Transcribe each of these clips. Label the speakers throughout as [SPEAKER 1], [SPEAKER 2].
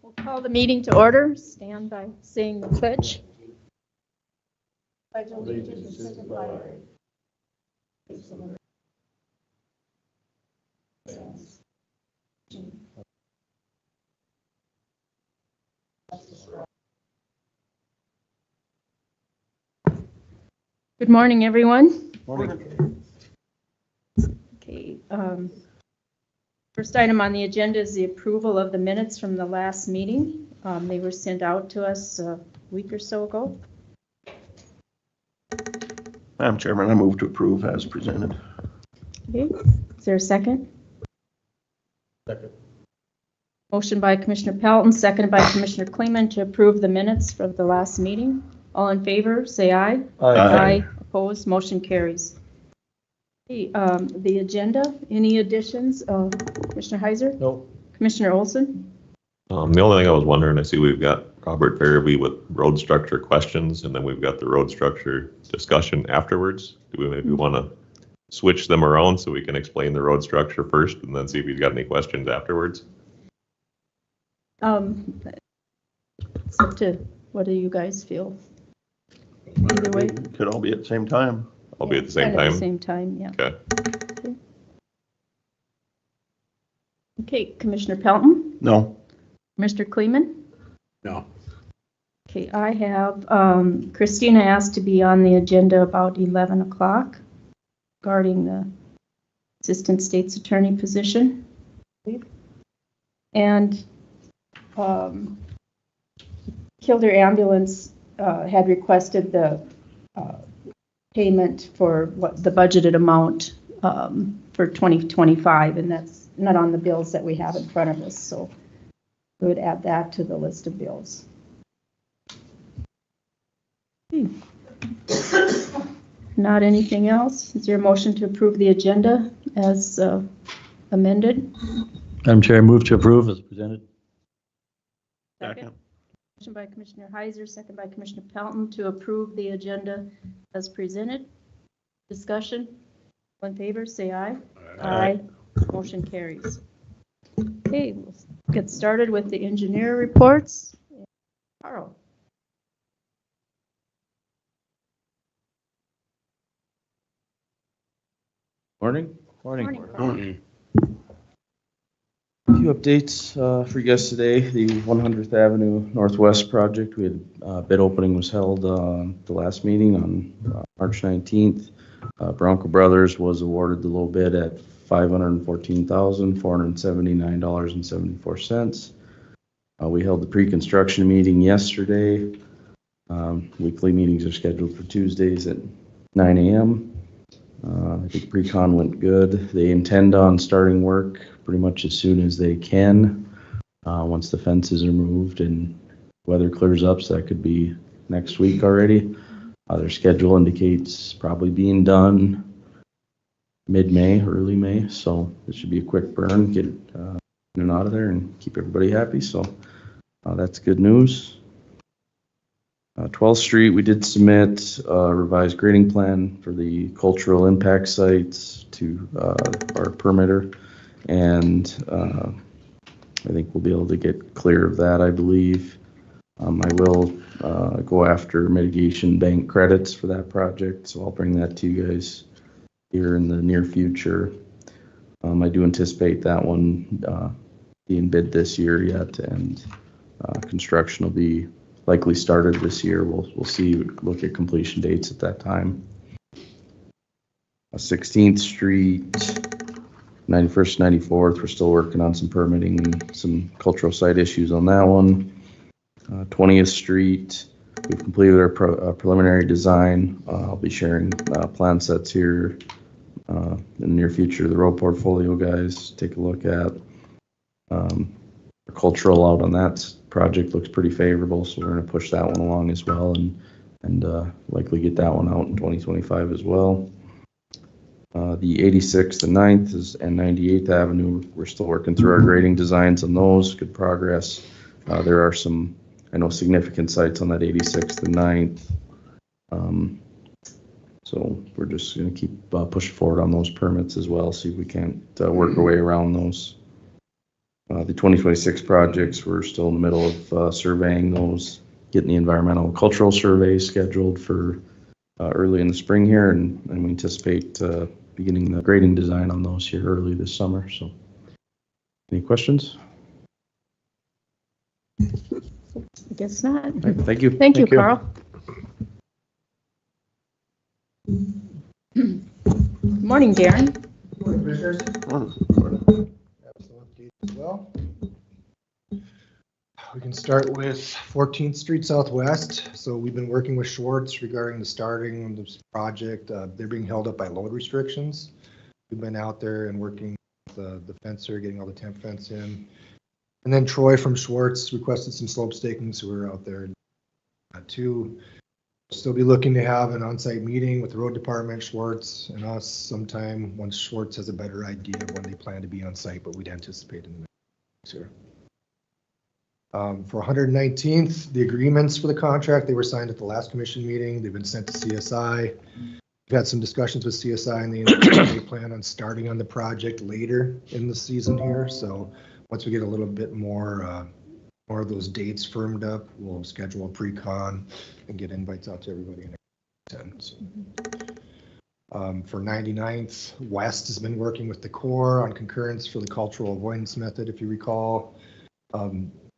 [SPEAKER 1] We'll call the meeting to order. Stand by saying the pledge. Pledge allegiance to the flag. Good morning, everyone.
[SPEAKER 2] Morning.
[SPEAKER 1] Okay. First item on the agenda is the approval of the minutes from the last meeting. They were sent out to us a week or so ago.
[SPEAKER 2] Madam Chairman, I move to approve as presented.
[SPEAKER 1] Okay. Is there a second?
[SPEAKER 2] Second.
[SPEAKER 1] Motion by Commissioner Pelton, seconded by Commissioner Kleeman to approve the minutes from the last meeting. All in favor, say aye.
[SPEAKER 2] Aye.
[SPEAKER 1] Opposed, motion carries. Okay, the agenda, any additions? Commissioner Heiser?
[SPEAKER 2] No.
[SPEAKER 1] Commissioner Olson?
[SPEAKER 3] The only thing I was wondering, I see we've got Robert Farabee with road structure questions, and then we've got the road structure discussion afterwards. Do we maybe want to switch them around so we can explain the road structure first and then see if he's got any questions afterwards?
[SPEAKER 1] It's up to, what do you guys feel? Either way.
[SPEAKER 2] Could all be at the same time.
[SPEAKER 3] I'll be at the same
[SPEAKER 1] Kind of
[SPEAKER 3] time.
[SPEAKER 1] the same time, yeah.
[SPEAKER 3] Okay.
[SPEAKER 1] Okay, Commissioner Pelton?
[SPEAKER 2] No.
[SPEAKER 1] Mr. Kleeman?
[SPEAKER 2] No.
[SPEAKER 1] Okay, I have Christina asked to be on the agenda about 11 o'clock regarding the Assistant State's Attorney position. And Kildare Ambulance had requested the payment for what the budgeted amount for 2025, and that's not on the bills that we have in front of us, so we would add that to the list of bills. Okay. Not anything else. Is there a motion to approve the agenda as amended?
[SPEAKER 4] Madam Chair, I move to approve as presented.
[SPEAKER 1] Second. Motion by Commissioner Heiser, second by Commissioner Pelton to approve the agenda as presented. Discussion. All in favor, say aye. Aye. Motion carries. Okay, we'll get started with the engineer reports. Carl.
[SPEAKER 4] Morning.
[SPEAKER 1] Morning.
[SPEAKER 4] A few updates for you guys today. The 100th Avenue Northwest project, we had bid opening was held the last meeting on March 19th. Bronco Brothers was awarded the low bid at $514,479.74. We held the pre-construction meeting yesterday. Weekly meetings are scheduled for Tuesdays at 9 a.m. I think pre-con went good. They intend on starting work pretty much as soon as they can, once the fences are moved and weather clears up, so that could be next week already. Their schedule indicates probably being done mid-May, early May, so it should be a quick burn, get it in and out of there and keep everybody happy, so that's good news. 12th Street, we did submit a revised grading plan for the cultural impact sites to our permitter, and I think we'll be able to get clear of that, I believe. I will go after mitigation bank credits for that project, so I'll bring that to you guys here in the near future. I do anticipate that one being bid this year yet, and construction will be likely started this year. We'll see, look at completion dates at that time. 16th Street, 91st, 94th, we're still working on some permitting and some cultural site issues on that one. 20th Street, we've completed our preliminary design. I'll be sharing plan sets here in the near future. The road portfolio guys take a look at. The cultural out on that project looks pretty favorable, so we're going to push that one along as well, and likely get that one out in 2025 as well. The 86th and 9th and 98th Avenue, we're still working through our grading designs on those. Good progress. There are some, I know, significant sites on that 86th and 9th. So we're just going to keep pushing forward on those permits as well, see if we can't work our way around those. The 2026 projects, we're still in the middle of surveying those, getting the environmental cultural survey scheduled for early in the spring here, and we anticipate beginning the grading design on those here early this summer. So, any questions?
[SPEAKER 1] I guess not.
[SPEAKER 4] All right, thank you.
[SPEAKER 1] Thank you, Carl. Morning, Darren.
[SPEAKER 5] Morning, Commissioners. Have some updates as well. We can start with 14th Street Southwest. So we've been working with Schwartz regarding the starting of this project. They're being held up by load restrictions. We've been out there and working with the fencer, getting all the temp fence in. And then Troy from Schwartz requested some slope staking, so we're out there too. Still be looking to have an on-site meeting with the road department, Schwartz, and us sometime once Schwartz has a better idea of when they plan to be on site, but we'd anticipate in the next year. For 119th, the agreements for the contract, they were signed at the last commission meeting. They've been sent to CSI. We've had some discussions with CSI, and they plan on starting on the project later in the season here. So once we get a little bit more of those dates firmed up, we'll schedule a pre-con and get invites out to everybody in attendance. For 99th, West has been working with the Corps on concurrence for the cultural avoidance method, if you recall.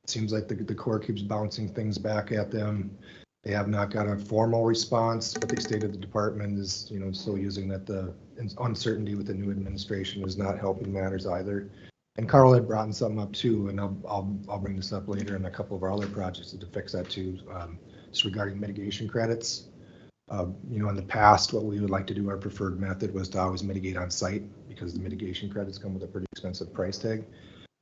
[SPEAKER 5] Seems like the Corps keeps bouncing things back at them. They have not got a formal response, but they stated the department is, still using that the uncertainty with the new administration is not helping matters either. And Carl had brought something up too, and I'll bring this up later in a couple of our other projects to fix that too. Just regarding mitigation credits. In the past, what we would like to do, our preferred method was to always mitigate on site because the mitigation credits come with a pretty expensive price tag.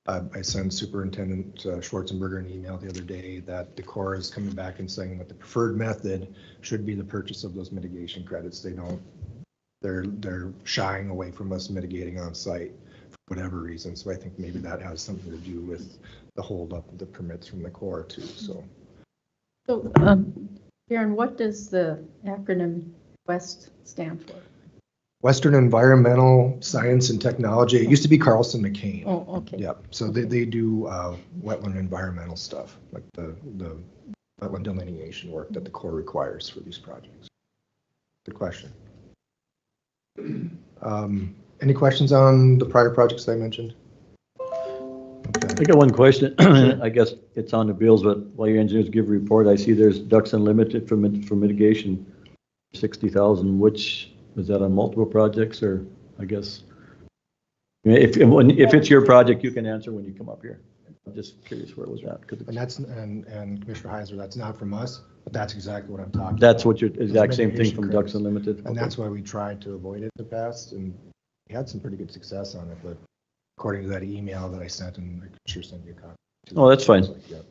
[SPEAKER 5] I sent Superintendent Schwarzenberger an email the other day that the Corps is coming back and saying that the preferred method should be the purchase of those mitigation credits. They're shying away from us mitigating on site for whatever reason. So I think maybe that has something to do with the hold up of the permits from the Corps too. So
[SPEAKER 1] Darren, what does the acronym WEST stand for?
[SPEAKER 5] Western Environmental Science and Technology. It used to be Carlson McCain.
[SPEAKER 1] Oh, okay.
[SPEAKER 5] Yep. So they do wetland environmental stuff, like the wetland delineation work that the Corps requires for these projects. Good question. Any questions on the prior projects that I mentioned?
[SPEAKER 6] I got one question. I guess it's on the bills, but while your engineers give a report, I see there's ducks unlimited for mitigation, 60,000. Which is that on multiple projects, or I guess if it's your project, you can answer when you come up here. I'm just curious where it was at.
[SPEAKER 5] And that's and Commissioner Heiser, that's not from us, but that's exactly what I'm talking about.
[SPEAKER 6] That's what your exact same thing
[SPEAKER 5] mitigation
[SPEAKER 6] from
[SPEAKER 5] credits.
[SPEAKER 6] Ducks Unlimited.
[SPEAKER 5] And that's why we tried to avoid it in the past, and we had some pretty good success on it, but according to that email that I sent, and I could sure send you a copy.
[SPEAKER 6] Oh, that's fine.
[SPEAKER 5] Yep.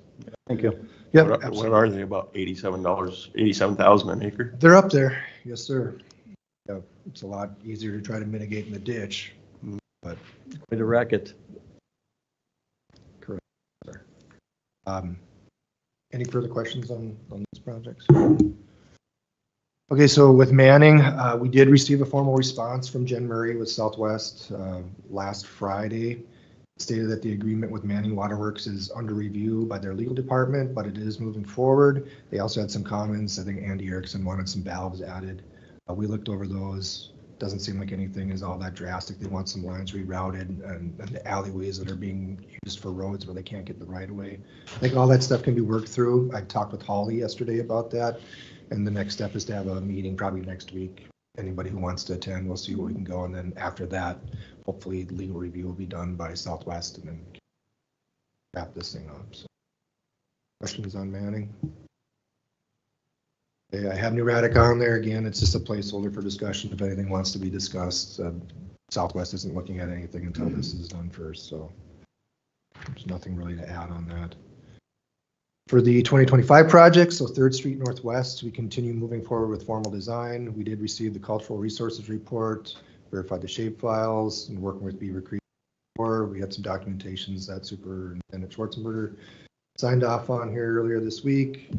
[SPEAKER 6] Thank you.
[SPEAKER 5] Yep,
[SPEAKER 2] What
[SPEAKER 5] absolutely.
[SPEAKER 2] are they, about $87,000 an acre?
[SPEAKER 5] They're up there. Yes, sir. Yeah, it's a lot easier to try to mitigate in the ditch, but
[SPEAKER 6] Quite a racket.
[SPEAKER 5] correct. Any further questions on these projects? Okay, so with Manning, we did receive a formal response from Jen Murray with Southwest last Friday. Stated that the agreement with Manning Waterworks is under review by their legal department, but it is moving forward. They also had some comments. I think Andy Erickson wanted some valves added. We looked over those. Doesn't seem like anything is all that drastic. They want some lines rerouted and the alleyways that are being used for roads where they can't get the right of way. I think all that stuff can be worked through. I talked with Holly yesterday about that. And the next step is to have a meeting probably next week. Anybody who wants to attend, we'll see where we can go. And then after that, hopefully the legal review will be done by Southwest and then wrap this thing up. So, questions on Manning? Okay, I have New Raddick on there. Again, it's just a placeholder for discussion. If anything wants to be discussed, Southwest isn't looking at anything until this is done first. So there's nothing really to add on that. For the 2025 projects, so 3rd Street Northwest, we continue moving forward with formal design. We did receive the cultural resources report, verified the shape files, and working with Beaver Creek. We had some documentations that Superintendent Schwarzenberger signed off on here earlier this week.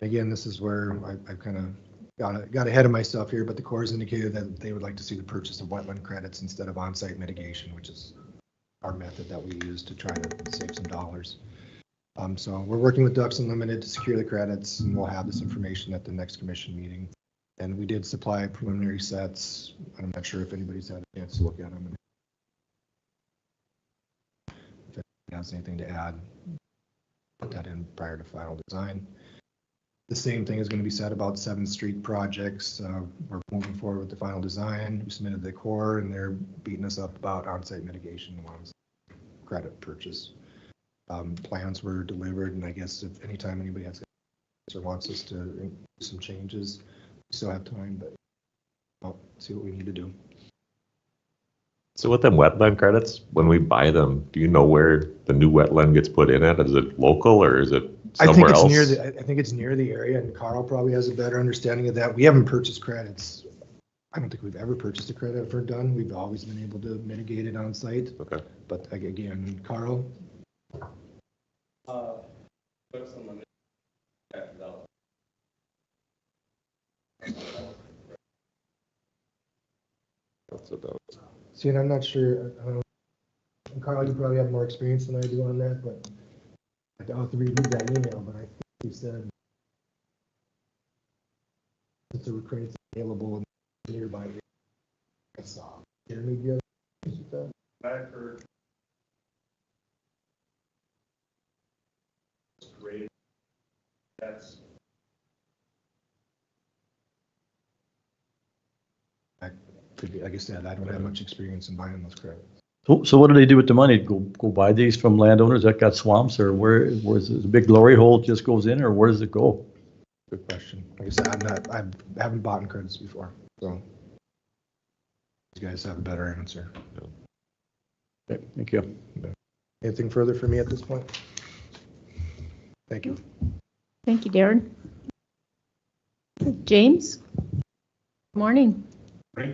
[SPEAKER 5] Again, this is where I kind of got ahead of myself here, but the Corps has indicated that they would like to see the purchase of wetland credits instead of on-site mitigation, which is our method that we use to try to save some dollars. So we're working with Ducks Unlimited to secure the credits, and we'll have this information at the next commission meeting. And we did supply preliminary sets. I'm not sure if anybody's had a chance to look at them. If anybody has anything to add, put that in prior to final design. The same thing is going to be said about 7th Street projects. We're moving forward with the final design. We submitted the core, and they're beating us up about on-site mitigation ones, credit purchase. Plans were delivered, and I guess if anytime anybody has or wants us to do some changes, we still have time, but I'll see what we need to do.
[SPEAKER 3] So with them wetland credits, when we buy them, do you know where the new wetland gets put in at? Is it local or is it somewhere else?
[SPEAKER 5] I think it's near the area, and Carl probably has a better understanding of that. We haven't purchased credits. I don't think we've ever purchased a credit for Dunn. We've always been able to mitigate it on site.
[SPEAKER 3] Okay.
[SPEAKER 5] But again, Carl?
[SPEAKER 3] That's about.
[SPEAKER 5] See, and I'm not sure, Carl, you probably have more experience than I do on that, but I'll have to reread that email, but I think he said it's a credits available in nearby. I saw. Jeremy, do you have experience with that?
[SPEAKER 7] I've heard. It's great. That's.
[SPEAKER 5] Could be, like I said, I don't have much experience in buying those credits.
[SPEAKER 6] So what do they do with the money? Go buy these from landowners that got swamps, or where's the big glory hole just goes in, or where does it go?
[SPEAKER 5] Good question. Like I said, I haven't bought in credits before, so you guys have a better answer.
[SPEAKER 6] Okay, thank you.
[SPEAKER 5] Anything further for me at this point? Thank you.
[SPEAKER 1] Thank you, Darren. James? Morning.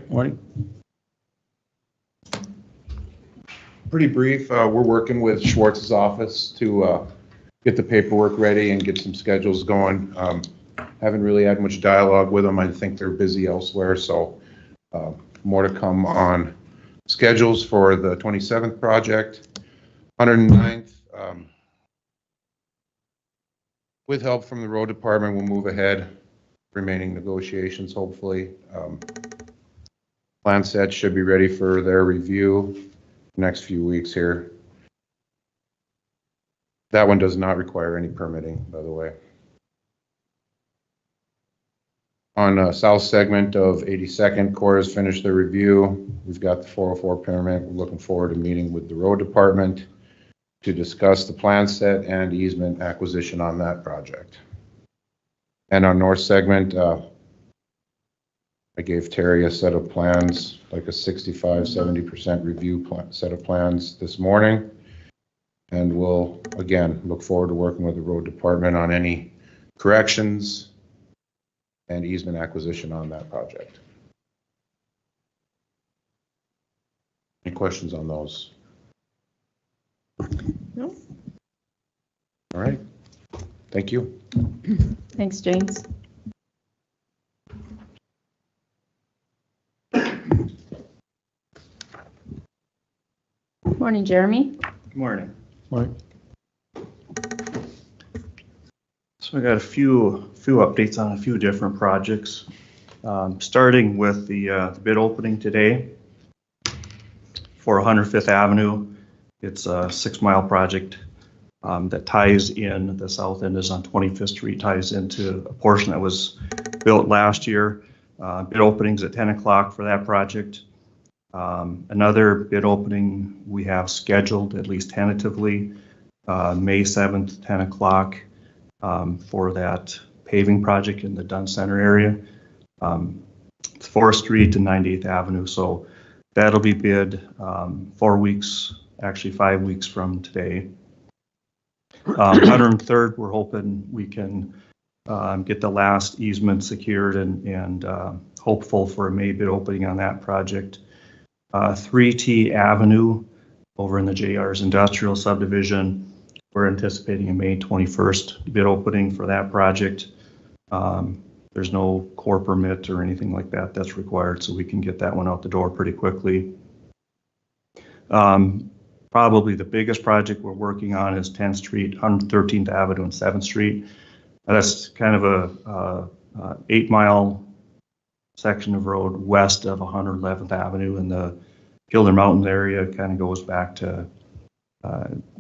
[SPEAKER 6] Morning.
[SPEAKER 8] Pretty brief. We're working with Schwartz's office to get the paperwork ready and get some schedules going. Haven't really had much dialogue with them. I think they're busy elsewhere, so more to come on schedules for the 27th project. 109th, with help from the road department, we'll move ahead. Remaining negotiations, hopefully. Plan set should be ready for their review next few weeks here. That one does not require any permitting, by the way. On south segment of 82nd, Corps has finished their review. We've got the 404 permit. We're looking forward to meeting with the road department to discuss the plan set and easement acquisition on that project. And on north segment, I gave Terry a set of plans, like a 65-70% review set of plans this morning. And we'll, again, look forward to working with the road department on any corrections and easement acquisition on that project. Any questions on those?
[SPEAKER 1] No.
[SPEAKER 8] All right. Thank you.
[SPEAKER 1] Thanks, James. Morning, Jeremy.
[SPEAKER 7] Good morning.
[SPEAKER 6] Morning.
[SPEAKER 7] So I got a few updates on a few different projects. Starting with the bid opening today for 105th Avenue. It's a 6-mile project that ties in. The south end is on 25th Street, ties into a portion that was built last year. Bid openings at 10 o'clock for that project. Another bid opening we have scheduled, at least tentatively, May 7th, 10 o'clock for that paving project in the Dunn Center area. 4th Street to 98th Avenue. So that'll be bid 4 weeks, actually 5 weeks from today. 103rd, we're hoping we can get the last easement secured and hopeful for a May bid opening on that project. 3T Avenue over in the JR's industrial subdivision. We're anticipating a May 21st bid opening for that project. There's no core permit or anything like that that's required, so we can get that one out the door pretty quickly. probably the biggest project we're working on is 10th Street, 113th Avenue and 7th Street. That's kind of a 8-mile section of road west of 111th Avenue, and the Gilder Mountain area kind of goes back to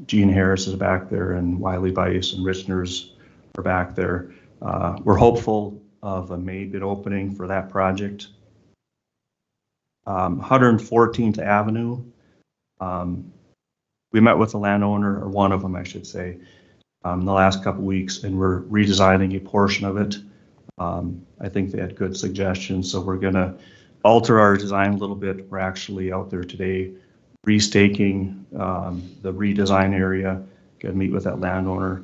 [SPEAKER 7] Gene Harris is back there, and Wiley Bice and Richners are back there. We're hopeful of a May bid opening for that project. 114th Avenue, we met with the landowner, or one of them, I should say, in the last couple weeks, and we're redesigning a portion of it. I think they had good suggestions, so we're going to alter our design a little bit. We're actually out there today restaking the redesign area. Going to meet with that landowner.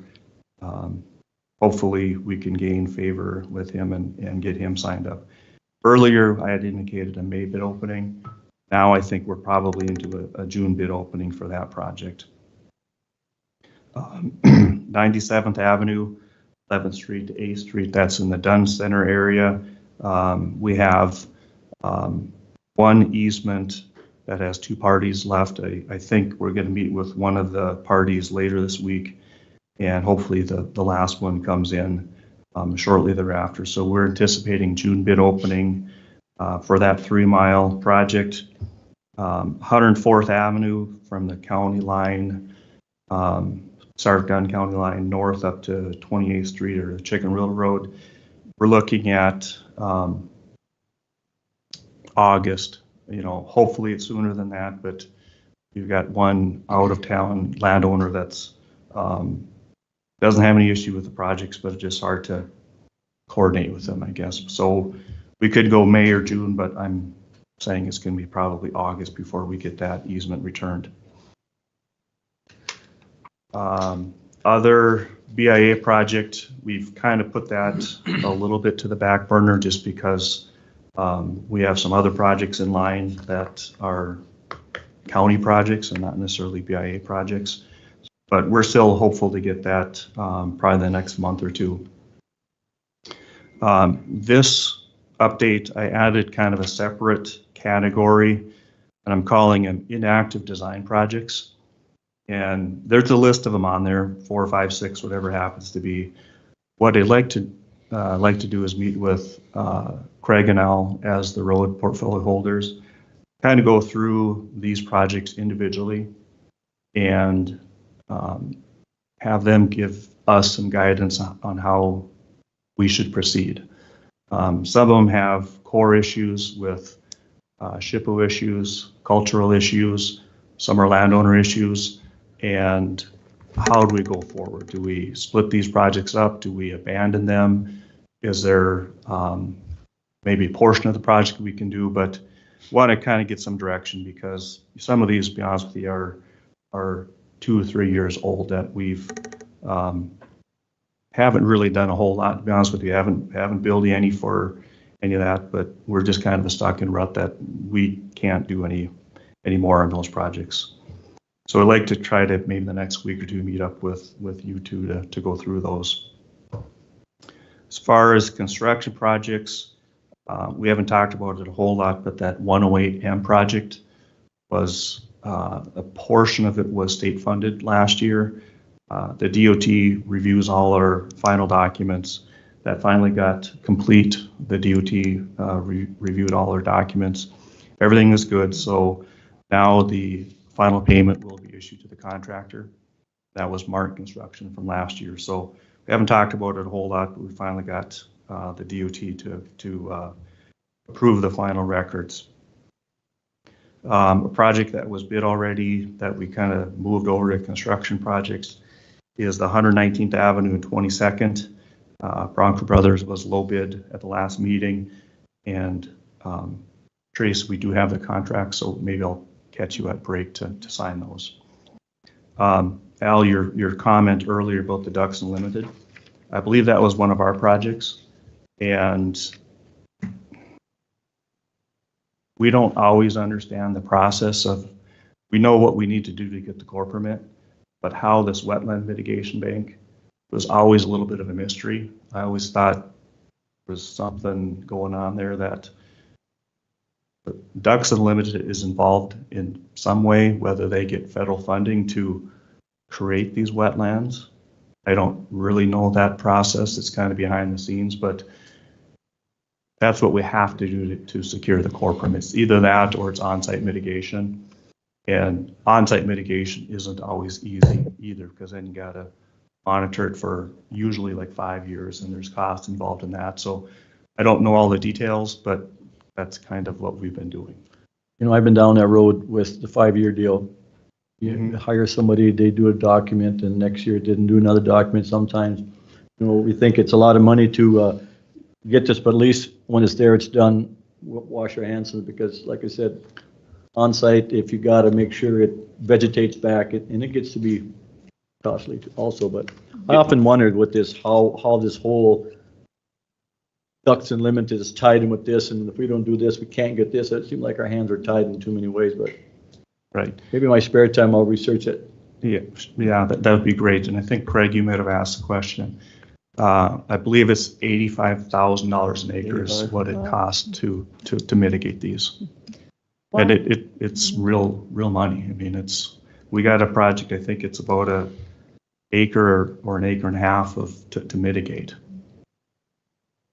[SPEAKER 7] Hopefully we can gain favor with him and get him signed up. Earlier, I had indicated a May bid opening. Now I think we're probably into a June bid opening for that project. 97th Avenue, 11th Street to 8th Street, that's in the Dunn Center area. We have one easement that has 2 parties left. I think we're going to meet with one of the parties later this week, and hopefully the last one comes in shortly thereafter. So we're anticipating June bid opening for that 3-mile project. 104th Avenue from the county line, Dunn County line north up to 28th Street or Chicken Riddle Road. We're looking at August. Hopefully it's sooner than that, but you've got one out-of-town landowner that's doesn't have any issue with the projects, but it's just hard to coordinate with them, I guess. So we could go May or June, but I'm saying it's going to be probably August before we get that easement returned. Other BIA project, we've kind of put that a little bit to the back burner just because we have some other projects in line that are county projects and not necessarily BIA projects. But we're still hopeful to get that probably the next month or two. This update, I added kind of a separate category, and I'm calling them inactive design projects. And there's a list of them on there, 4, 5, 6, whatever happens to be. What I'd like to do is meet with Craig and Al as the road portfolio holders, kind of go through these projects individually and have them give us some guidance on how we should proceed. Some of them have core issues with SHPO issues, cultural issues, some are landowner issues, and how do we go forward? Do we split these projects up? Do we abandon them? Is there maybe a portion of the project we can do? But want to kind of get some direction because some of these, to be honest with you, are 2 or 3 years old that we've haven't really done a whole lot. To be honest with you, haven't billed any for any of that, but we're just kind of stuck in rut that we can't do any more on those projects. So I'd like to try to maybe the next week or two meet up with you two to go through those. As far as construction projects, we haven't talked about it a whole lot, but that 108M project was a portion of it was state funded last year. The DOT reviews all our final documents. That finally got complete. The DOT reviewed all our documents. Everything is good. So now the final payment will be issued to the contractor. That was Mark Construction from last year. So we haven't talked about it a whole lot, but we finally got the DOT to approve the final records. A project that was bid already that we kind of moved over to construction projects is the 119th Avenue and 22nd. Bronco Brothers was low bid at the last meeting, and Trace, we do have the contract, so maybe I'll catch you at break to sign those. Al, your comment earlier about the Ducks Unlimited, I believe that was one of our projects, and we don't always understand the process of, we know what we need to do to get the core permit, but how this wetland mitigation bank was always a little bit of a mystery. I always thought there was something going on there that Ducks Unlimited is involved in some way, whether they get federal funding to create these wetlands. I don't really know that process. It's kind of behind the scenes, but that's what we have to do to secure the core permits. Either that or it's on-site mitigation. And on-site mitigation isn't always easy either, because then you gotta monitor it for usually like 5 years, and there's costs involved in that. So I don't know all the details, but that's kind of what we've been doing.
[SPEAKER 6] You know, I've been down that road with the 5-year deal. You hire somebody, they do a document, and next year didn't do another document sometimes. You know, we think it's a lot of money to get this, but at least when it's there, it's done. Wash our hands of it, because like I said, on site, if you got to make sure it vegetates back, and it gets to be costly also. But I often wondered with this, how this whole Ducks Unlimited is tied in with this, and if we don't do this, we can't get this. It seems like our hands are tied in too many ways, but
[SPEAKER 7] Right.
[SPEAKER 6] maybe in my spare time I'll research it.
[SPEAKER 7] Yeah, that would be great. And I think, Craig, you might have asked the question. I believe it's $85,000 an acre is what it costs to mitigate these.
[SPEAKER 1] Wow.
[SPEAKER 7] And it's real money. I mean, we got a project, I think it's about an acre or an acre and a half to mitigate.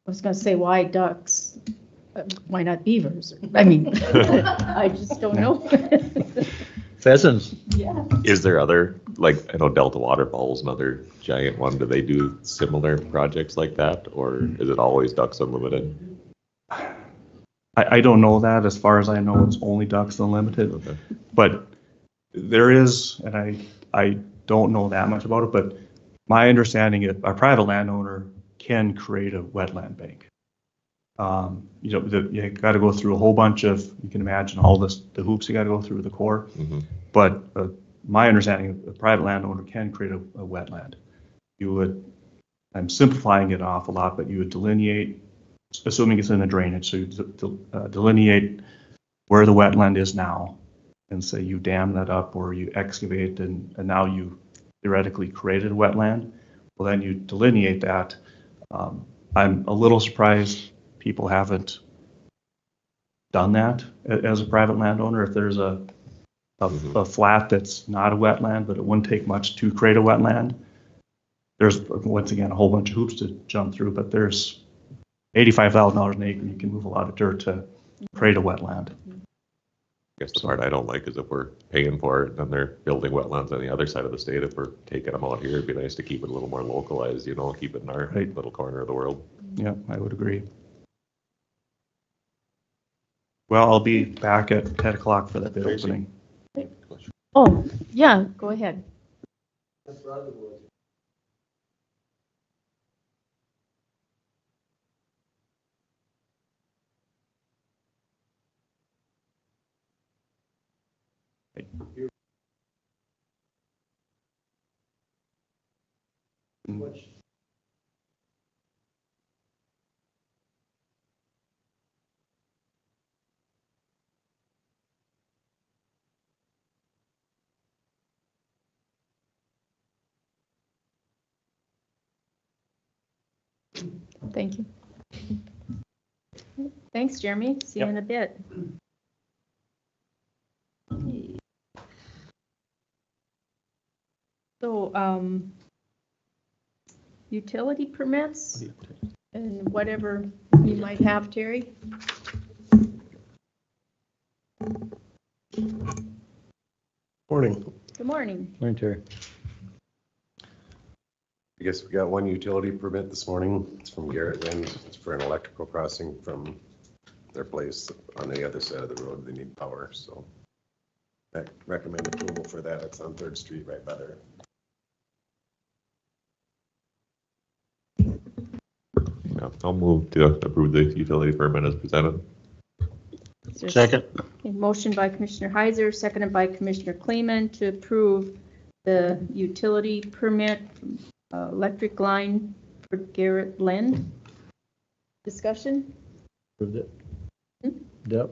[SPEAKER 1] I was gonna say, why ducks? Why not beavers? I mean, I just don't know.
[SPEAKER 6] Pheasants.
[SPEAKER 1] Yeah.
[SPEAKER 3] Is there other, like, I know Delta Waterfall's another giant one. Do they do similar projects like that, or is it always Ducks Unlimited?
[SPEAKER 7] I don't know that. As far as I know, it's only Ducks Unlimited.
[SPEAKER 3] Okay.
[SPEAKER 7] But there is, and I don't know that much about it, but my understanding is a private landowner can create a wetland bank. You know, you got to go through a whole bunch of, you can imagine all the hoops you got to go through the Corps.
[SPEAKER 3] Mm-hmm.
[SPEAKER 7] But my understanding, a private landowner can create a wetland. You would, I'm simplifying it off a lot, but you would delineate, assuming it's in a drainage, so you delineate where the wetland is now, and say you dam that up or you excavate, and now you theoretically created a wetland. Well, then you delineate that. I'm a little surprised people haven't done that as a private landowner. If there's a flat that's not a wetland, but it wouldn't take much to create a wetland, there's, once again, a whole bunch of hoops to jump through, but there's $85,000 an acre. You can move a lot of dirt to create a wetland.
[SPEAKER 3] I guess the part I don't like is if we're paying for it and they're building wetlands on the other side of the state. If we're taking them out here, it'd be nice to keep it a little more localized, you know, keep it in our
[SPEAKER 7] Right.
[SPEAKER 3] little corner of the world.
[SPEAKER 7] Yeah, I would agree. Well, I'll be back at 10 o'clock for that bid opening.
[SPEAKER 1] Oh, yeah, go ahead. Thank you. Thanks, Jeremy. See you in a bit. So, utility permits and whatever you might have, Terry.
[SPEAKER 2] Morning.
[SPEAKER 1] Good morning.
[SPEAKER 6] Morning, Terry.
[SPEAKER 9] I guess we got one utility permit this morning. It's from Garrett Lynn. It's for an electrical crossing from their place on the other side of the road. They need power, so I recommend approval for that. It's on 3rd Street right by there.
[SPEAKER 3] Yeah, I'll move to approve the utility permit as presented.
[SPEAKER 6] Second.
[SPEAKER 1] A motion by Commissioner Heiser, seconded by Commissioner Kleeman to approve the utility permit, electric line for Garrett Lind. Discussion?
[SPEAKER 6] Approved it. Yep.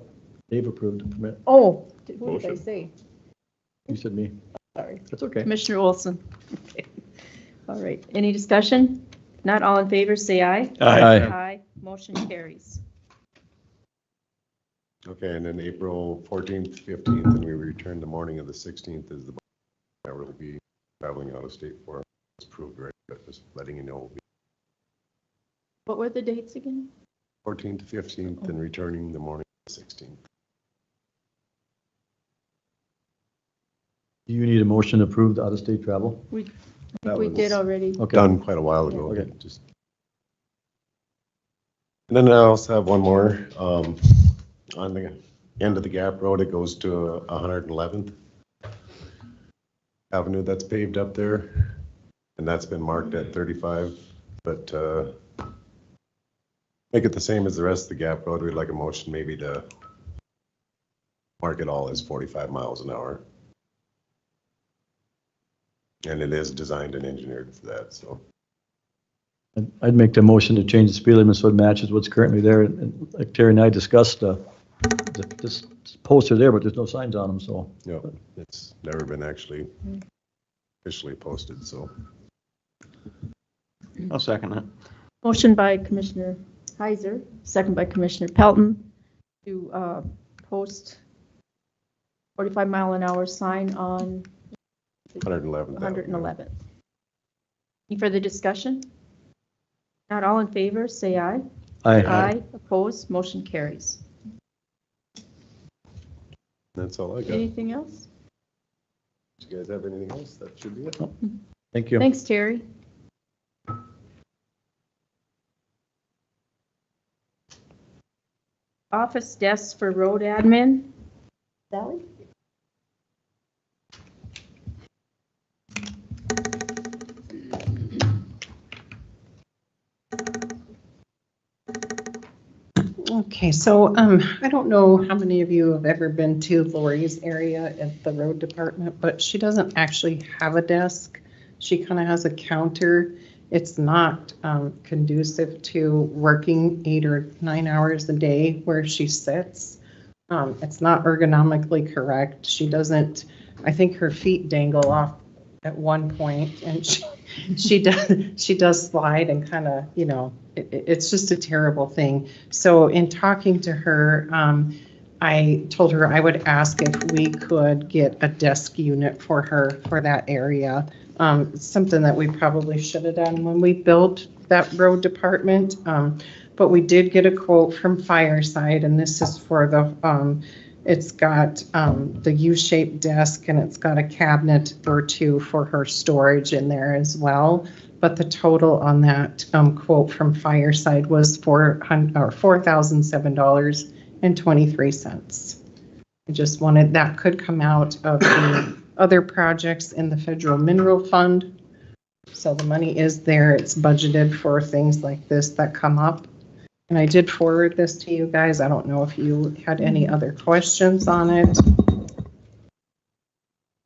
[SPEAKER 6] Dave approved the permit.
[SPEAKER 1] Oh, who did I
[SPEAKER 3] Motion.
[SPEAKER 1] say?
[SPEAKER 6] You said me.
[SPEAKER 1] Sorry.
[SPEAKER 6] That's okay.
[SPEAKER 1] Commissioner Olson. Okay. All right. Any discussion? Not all in favor, say aye.
[SPEAKER 6] Aye.
[SPEAKER 1] Aye. Motion carries.
[SPEAKER 9] Okay, and then April 14th, 15th, and we return the morning of the 16th is the that we'll be traveling out of state for. It's proved right, but just letting you know, we'll be
[SPEAKER 1] What were the dates again?
[SPEAKER 9] 14th, 15th, and returning the morning of the 16th.
[SPEAKER 6] Do you need a motion to approve the out-of-state travel?
[SPEAKER 1] I think
[SPEAKER 9] That
[SPEAKER 1] we
[SPEAKER 9] was
[SPEAKER 1] did already.
[SPEAKER 6] Okay.
[SPEAKER 9] Done quite a while ago.
[SPEAKER 6] Okay.
[SPEAKER 9] Just. And then I also have one more. On the end of the Gap Road, it goes to 111th Avenue that's paved up there. And that's been marked at 35, but make it the same as the rest of the Gap Road. We'd like a motion maybe to mark it all as 45 miles an hour. And it is designed and engineered for that, so.
[SPEAKER 6] I'd make the motion to change the speed limit so it matches what's currently there. And like Terry and I discussed, this posts are there, but there's no signs on them, so.
[SPEAKER 9] Yeah, it's never been actually officially posted, so.
[SPEAKER 2] I'll second that.
[SPEAKER 1] Motion by Commissioner Heiser, second by Commissioner Pelton to post 45-mile-an-hour sign on
[SPEAKER 9] 111th.
[SPEAKER 1] 111th. Any further discussion? Not all in favor, say aye.
[SPEAKER 6] Aye.
[SPEAKER 1] Opposed, motion carries.
[SPEAKER 9] That's all I got.
[SPEAKER 1] Anything else?
[SPEAKER 9] Do you guys have anything else? That should be it.
[SPEAKER 6] Thank you.
[SPEAKER 1] Thanks, Terry. Office desks for road admin. Sally?
[SPEAKER 10] Okay, so I don't know how many of you have ever been to Lori's area at the road department, but she doesn't actually have a desk. She kind of has a counter. It's not conducive to working 8 or 9 hours a day where she sits. It's not ergonomically correct. She doesn't, I think her feet dangle off at one point, and she does slide and kind of, you know, it's just a terrible thing. So in talking to her, I told her I would ask if we could get a desk unit for her for that area. Something that we probably should have done when we built that road department. But we did get a quote from Fireside, and this is for the, it's got the U-shaped desk, and it's got a cabinet or two for her storage in there as well. But the total on that quote from Fireside was $4,007.23. I just wanted, that could come out of the other projects in the federal mineral fund. So the money is there. It's budgeted for things like this that come up. And I did forward this to you guys. I don't know if you had any other questions on it.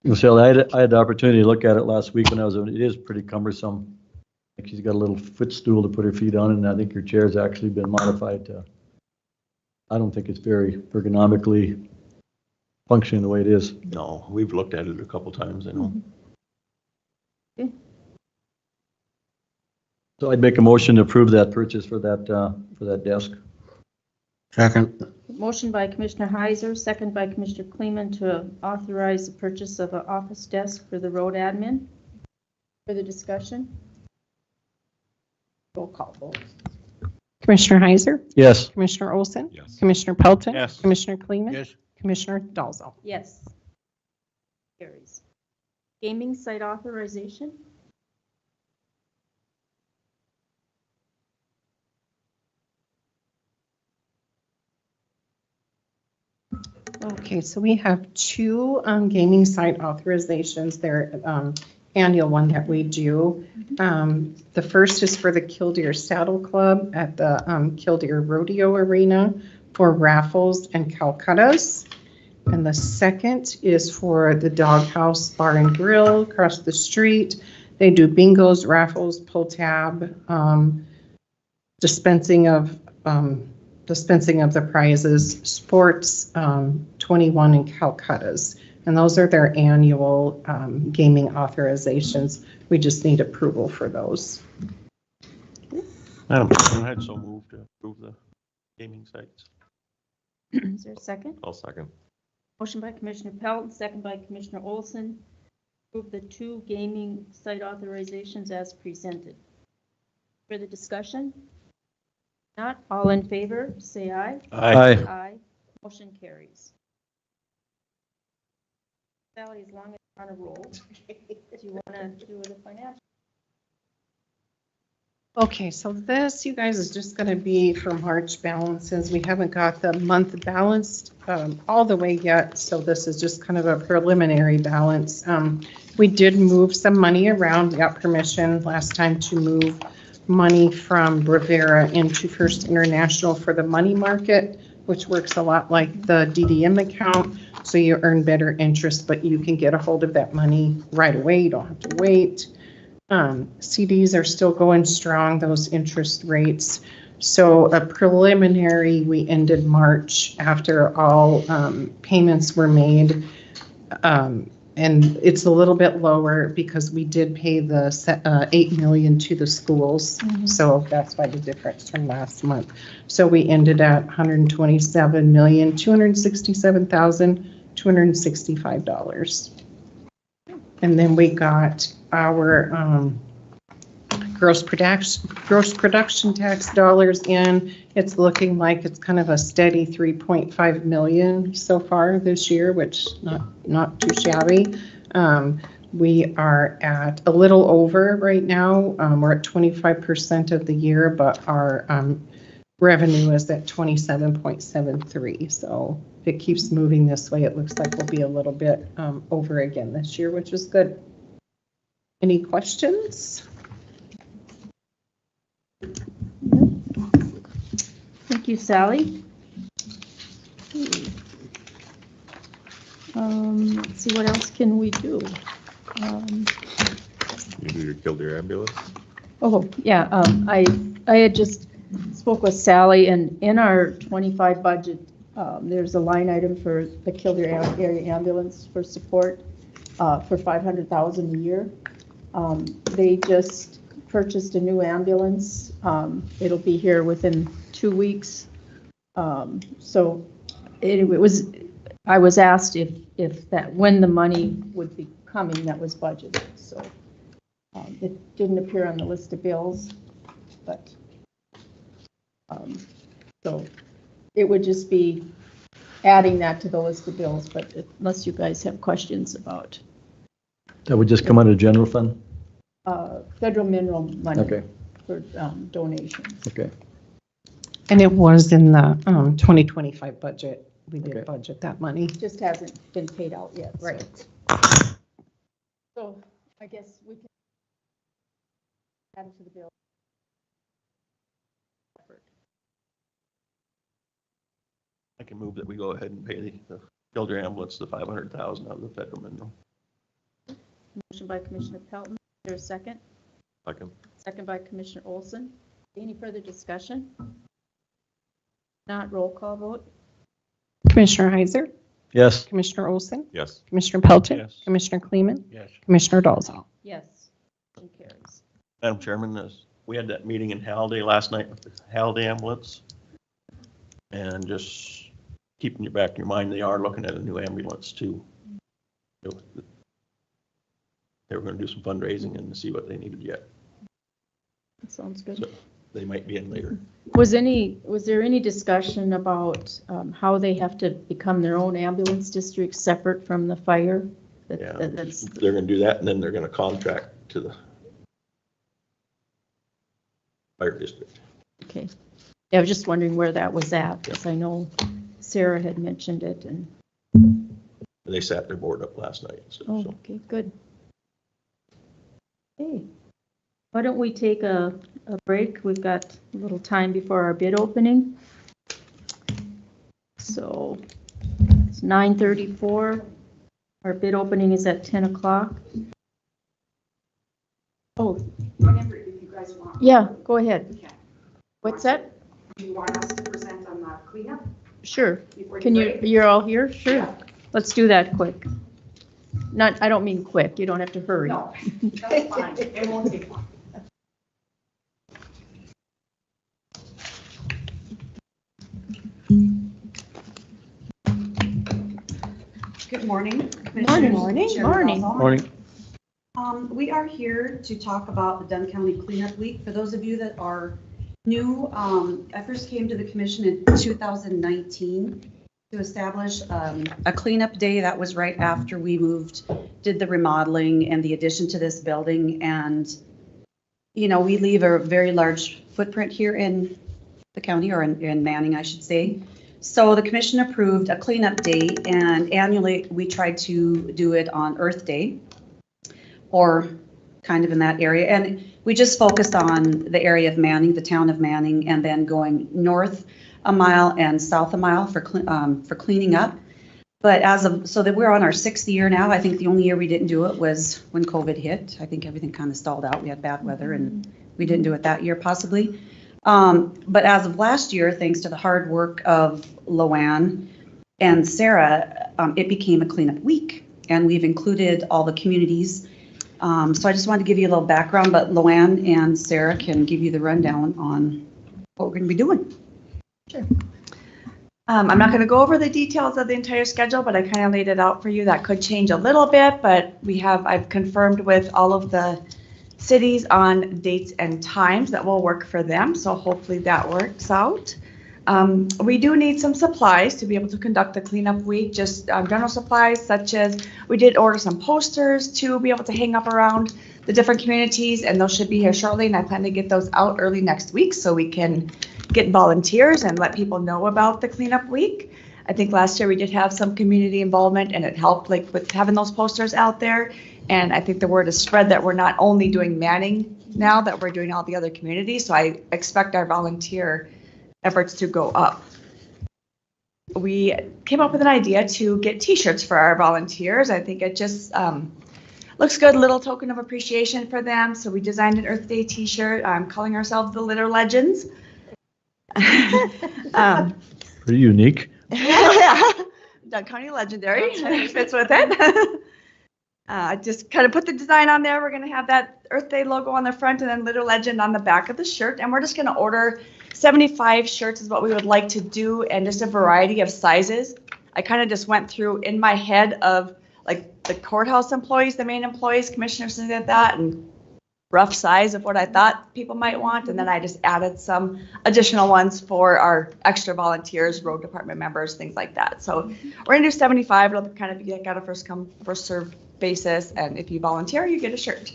[SPEAKER 6] Michelle, I had the opportunity to look at it last week when I was, it is pretty cumbersome. I think she's got a little footstool to put her feet on, and I think her chair's actually been modified to, I don't think it's very ergonomically functioning the way it is.
[SPEAKER 2] No, we've looked at it a couple times, I know.
[SPEAKER 1] Okay.
[SPEAKER 6] So I'd make a motion to approve that purchase for that desk.
[SPEAKER 2] Second.
[SPEAKER 1] Motion by Commissioner Heiser, second by Commissioner Kleeman to authorize the purchase of an office desk for the road admin. Further discussion? Roll call vote.
[SPEAKER 10] Commissioner Heiser?
[SPEAKER 6] Yes.
[SPEAKER 10] Commissioner Olson?
[SPEAKER 3] Yes.
[SPEAKER 10] Commissioner Pelton?
[SPEAKER 2] Yes.
[SPEAKER 10] Commissioner Kleeman?
[SPEAKER 2] Yes.
[SPEAKER 10] Commissioner Dalzell?
[SPEAKER 1] Yes. Carries. Gaming site authorization.
[SPEAKER 10] Okay, so we have two gaming site authorizations. They're annual one that we do. The first is for the Killdeer Saddle Club at the Killdeer Rodeo Arena for raffles and Calcuttas. And the second is for the Doghouse Bar and Grill across the street. They do bingos, raffles, pull tab, dispensing of the prizes, sports, 21 and Calcuttas. And those are their annual gaming authorizations. We just need approval for those.
[SPEAKER 2] Madam President, I'd so moved to approve the gaming sites.
[SPEAKER 1] Is there a second?
[SPEAKER 3] I'll second.
[SPEAKER 1] Motion by Commissioner Pelton, second by Commissioner Olson. Approve the 2 gaming site authorizations as presented. Further discussion? Not all in favor, say aye.
[SPEAKER 6] Aye.
[SPEAKER 1] Aye. Motion carries. Sally, as long as you're on a roll, do you want to do the financial?
[SPEAKER 10] Okay, so this, you guys, is just going to be for March balances. We haven't got the month balanced all the way yet, so this is just kind of a preliminary balance. We did move some money around, got permission last time to move money from Rivera into First International for the money market, which works a lot like the DDM account. So you earn better interest, but you can get a hold of that money right away. You don't have to wait. CDs are still going strong, those interest rates. So a preliminary, we ended March after all payments were made. And it's a little bit lower because we did pay the $8 million to the schools. So that's why the difference from last month. So we ended at $127,267,265. And then we got our gross production tax dollars in. It's looking like it's kind of a steady 3.5 million so far this year, which not too shabby. We are at a little over right now. We're at 25% of the year, but our revenue is at 27.73. So if it keeps moving this way, it looks like we'll be a little bit over again this year, which is good. Any questions?
[SPEAKER 1] Thank you, Sally. Let's see, what else can we do?
[SPEAKER 3] You do your Killdeer ambulance?
[SPEAKER 1] Oh, yeah, I had just spoke with Sally, and in our 25 budget, there's a line item for the Killdeer area ambulance for support for $500,000 a year. They just purchased a new ambulance. It'll be here within 2 weeks. So I was asked if that, when the money would be coming that was budgeted. So it didn't appear on the list of bills, but so it would just be adding that to the list of bills, but unless you guys have questions about.
[SPEAKER 6] That would just come out of general fund?
[SPEAKER 1] Federal mineral money.
[SPEAKER 6] Okay.
[SPEAKER 1] For donations.
[SPEAKER 6] Okay.
[SPEAKER 10] And it was in the 2025 budget. We did budget that money.
[SPEAKER 1] It just hasn't been paid out yet.
[SPEAKER 10] Right.
[SPEAKER 1] So I guess we can add it to the bill.
[SPEAKER 2] I can move that we go ahead and pay the Killdeer ambulance the $500,000 out of the federal mineral.
[SPEAKER 1] Motion by Commissioner Pelton. Is there a second?
[SPEAKER 3] Second.
[SPEAKER 1] Second by Commissioner Olson. Any further discussion? Not, roll call vote.
[SPEAKER 10] Commissioner Heiser,
[SPEAKER 6] Yes.
[SPEAKER 10] Commissioner Olson,
[SPEAKER 3] Yes.
[SPEAKER 10] Commissioner Pelton,
[SPEAKER 2] Yes.
[SPEAKER 10] Commissioner Kleeman,
[SPEAKER 2] Yes.
[SPEAKER 10] Commissioner Dolzall.
[SPEAKER 1] Yes. Motion carries.
[SPEAKER 2] Madam Chairman, we had that meeting in Halliday last night with the Halliday ambulance. And just keeping you back in your mind, they are looking at a new ambulance too. They were going to do some fundraising and see what they needed yet.
[SPEAKER 1] That sounds good.
[SPEAKER 2] So they might be in later.
[SPEAKER 1] Was there any discussion about how they have to become their own ambulance district separate from the fire?
[SPEAKER 2] Yeah,
[SPEAKER 1] That's
[SPEAKER 2] they're going to do that and then they're going to contract to the fire district.
[SPEAKER 1] okay. Yeah, I was just wondering where that was at, because I know Sarah had mentioned it, and
[SPEAKER 2] They sat their board up last night. So,
[SPEAKER 1] okay, good. Okay. Why don't we take a break? We've got a little time before our bid opening. So it's 9:34. Our bid opening is at 10 o'clock. Oh,
[SPEAKER 11] Whenever, if you guys want.
[SPEAKER 1] yeah, go ahead.
[SPEAKER 11] Okay.
[SPEAKER 1] What's that?
[SPEAKER 11] Do you want us to present on the cleanup?
[SPEAKER 1] Sure.
[SPEAKER 11] Before
[SPEAKER 1] Can
[SPEAKER 11] break?
[SPEAKER 1] you're all here? Sure.
[SPEAKER 11] Yeah.
[SPEAKER 1] Let's do that quick. Not, I don't mean quick. You don't have to hurry.
[SPEAKER 11] No, that's fine. It won't take long. Good morning.
[SPEAKER 1] Morning.
[SPEAKER 11] Commissioners, Chairman
[SPEAKER 1] Morning.
[SPEAKER 11] Oswald.
[SPEAKER 6] Morning.
[SPEAKER 11] We are here to talk about the Dunn County Cleanup Week. For those of you that are new, I first came to the commission in 2019 to establish a cleanup day. That was right after we did the remodeling and the addition to this building. And, you know, we leave a very large footprint here in the county, or in Manning, I should say. So the commission approved a cleanup day, and annually we try to do it on Earth Day, or kind of in that area. And we just focused on the area of Manning, the town of Manning, and then going north a mile and south a mile for cleaning up. But so that we're on our 6th year now. I think the only year we didn't do it was when COVID hit. I think everything kind of stalled out. We had bad weather and we didn't do it that year possibly. But as of last year, thanks to the hard work of Loanne and Sarah, it became a cleanup week, and we've included all the communities. So I just wanted to give you a little background, but Loanne and Sarah can give you the rundown on what we're going to be doing.
[SPEAKER 12] Sure. I'm not going to go over the details of the entire schedule, but I kind of laid it out for you. That could change a little bit, but I've confirmed with all of the cities on dates and times that will work for them. So hopefully that works out. We do need some supplies to be able to conduct the cleanup week, just general supplies, such as we did order some posters to be able to hang up around the different communities, and those should be here shortly. And I plan to get those out early next week so we can get volunteers and let people know about the cleanup week. I think last year we did have some community involvement, and it helped like with having those posters out there. And I think the word is spread that we're not only doing Manning now, that we're doing all the other communities. So I expect our volunteer efforts to go up. We came up with an idea to get t-shirts for our volunteers. I think it just looks good, a little token of appreciation for them. So we designed an Earth Day t-shirt. I'm calling ourselves the Litter Legends.
[SPEAKER 6] Pretty unique.
[SPEAKER 12] Yeah, Dunn County Legendary fits with it. I just kind of put the design on there. We're going to have that Earth Day logo on the front and then Litter Legend on the back of the shirt. And we're just going to order 75 shirts is what we would like to do, and just a variety of sizes. I kind of just went through in my head of like the courthouse employees, the main employees, commissioners, things like that, and rough size of what I thought people might want. And then I just added some additional ones for our extra volunteers, road department members, things like that. So we're going to do 75. It'll kind of be like at a first come, first served basis. And if you volunteer, you get a shirt.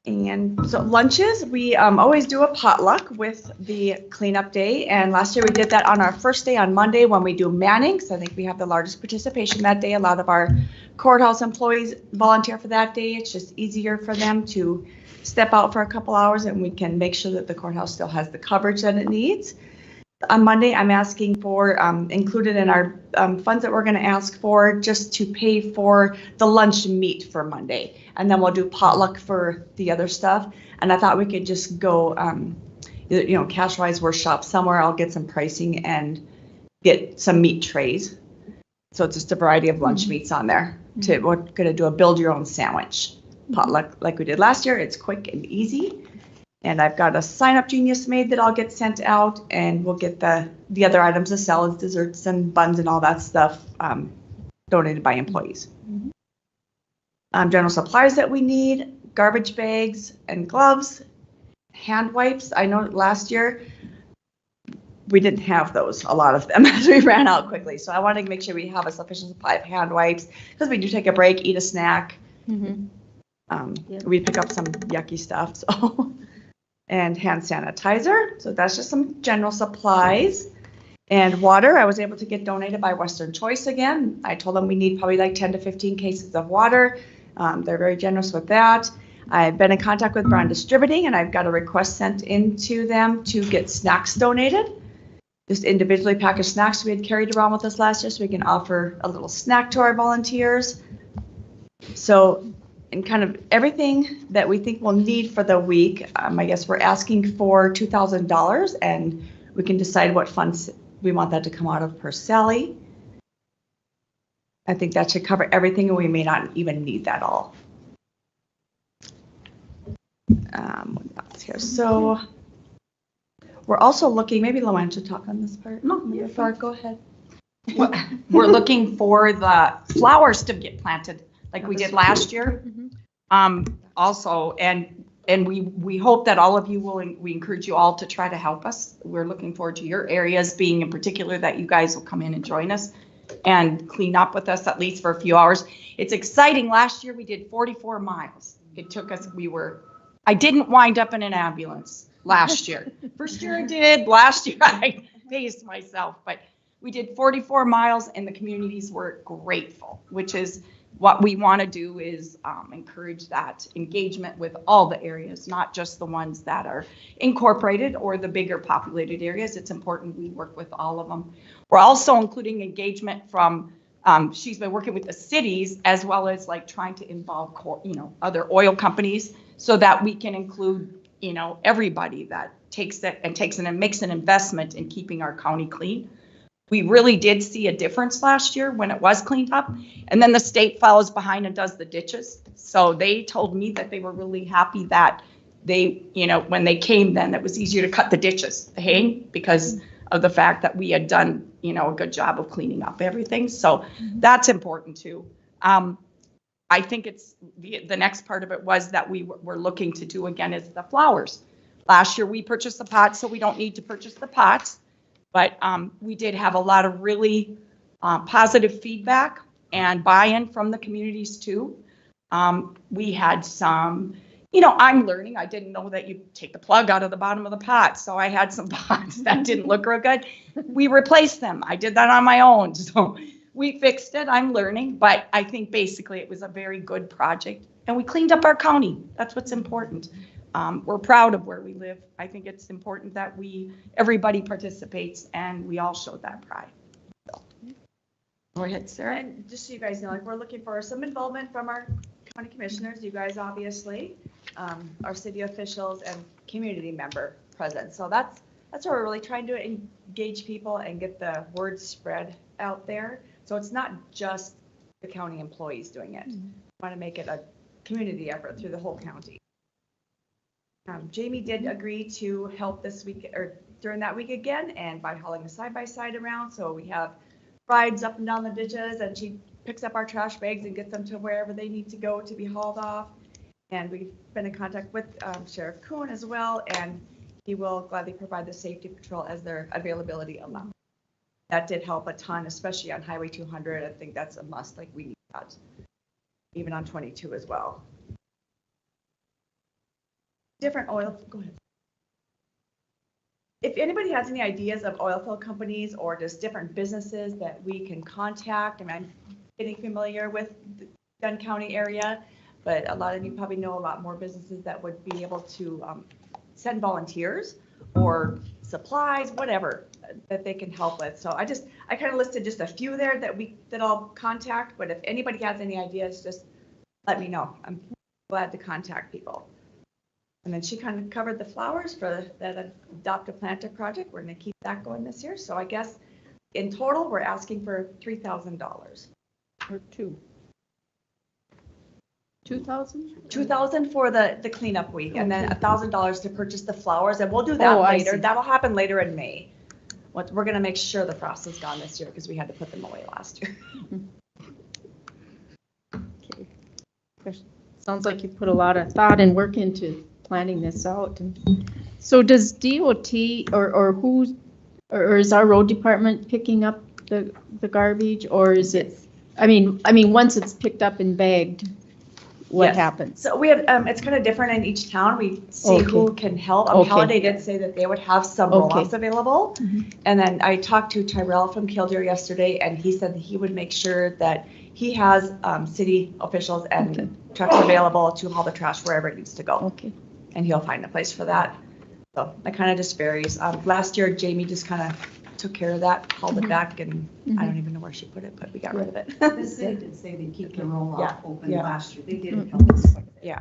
[SPEAKER 12] And so lunches, we always do a potluck with the cleanup day. And last year we did that on our first day on Monday when we do Manning. So I think we have the largest participation that day. A lot of our courthouse employees volunteer for that day. It's just easier for them to step out for a couple hours, and we can make sure that the courthouse still has the coverage that it needs. On Monday, I'm asking for, included in our funds that we're going to ask for, just to pay for the lunch meat for Monday. And then we'll do potluck for the other stuff. And I thought we could just go, cash-wise, we're shop somewhere. I'll get some pricing and get some meat trays. So it's just a variety of lunch meats on there. We're going to do a build-your-own sandwich potluck like we did last year. It's quick and easy. And I've got a sign-up genius made that I'll get sent out, and we'll get the other items, the salads, desserts, and buns and all that stuff donated by employees. General supplies that we need, garbage bags and gloves, hand wipes. I know last year we didn't have those, a lot of them, as we ran out quickly. So I wanted to make sure we have a sufficient supply of hand wipes, because we do take a break, eat a snack. We pick up some yucky stuff. So. And hand sanitizer. So that's just some general supplies. And water, I was able to get donated by Western Choice again. I told them we need probably like 10 to 15 cases of water. They're very generous with that. I've been in contact with Brown Distributing, and I've got a request sent into them to get snacks donated. Just individually packaged snacks we had carried around with us last year, so we can offer a little snack to our volunteers. So, and kind of everything that we think we'll need for the week, I guess we're asking for $2,000, and we can decide what funds we want that to come out of per Sally. I think that should cover everything, and we may not even need that all. What else here? So we're also looking, maybe Loanne should talk on this part. No, you're fine. Go ahead. we're looking for the flowers to get planted like we did last year. Also, and we hope that all of you will, we encourage you all to try to help us. We're looking forward to your areas being in particular that you guys will come in and join us and clean up with us at least for a few hours. It's exciting. Last year we did 44 miles. It took us, I didn't wind up in an ambulance last year. First year I did, last year I paced myself, but we did 44 miles and the communities were grateful, which is what we want to do is encourage that engagement with all the areas, not just the ones that are incorporated or the bigger populated areas. It's important we work with all of them. We're also including engagement from, she's been working with the cities as well as like trying to involve, other oil companies so that we can include, everybody that takes it and makes an investment in keeping our county clean. We really did see a difference last year when it was cleaned up. And then the state follows behind and does the ditches. So they told me that they were really happy that they, when they came then, it was easier to cut the ditches, because of the fact that we had done, a good job of cleaning up everything. So that's important too. I think it's the next part of it was that we were looking to do again is the flowers. Last year we purchased the pots, so we don't need to purchase the pots. But we did have a lot of really positive feedback and buy-in from the communities too. We had some, I'm learning. I didn't know that you take the plug out of the bottom of the pot. So I had some pots that didn't look real good. We replaced them. I did that on my own. So we fixed it. I'm learning. But I think basically it was a very good project. And we cleaned up our county. That's what's important. We're proud of where we live. I think it's important that everybody participates and we all show that pride. So. Go ahead, Sarah.
[SPEAKER 13] And just so you guys know, we're looking for some involvement from our county commissioners, you guys obviously, our city officials and community member presence. So that's what we're really trying to engage people and get the word spread out there. So it's not just the county employees doing it. We want to make it a community effort through the whole county. Jamie did agree to help this week or during that week again, and by hauling a side-by-side around. So we have rides up and down the ditches, and she picks up our trash bags and gets them to wherever they need to go to be hauled off. And we've been in contact with Sheriff Kuhn as well, and he will gladly provide the safety patrol as their availability allows. That did help a ton, especially on Highway 200. I think that's a must, like we need that. Even on 22 as well. Different oil, go ahead. If anybody has any ideas of oil field companies or just different businesses that we can contact, I'm getting familiar with the Dunn County area, but a lot of you probably know a lot more businesses that would be able to send volunteers or supplies, whatever that they can help with. So I kind of listed just a few there that I'll contact, but if anybody has any ideas, just let me know. I'm glad to contact people. And then she kind of covered the flowers for that Adopt a Planter project. We're going to keep that going this year. So I guess in total, we're asking for $3,000.
[SPEAKER 1] Or two. 2,000?
[SPEAKER 12] 2,000 for the cleanup week, and then $1,000 to purchase the flowers, and we'll do that later. That'll happen later in May. We're going to make sure the frost is gone this year because we had to put them away last year.
[SPEAKER 1] Okay. Sounds like you put a lot of thought and work into planning this out. So does DOT or is our road department picking up the garbage, or is it? I mean, once it's picked up and bagged, what happens?
[SPEAKER 12] So we have, it's kind of different in each town. We see who can help. Holiday did say that they would have some roll-offs available. And then I talked to Tyrell from Killdeer yesterday, and he said that he would make sure that he has city officials and trucks available to haul the trash wherever it needs to go.
[SPEAKER 1] Okay.
[SPEAKER 12] And he'll find a place for that. So it kind of just varies. Last year, Jamie just kind of took care of that, hauled it back, and I don't even know where she put it, but we got rid of it.
[SPEAKER 11] The city did say they keep the roll-off open last year. They did help us.
[SPEAKER 12] Yeah.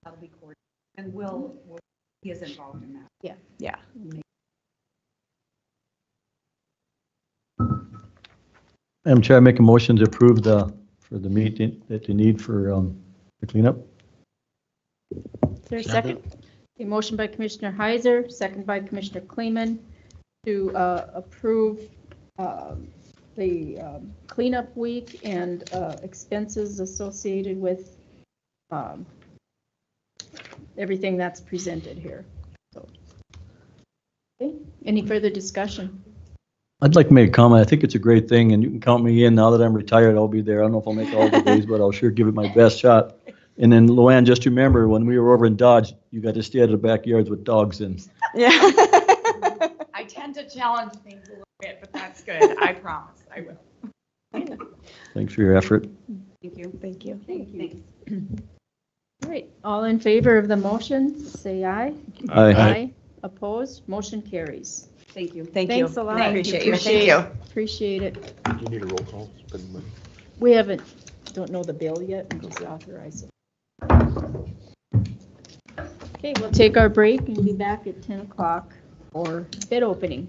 [SPEAKER 11] That'll be coordinated. And he is involved in that.
[SPEAKER 12] Yeah.
[SPEAKER 6] Madam Chair, I make a motion to approve for the meeting that you need for the cleanup.
[SPEAKER 1] Is there a second? A motion by Commissioner Heiser, second by Commissioner Kleeman to approve cleanup week and expenses associated with everything that's presented here. So, okay. Any further discussion?
[SPEAKER 6] I'd like to make a comment. I think it's a great thing, and you can count me in. Now that I'm retired, I'll be there. I don't know if I'll make all the days, but I'll sure give it my best shot. And then, Luann, just remember, when we were over in Dodge, you got to stay out of the backyards with dogs in.
[SPEAKER 12] Yeah.
[SPEAKER 13] I tend to challenge things a little bit, but that's good. I promise I will.
[SPEAKER 6] Thanks for your effort.
[SPEAKER 11] Thank you.
[SPEAKER 12] Thank you.
[SPEAKER 11] Thanks.
[SPEAKER 1] All right, all in favor of the motion, say aye.
[SPEAKER 6] Aye.
[SPEAKER 1] Opposed? Motion carries.
[SPEAKER 11] Thank you.
[SPEAKER 12] Thank you.
[SPEAKER 1] Thanks a lot.
[SPEAKER 12] I appreciate you. Thank you.
[SPEAKER 1] Appreciate it.
[SPEAKER 2] Do you need a roll call?
[SPEAKER 1] We haven't, don't know the bill yet, and just authorize it. Okay, we'll take our break and be back at 10 o'clock for bid opening.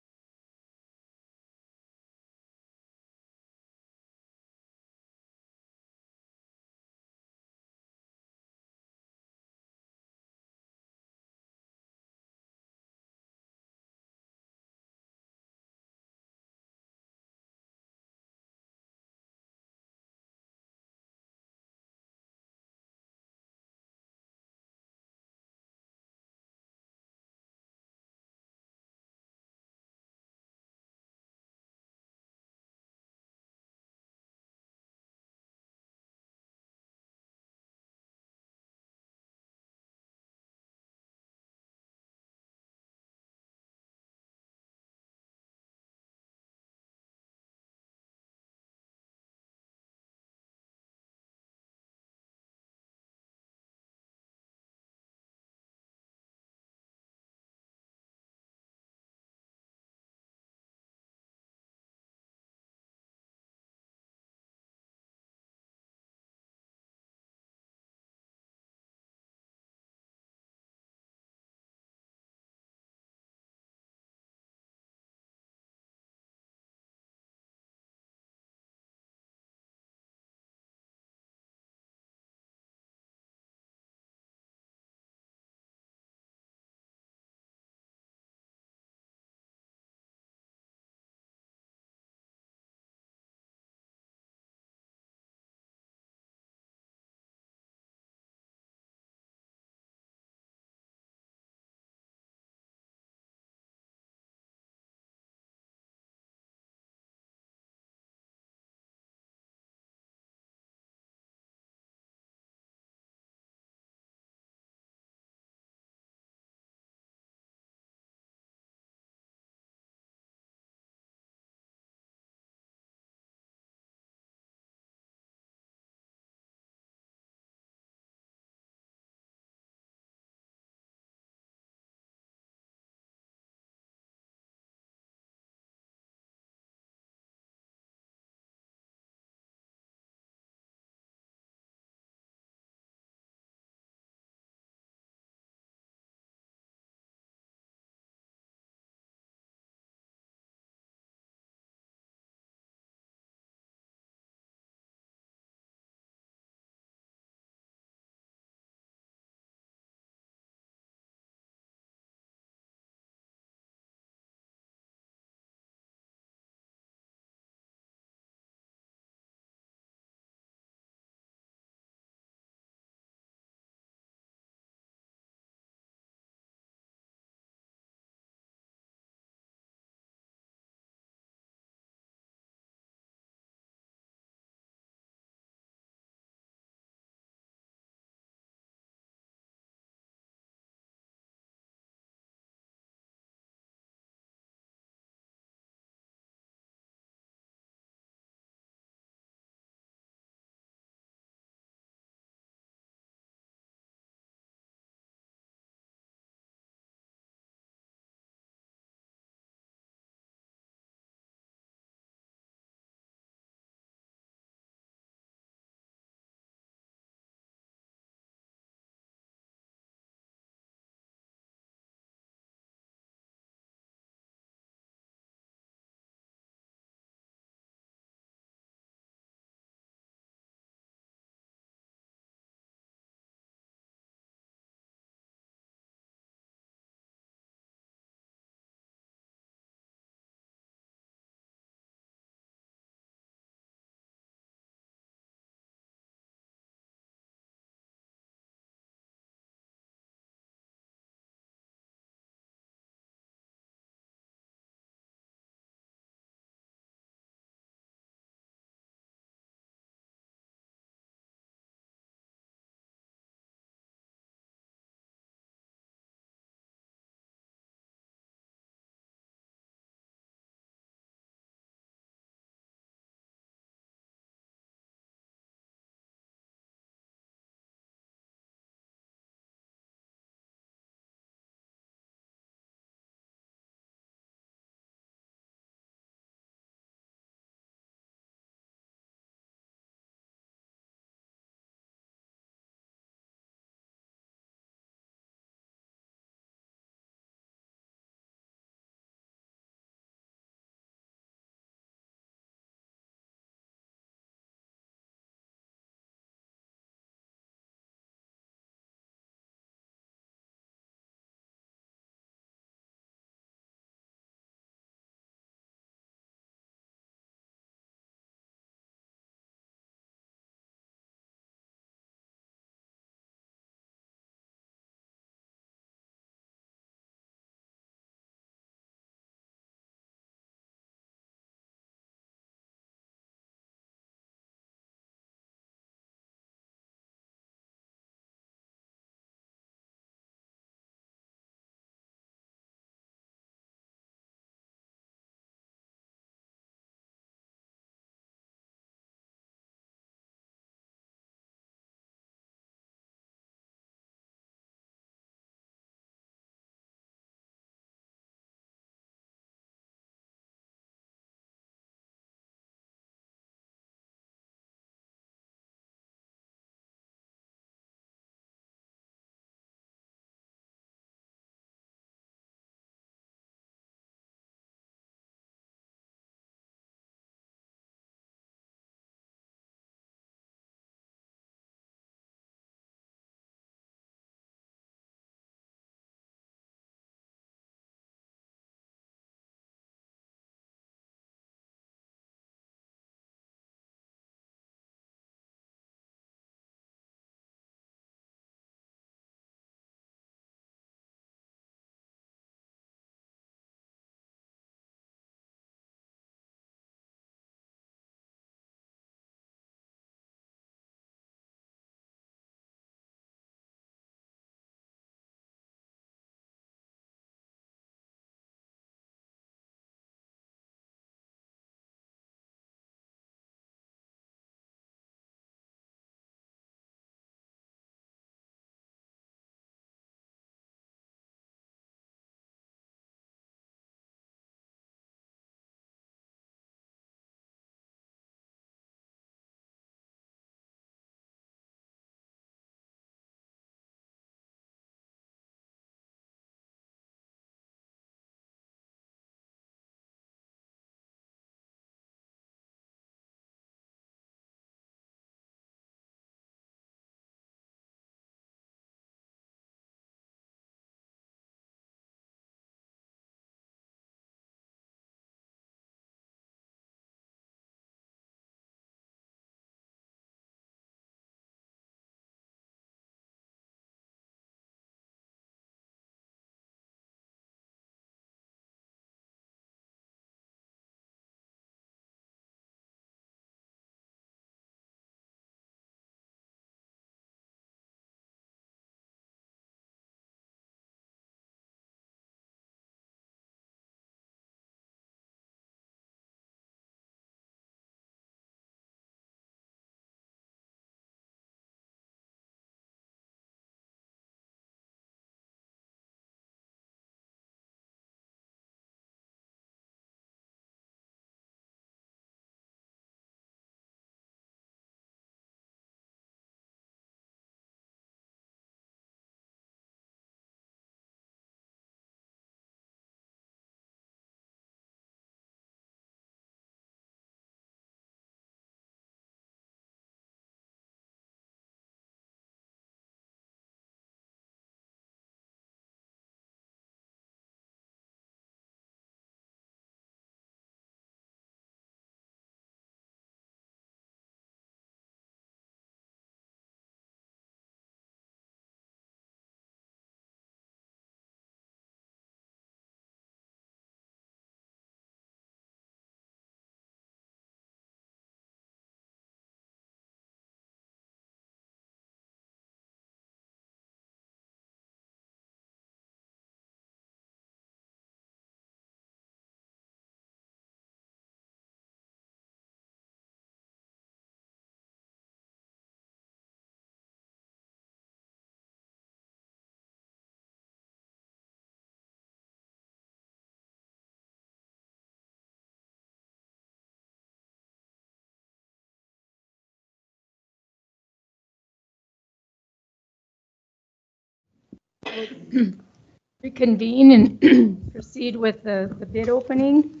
[SPEAKER 1] Reconvene and proceed with the bid opening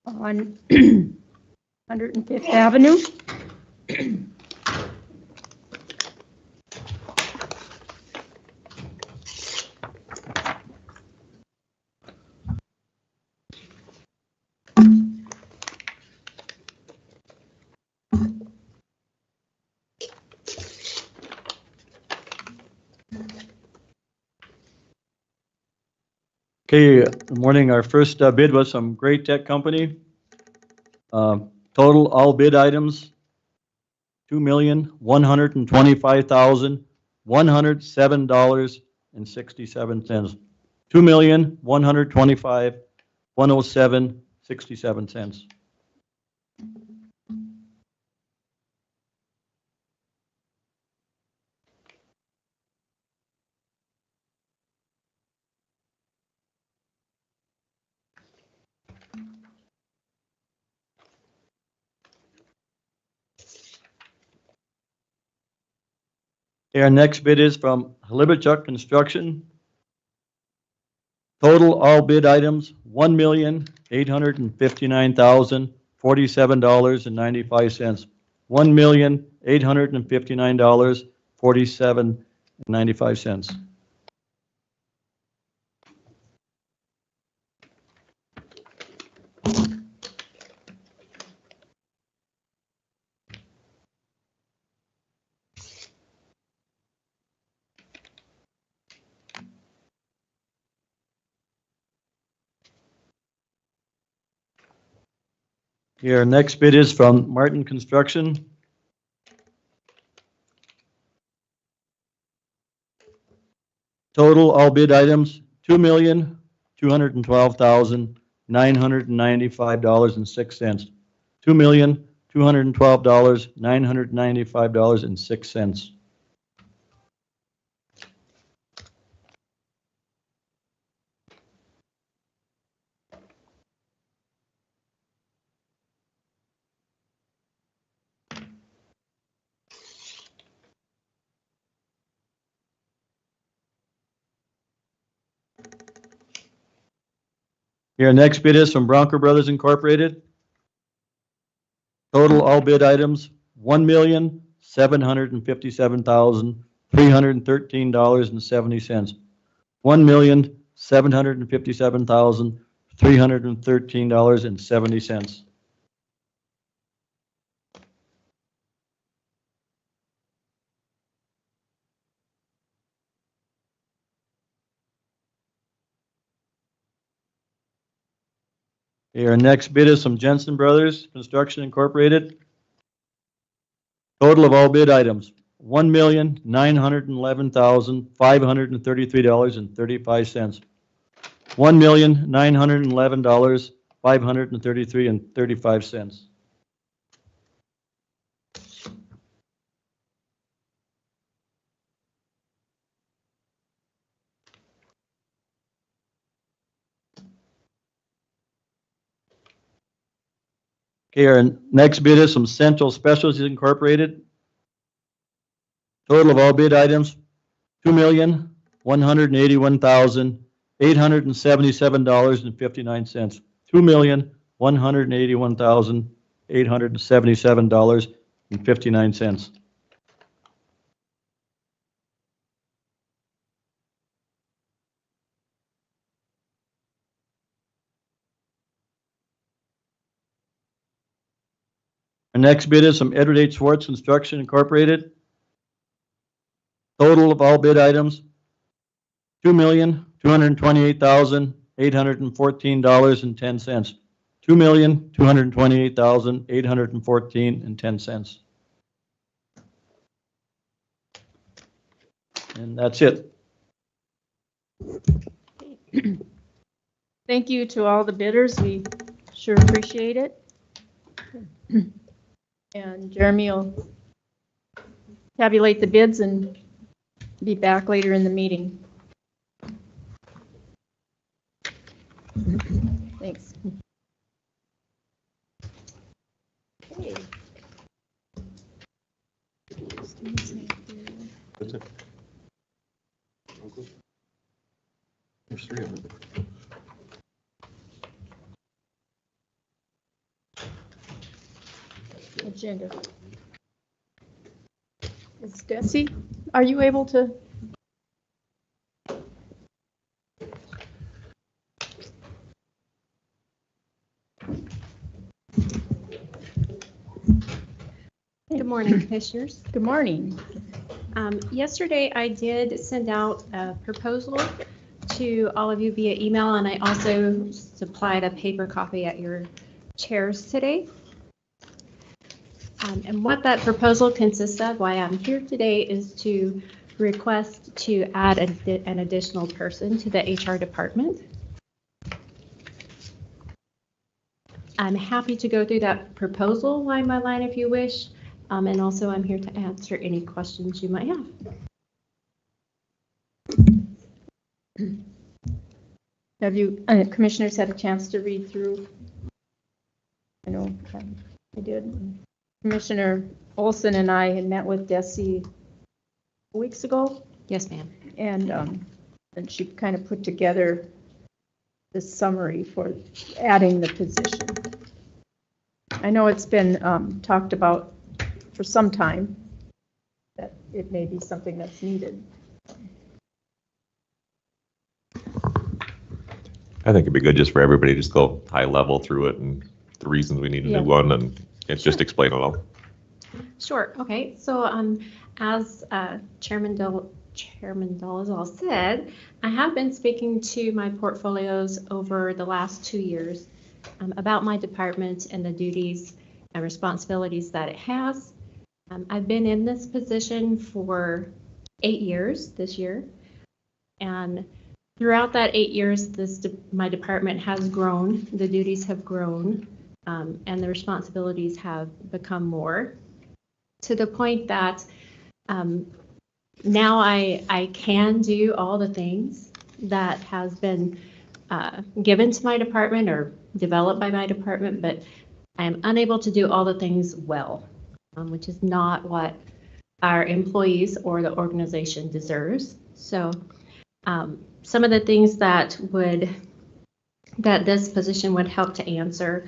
[SPEAKER 1] on 105th Avenue.
[SPEAKER 6] Okay, good morning. Our first bid was from Great Tech Company. Total all bid items, $2,125,107.67. $2,125,107.67. Okay, our next bid is from Halibuchuk Construction. Total all bid items, $1,859,047.95. $1,859,047.95. Here, next bid is from Martin Construction. Total all bid items, $2,212,995.06. $2,212,995.06. Here, next bid is from Bronco Brothers Incorporated. Total all bid items, $1,757,313.70. $1,757,313.70. Our next bid is from Jensen Brothers Construction Incorporated. Total of all bid items, $1,911,533.35. $1,911,533.35. Okay, our next bid is from Central Specialties Incorporated. Total of all bid items, $2,181,877.59. $2,181,877.59. Our next bid is from Edward H. Schwartz Construction Incorporated. Total of all bid items, $2,228,814.10. $2,228,814.10. And that's it.
[SPEAKER 1] Thank you to all the bidders. We sure appreciate it. And Jeremy will tabulate the bids and be back later in the meeting. Thanks. Okay.
[SPEAKER 3] That's it.
[SPEAKER 2] three of them.
[SPEAKER 1] Agenda. Is Desi, are you able to?
[SPEAKER 14] Good morning, Commissioners.
[SPEAKER 1] Good morning.
[SPEAKER 14] Yesterday, I did send out a proposal to all of you via email, and I also supplied a paper copy at your chairs today. And what that proposal consists of, why I'm here today, is to request to add an additional person to the HR department. I'm happy to go through that proposal line by line if you wish. And also, I'm here to answer any questions you might have.
[SPEAKER 1] Have you, commissioners, had a chance to read through? I know I did. Commissioner Olson and I had met with Desi weeks ago.
[SPEAKER 14] Yes, ma'am.
[SPEAKER 1] And she kind of put together the summary for adding the position. I know it's been talked about for some time that it may be something that's needed.
[SPEAKER 3] I think it'd be good just for everybody to just go high level through it and the reasons we need a new one, and it's just explain it all.
[SPEAKER 14] Sure. Okay. So as Chairman Dolezal said, I have been speaking to my portfolios over the last 2 years about my department and the duties and responsibilities that it has. I've been in this position for 8 years this year, and throughout that 8 years, my department has grown, the duties have grown, and the responsibilities have become more, to the point that now I can do all the things that has been given to my department or developed by my department, but I am unable to do all the things well, which is not what our employees or the organization deserves. So some of the things that this position would help to answer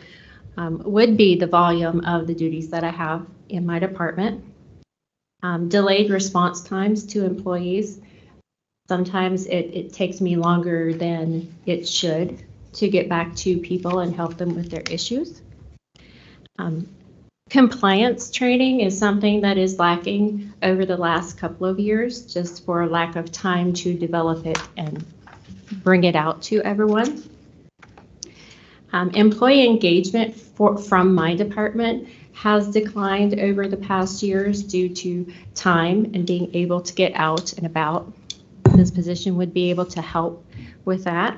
[SPEAKER 14] would be the volume of the duties that I have in my department, delayed response times to employees. Sometimes it takes me longer than it should to get back to people and help them with their issues. Compliance training is something that is lacking over the last couple of years, just for lack of time to develop it and bring it out to everyone. Employee engagement from my department has declined over the past years due to time and being able to get out and about. This position would be able to help with that.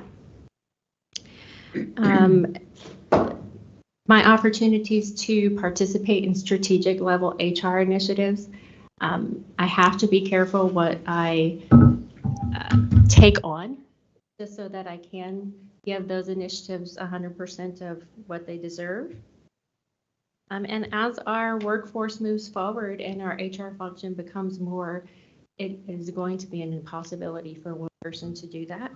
[SPEAKER 14] My opportunities to participate in strategic level HR initiatives. I have to be careful what I take on, just so that I can give those initiatives 100% of what they deserve. And as our workforce moves forward and our HR function becomes more, it is going to be an impossibility for one person to do that.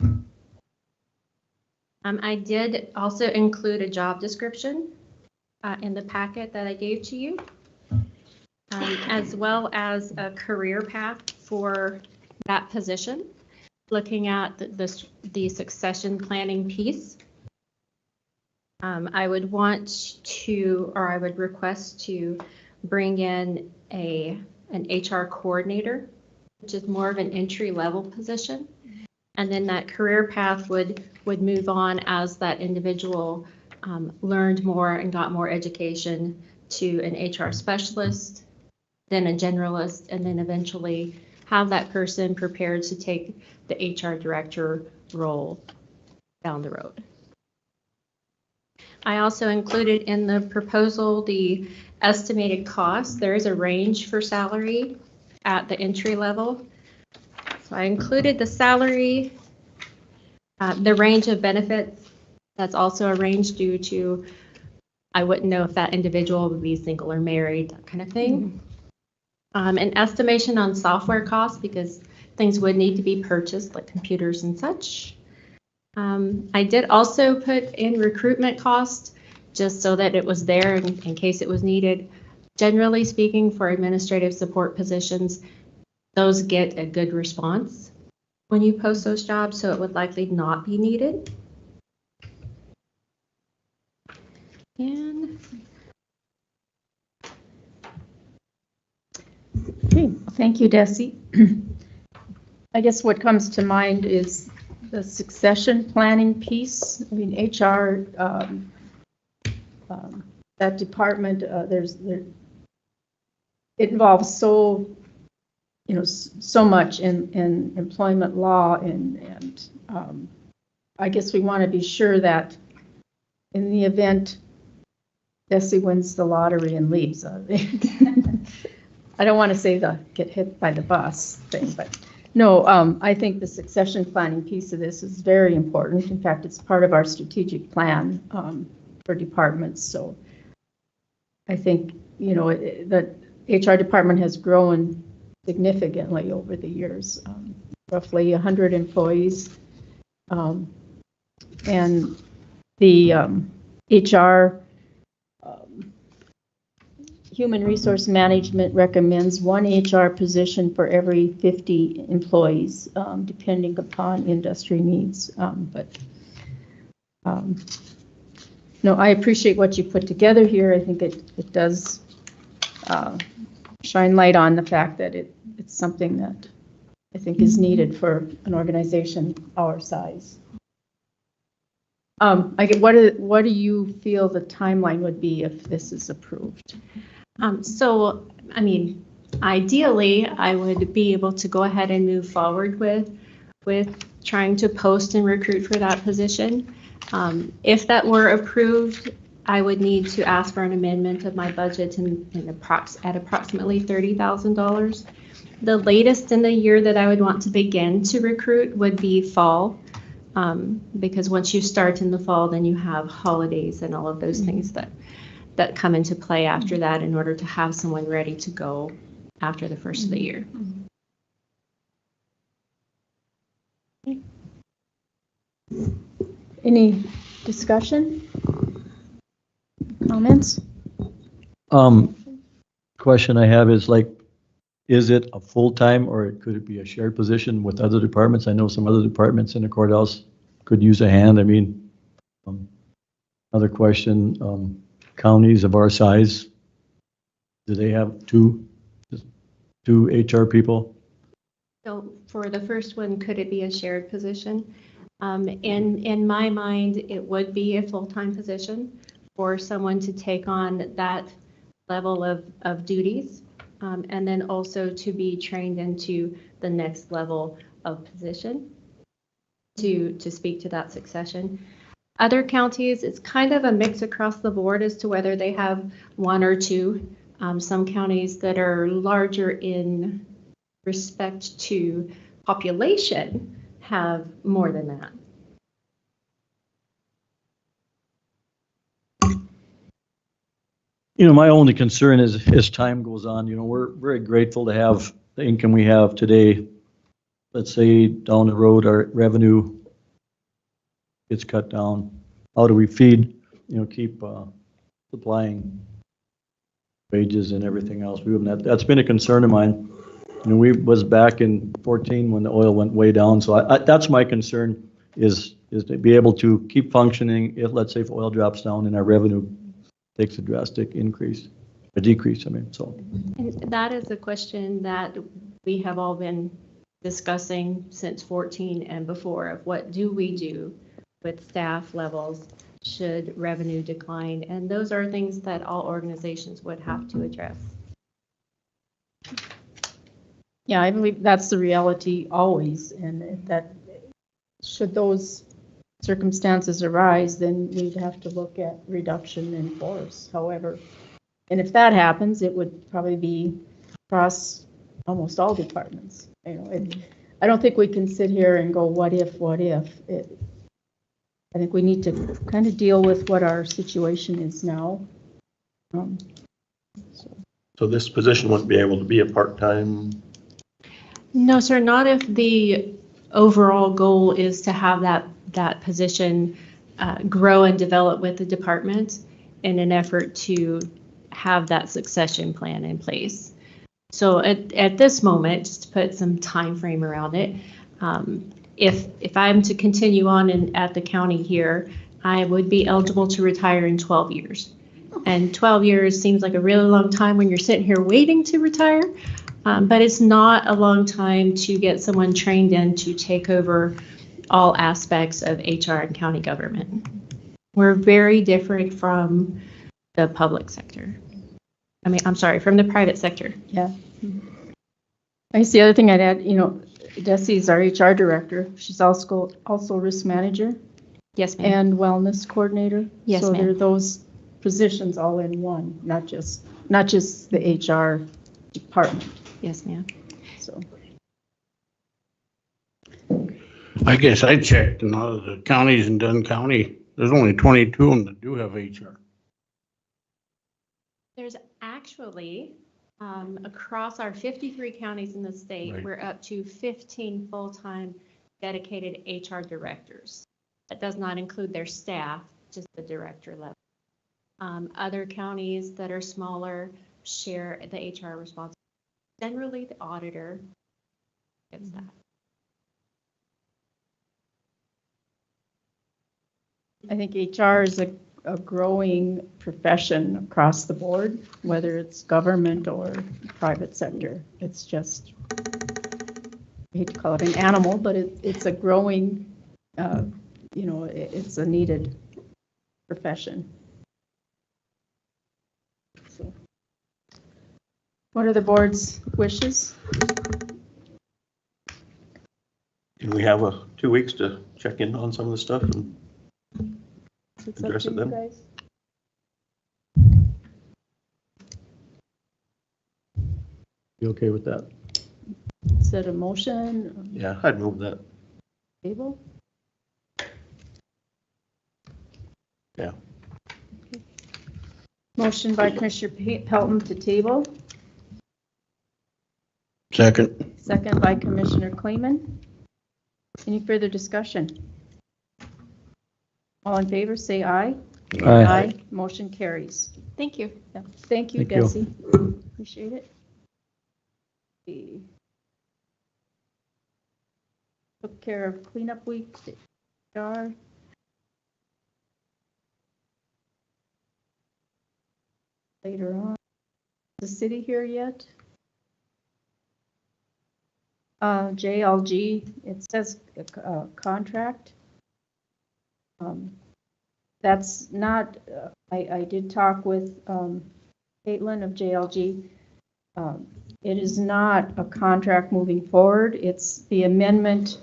[SPEAKER 14] I did also include a job description in the packet that I gave to you, as well as a career path for that position, looking at the succession planning piece. I would want to, or I would request to bring in an HR coordinator, which is more of an entry-level position. And then that career path would move on as that individual learned more and got more education to an HR specialist, then a generalist, and then eventually have that person prepared to take the HR director role down the road. I also included in the proposal the estimated cost. There is a range for salary at the entry level. So I included the salary, the range of benefits. That's also a range due to, I wouldn't know if that individual would be single or married, that kind of thing. An estimation on software costs, because things would need to be purchased, like computers and such. I did also put in recruitment cost, just so that it was there in case it was needed. Generally speaking, for administrative support positions, those get a good response when you post those jobs, so it would likely not be needed. And
[SPEAKER 1] Okay, thank you, Desi. I guess what comes to mind is the succession planning piece. I mean, HR, that department, it involves so much in employment law, and I guess we want to be sure that in the event Desi wins the lottery and leaves, I don't want to say the get hit by the bus thing, but no, I think the succession planning piece of this is very important. In fact, it's part of our strategic plan for departments. So I think, the HR department has grown significantly over the years, roughly 100 employees. And the HR Human Resource Management recommends one HR position for every 50 employees, depending upon industry needs. No, I appreciate what you put together here. I think it does shine light on the fact that it's something that I think is needed for an organization our size. What do you feel the timeline would be if this is approved?
[SPEAKER 14] So, I mean, ideally, I would be able to go ahead and move forward with trying to post and recruit for that position. If that were approved, I would need to ask for an amendment of my budget at approximately $30,000. The latest in the year that I would want to begin to recruit would be fall, because once you start in the fall, then you have holidays and all of those things that come into play after that in order to have someone ready to go after the first of the year.
[SPEAKER 1] Any discussion? Comments?
[SPEAKER 6] Question I have is is it a full-time or could it be a shared position with other departments? I know some other departments in the courthouse could use a hand. I mean, another question, counties of our size, do they have two HR people?
[SPEAKER 14] So for the first one, could it be a shared position? In my mind, it would be a full-time position for someone to take on that level of duties, and then also to be trained into the next level of position to speak to that succession. Other counties, it's kind of a mix across the board as to whether they have one or two. Some counties that are larger in respect to population have more than that.
[SPEAKER 6] My only concern is as time goes on, we're very grateful to have the income we have today. Let's say down the road, our revenue gets cut down. How do we feed, keep supplying wages and everything else? That's been a concern of mine. We was back in 14 when the oil went way down. So that's my concern is to be able to keep functioning if, let's say, if oil drops down and our revenue takes a drastic decrease, so.
[SPEAKER 14] And that is a question that we have all been discussing since 14 and before of what do we do with staff levels should revenue decline, and those are things that all organizations would have to address.
[SPEAKER 1] Yeah, I believe that's the reality always, and that should those circumstances arise, then we'd have to look at reduction in force. However, and if that happens, it would probably be across almost all departments. I don't think we can sit here and go, what if? I think we need to kind of deal with what our situation is now.
[SPEAKER 2] So this position wouldn't be able to be a part-time?
[SPEAKER 14] No, sir, not if the overall goal is to have that that position grow and develop with the department in an effort to have that succession plan in place. So at this moment, just to put some time frame around it, if I'm to continue on at the county here, I would be eligible to retire in 12 years. And 12 years seems like a really long time when you're sitting here waiting to retire, but it's not a long time to get someone trained in to take over all aspects of HR and county government. We're very different from the public sector. I mean, I'm sorry, from the private sector.
[SPEAKER 1] Yeah. I guess the other thing I'd add, Desi's our HR director. She's also risk manager.
[SPEAKER 14] Yes, ma'am.
[SPEAKER 1] And wellness coordinator.
[SPEAKER 14] Yes,
[SPEAKER 1] so
[SPEAKER 14] ma'am.
[SPEAKER 1] there are those positions all in one, not just the HR department.
[SPEAKER 14] Yes, ma'am.
[SPEAKER 1] So
[SPEAKER 15] I guess I checked, and out of the counties in Dunn County, there's only 22 of them that do have HR.
[SPEAKER 14] There's actually, across our 53 counties in the state,
[SPEAKER 15] Right.
[SPEAKER 14] we're up to 15 full-time dedicated HR directors. That does not include their staff, just the director level. Other counties that are smaller share the HR responsibility. Generally, the auditor gets that.
[SPEAKER 1] I think HR is a growing profession across the board, whether it's government or private sector. It's just, I hate to call it an animal, but it's a growing, it's a needed profession. So, what are the board's wishes?
[SPEAKER 2] Can we have 2 weeks to check in on some of the stuff and
[SPEAKER 1] It's up
[SPEAKER 2] address
[SPEAKER 1] to
[SPEAKER 2] it
[SPEAKER 1] you
[SPEAKER 2] then?
[SPEAKER 1] guys.
[SPEAKER 6] You okay with that?
[SPEAKER 1] Is that a motion?
[SPEAKER 2] Yeah, I'd move that.
[SPEAKER 1] Table?
[SPEAKER 2] Yeah.
[SPEAKER 1] Motion by Commissioner Pelton to table,
[SPEAKER 15] Second.
[SPEAKER 1] second by Commissioner Kleeman. Any further discussion? All in favor, say aye.
[SPEAKER 6] Aye.
[SPEAKER 1] Motion carries.
[SPEAKER 14] Thank you.
[SPEAKER 1] Yeah. Thank you,
[SPEAKER 6] Thank you.
[SPEAKER 1] Desi. Appreciate it. We took care of cleanup week. HR. Later on. Is the city here yet? JLG, it says contract. That's not, I did talk with Caitlin of JLG. It is not a contract moving forward. It's the amendment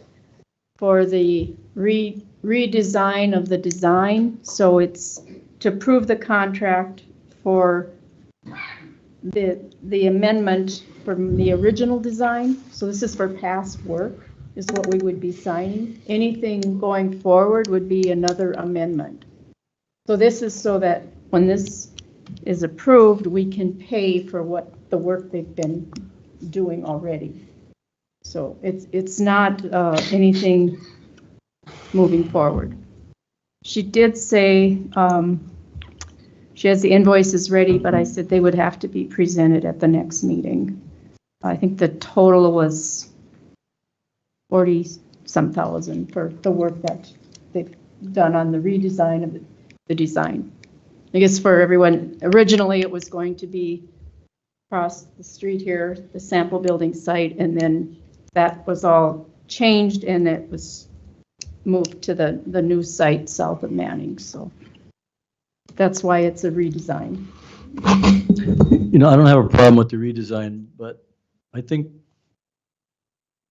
[SPEAKER 1] for the redesign of the design. So it's to approve the contract for the amendment from the original design. So this is for past work, is what we would be signing. Anything going forward would be another amendment. So this is so that when this is approved, we can pay for what the work they've been doing already. So it's not anything moving forward. She did say she has the invoices ready, but I said they would have to be presented at the next meeting. I think the total was 40-some thousand for the work that they've done on the redesign of the design. I guess for everyone, originally it was going to be across the street here, the sample building site, and then that was all changed and it was moved to the new site south of Manning. So that's why it's a redesign.
[SPEAKER 6] I don't have a problem with the redesign, but I think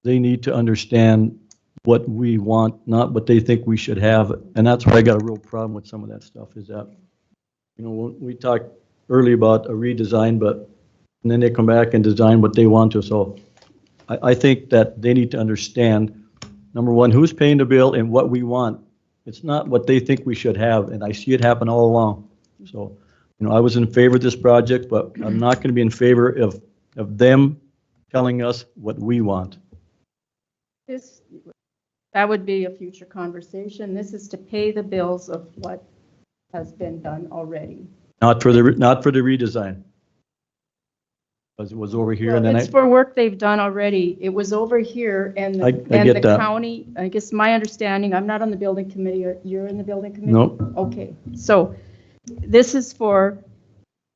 [SPEAKER 6] they need to understand what we want, not what they think we should have. And that's where I got a real problem with some of that stuff is that, we talked early about a redesign, and then they come back and design what they want to. So I think that they need to understand, number one, who's paying the bill and what we want. It's not what they think we should have, and I see it happen all along. So, I was in favor of this project, but I'm not going to be in favor of them telling us what we want.
[SPEAKER 1] This that would be a future conversation. This is to pay the bills of what has been done already.
[SPEAKER 6] Not for the redesign. Because it was over here and then
[SPEAKER 1] It's for work they've done already. It was over here and
[SPEAKER 6] I
[SPEAKER 1] and
[SPEAKER 6] get
[SPEAKER 1] the
[SPEAKER 6] that.
[SPEAKER 1] county, I guess my understanding, I'm not on the building committee, you're in the building committee?
[SPEAKER 6] Nope.
[SPEAKER 1] Okay, so this is for,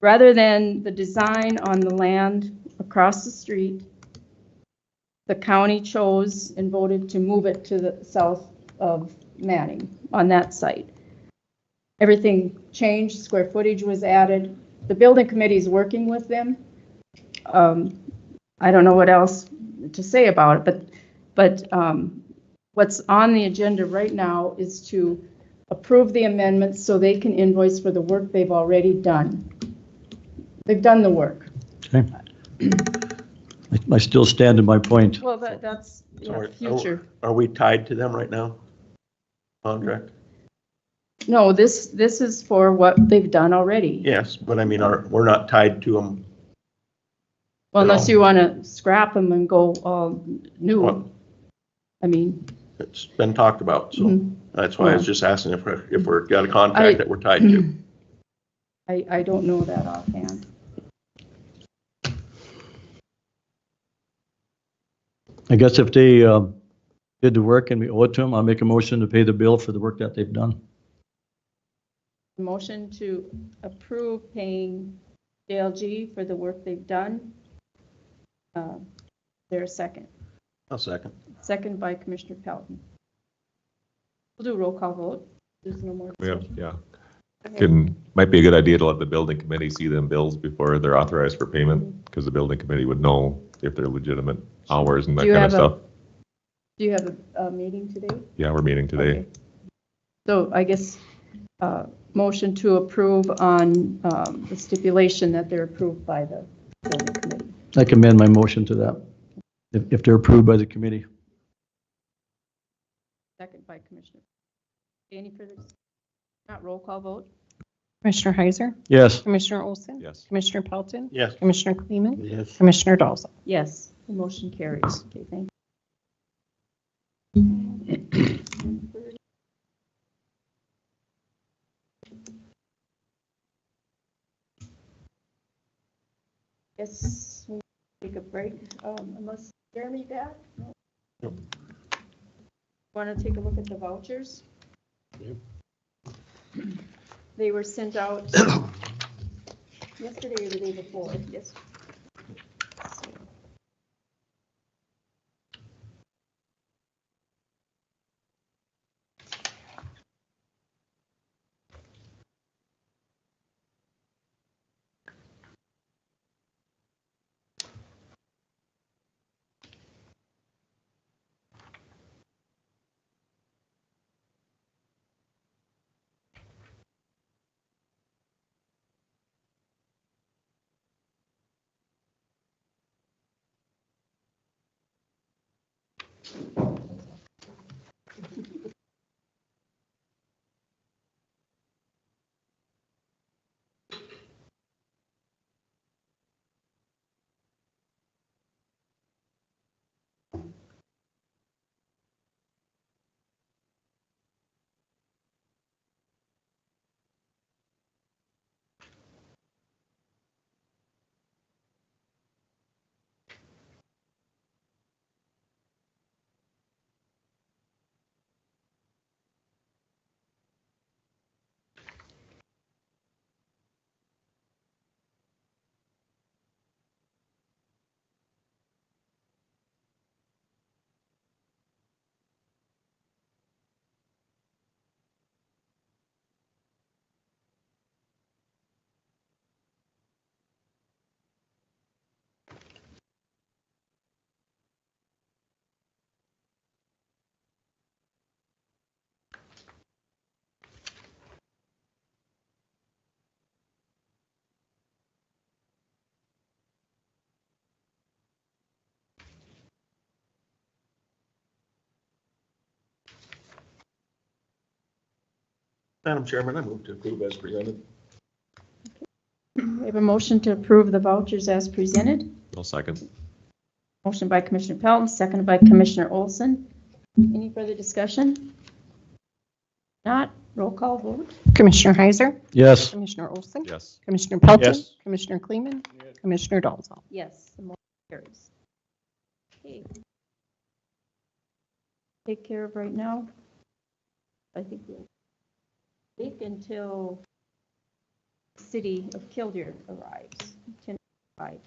[SPEAKER 1] rather than the design on the land across the street, the county chose and voted to move it to the south of Manning on that site. Everything changed, square footage was added. The building committee is working with them. I don't know what else to say about it, but what's on the agenda right now is to approve the amendments so they can invoice for the work they've already done. They've done the work.
[SPEAKER 6] Okay. I still stand to my point.
[SPEAKER 1] Well, that's
[SPEAKER 2] So
[SPEAKER 1] future.
[SPEAKER 2] Are we tied to them right now? Contract?
[SPEAKER 1] No, this is for what they've done already.
[SPEAKER 2] Yes, but I mean, we're not tied to them.
[SPEAKER 1] Well,
[SPEAKER 2] at
[SPEAKER 1] unless
[SPEAKER 2] all.
[SPEAKER 1] you want to scrap them and go all new.
[SPEAKER 2] Well,
[SPEAKER 1] I mean,
[SPEAKER 2] it's been talked about, so
[SPEAKER 1] Mhm.
[SPEAKER 2] that's why I was just asking if we're got a contract that we're tied to.
[SPEAKER 1] I don't know that offhand.
[SPEAKER 6] I guess if they did the work and we owe it to them, I'll make a motion to pay the bill for the work that they've done.
[SPEAKER 1] Motion to approve paying JLG for the work they've done. There a second?
[SPEAKER 2] I'll second.
[SPEAKER 1] Second by Commissioner Pelton. We'll do a roll call vote. There's no more discussion.
[SPEAKER 3] Yeah. Might be a good idea to let the building committee see them bills before they're authorized for payment, because the building committee would know if they're legitimate hours and that
[SPEAKER 1] Do you
[SPEAKER 3] kind of
[SPEAKER 1] have
[SPEAKER 3] stuff.
[SPEAKER 1] Do you have a meeting today?
[SPEAKER 3] Yeah, we're meeting today.
[SPEAKER 1] Okay. So I guess motion to approve on the stipulation that they're approved by the building committee.
[SPEAKER 6] I can amend my motion to that, if they're approved by the committee.
[SPEAKER 1] Second by Commissioner. Any further? Not roll call vote?
[SPEAKER 10] Commissioner Heiser?
[SPEAKER 6] Yes.
[SPEAKER 10] Commissioner Olson?
[SPEAKER 3] Yes.
[SPEAKER 10] Commissioner Pelton?
[SPEAKER 2] Yes.
[SPEAKER 10] Commissioner Kleeman?
[SPEAKER 15] Yes.
[SPEAKER 10] Commissioner Dalzell?
[SPEAKER 1] Yes, the motion carries. Okay, thank you. Guess we'll take a break, unless Jeremy back?
[SPEAKER 2] Nope.
[SPEAKER 1] Want to take a look at the vouchers? They were sent out yesterday or the day before, yes.
[SPEAKER 2] Madam Chairman, I move to approve as presented.
[SPEAKER 1] We have a motion to approve the vouchers as presented.
[SPEAKER 3] I'll second.
[SPEAKER 1] Motion by Commissioner Pelton, seconded by Commissioner Olson. Any further discussion? Not, roll call vote.
[SPEAKER 10] Commissioner Heiser?
[SPEAKER 6] Yes.
[SPEAKER 10] Commissioner Olson?
[SPEAKER 3] Yes.
[SPEAKER 10] Commissioner Pelton?
[SPEAKER 2] Yes.
[SPEAKER 10] Commissioner Kleeman? Commissioner Dolzall?
[SPEAKER 1] Yes, the motion carries. Okay. Take care of right now. I think we'll wait until the city of Killdeer arrives. 10:05.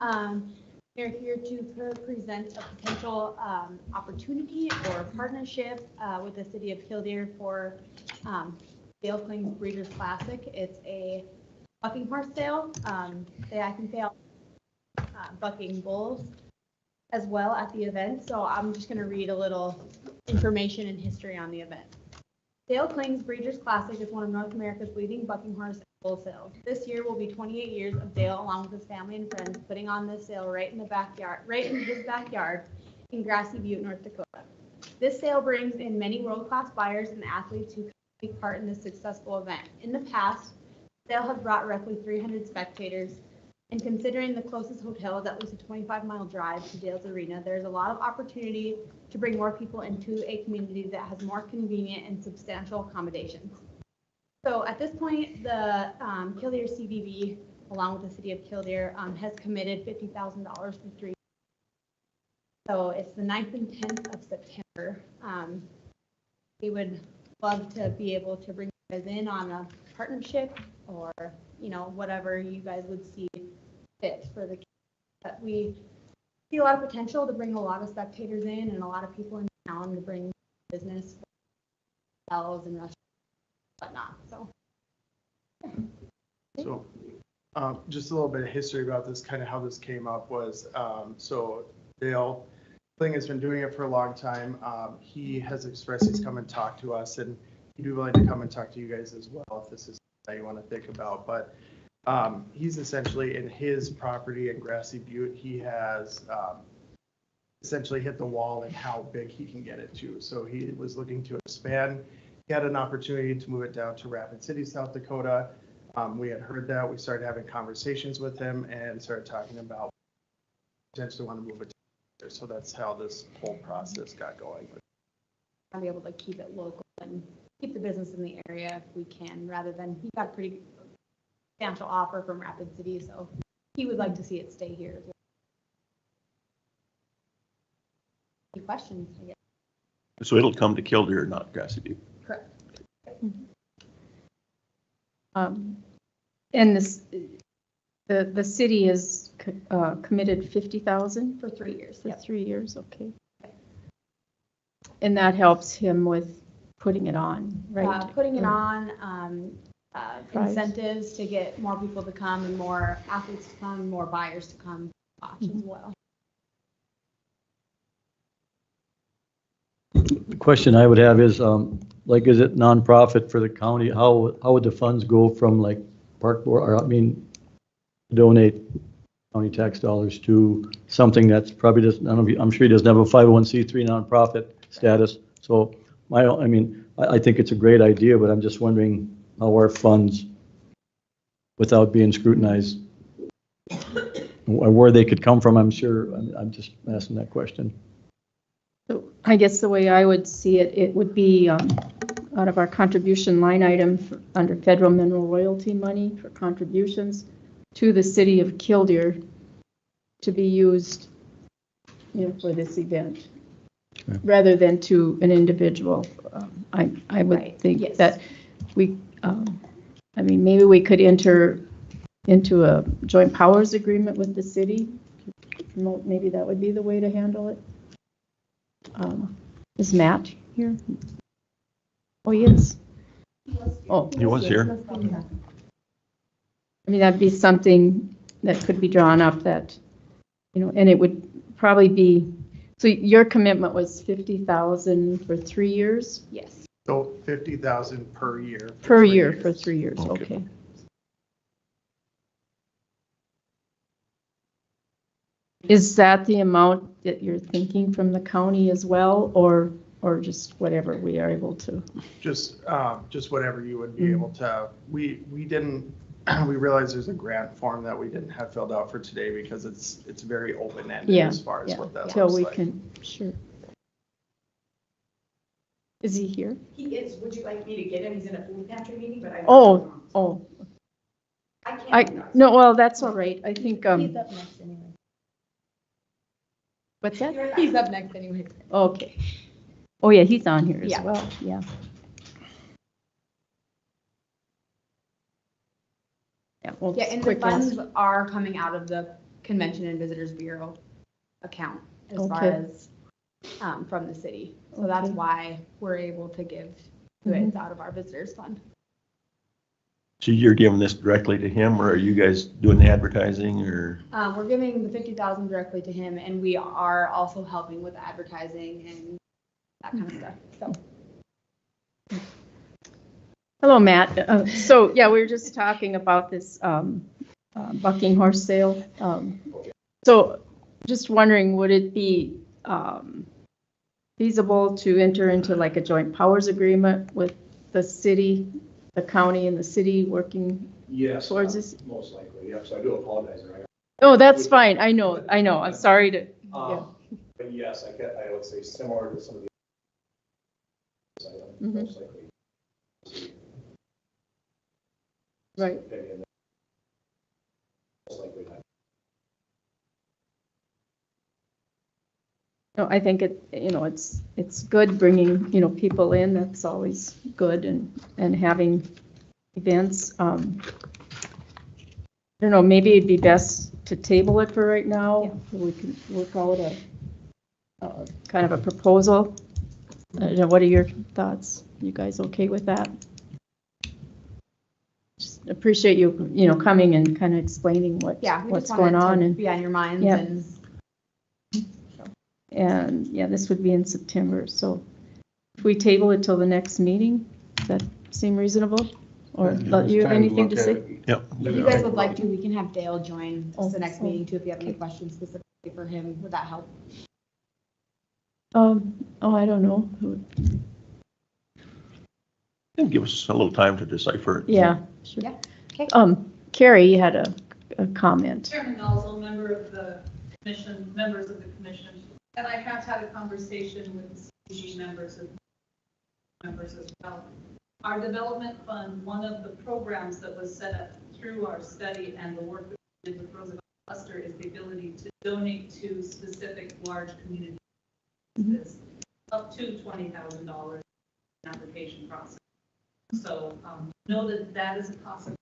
[SPEAKER 16] We're here to present a potential opportunity or partnership with the city of Killdeer for Dale Kling's Breeders' Classic. It's a bucking horse sale. I think they all bucking bulls as well at the event. So I'm just going to read a little information and history on the event. Dale Kling's Breeders' Classic is one of North America's leading bucking horse and bull sales. This year will be 28 years of Dale, along with his family and friends, putting on this sale right in his backyard in Grassy Butte, North Dakota. This sale brings in many world-class buyers and athletes who take part in this successful event. In the past, the sale has brought roughly 300 spectators, and considering the closest hotel is at least a 25-mile drive to Dale's Arena, there's a lot of opportunity to bring more people into a community that has more convenient and substantial accommodations. So at this point, the Killdeer CVB, along with the city of Killdeer, has committed $50,000 for 3 years. So it's the 9th and 10th of September. We would love to be able to bring you guys in on a partnership or, whatever you guys would see fit for the. But we see a lot of potential to bring a lot of spectators in and a lot of people in town to bring business, hotels and restaurants and whatnot.
[SPEAKER 17] So just a little bit of history about this, kind of how this came up was, so Dale Kling has been doing it for a long time. He has expressed he's come and talked to us, and he'd be willing to come and talk to you guys as well if this is something you want to think about. But he's essentially in his property in Grassy Butte, he has essentially hit the wall in how big he can get it to. So he was looking to expand. He had an opportunity to move it down to Rapid City, South Dakota. We had heard that. We started having conversations with him and started talking about potentially want to move it to there. So that's how this whole process got going.
[SPEAKER 16] I'll be able to keep it local and keep the business in the area if we can, rather than he got a pretty substantial offer from Rapid City, so he would like to see it stay here as well. Any questions? I guess.
[SPEAKER 2] So it'll come to Killdeer, not Grassy Butte.
[SPEAKER 16] Correct.
[SPEAKER 1] And this, the city has committed $50,000
[SPEAKER 16] For 3 years.
[SPEAKER 1] for 3 years, okay. And that helps him with putting it on, right?
[SPEAKER 16] Putting it on, incentives to get more people to come and more athletes to come, more buyers to come watch as well.
[SPEAKER 6] The question I would have is, is it nonprofit for the county? How would the funds go from like park board, donate county tax dollars to something that's probably just, I'm sure he doesn't have a 501c3 nonprofit status. So I think it's a great idea, but I'm just wondering how our funds, without being scrutinized, where they could come from. I'm just asking that question.
[SPEAKER 1] So I guess the way I would see it, it would be out of our contribution line item under federal mineral royalty money for contributions to the city of Killdeer to be used for this event, rather than to an individual. I would think that we, maybe we could enter into a joint powers agreement with the city. Maybe that would be the way to handle it. Is Matt here? Oh, he is. Oh,
[SPEAKER 2] He was here.
[SPEAKER 1] That'd be something that could be drawn up that, and it would probably be, so your commitment was 50,000 for 3 years?
[SPEAKER 16] Yes.
[SPEAKER 17] So 50,000 per year.
[SPEAKER 1] Per year for 3 years, okay. Is that the amount that you're thinking from the county as well, or just whatever we are able to?
[SPEAKER 17] Just whatever you would be able to. We realized there's a grant form that we didn't have filled out for today because it's very open-ended as far as what that looks like.
[SPEAKER 1] Sure. Is he here?
[SPEAKER 18] He is. Would you like me to get him? He's in a food pantry meeting, but I.
[SPEAKER 1] Oh.
[SPEAKER 18] I can't.
[SPEAKER 1] No, well, that's all right. I think,
[SPEAKER 16] He's up next anyway.
[SPEAKER 1] What's that?
[SPEAKER 16] He's up next anyway.
[SPEAKER 1] Okay. Oh, yeah, he's on here as well, yeah.
[SPEAKER 16] Yeah, and the funds are coming out of the Convention and Visitors Bureau account as far
[SPEAKER 1] Okay.
[SPEAKER 16] as from the city. So that's
[SPEAKER 1] Okay.
[SPEAKER 16] why we're able to give to it out of our visitors fund.
[SPEAKER 2] So you're giving this directly to him, or are you guys doing the advertising, or?
[SPEAKER 16] We're giving the 50,000 directly to him, and we are also helping with advertising and that kind of stuff. So
[SPEAKER 1] Hello, Matt. So, yeah, we were just talking about this bucking horse sale. So just wondering, would it be feasible to enter into like a joint powers agreement with the city, the county and the city working
[SPEAKER 19] Yes,
[SPEAKER 1] towards this?
[SPEAKER 19] most likely, yep, so I do apologize.
[SPEAKER 1] Oh, that's fine. I know. I'm sorry to, yeah.
[SPEAKER 19] But yes, I would say similar to some of the items,
[SPEAKER 1] Mhm.
[SPEAKER 19] most likely.
[SPEAKER 1] Right.
[SPEAKER 19] Opinion, most likely not.
[SPEAKER 1] No, I think it's good bringing, people in. That's always good, and having events. I don't know, maybe it'd be best to table it for right now. So we can work out a kind of a proposal. What are your thoughts? You guys okay with that? Just appreciate you, coming and kind of explaining
[SPEAKER 16] we
[SPEAKER 1] what's
[SPEAKER 16] just
[SPEAKER 1] going
[SPEAKER 16] wanted
[SPEAKER 1] on
[SPEAKER 16] to
[SPEAKER 1] and.
[SPEAKER 16] be on your minds
[SPEAKER 1] Yeah. And yeah, this would be in September, so if we table it till the next meeting, does that seem reasonable? Or you have anything to say?
[SPEAKER 2] Yep.
[SPEAKER 16] If you guys would like to, we can have Dale join us the next meeting too, if you have any questions specifically for him. Would that help?
[SPEAKER 1] I don't know.
[SPEAKER 2] Give us a little time to decipher it.
[SPEAKER 1] Yeah, sure.
[SPEAKER 16] Yeah, okay.
[SPEAKER 1] Carrie, you had a comment.
[SPEAKER 20] Chairman, also member of the commission, members of the commission, and I have had a conversation with the CG members as well. Our development fund, one of the programs that was set up through our study and the work that we did with Roosevelt Cluster is the ability to donate to specific large communities. Up to $20,000 application process. So know that is a possibility.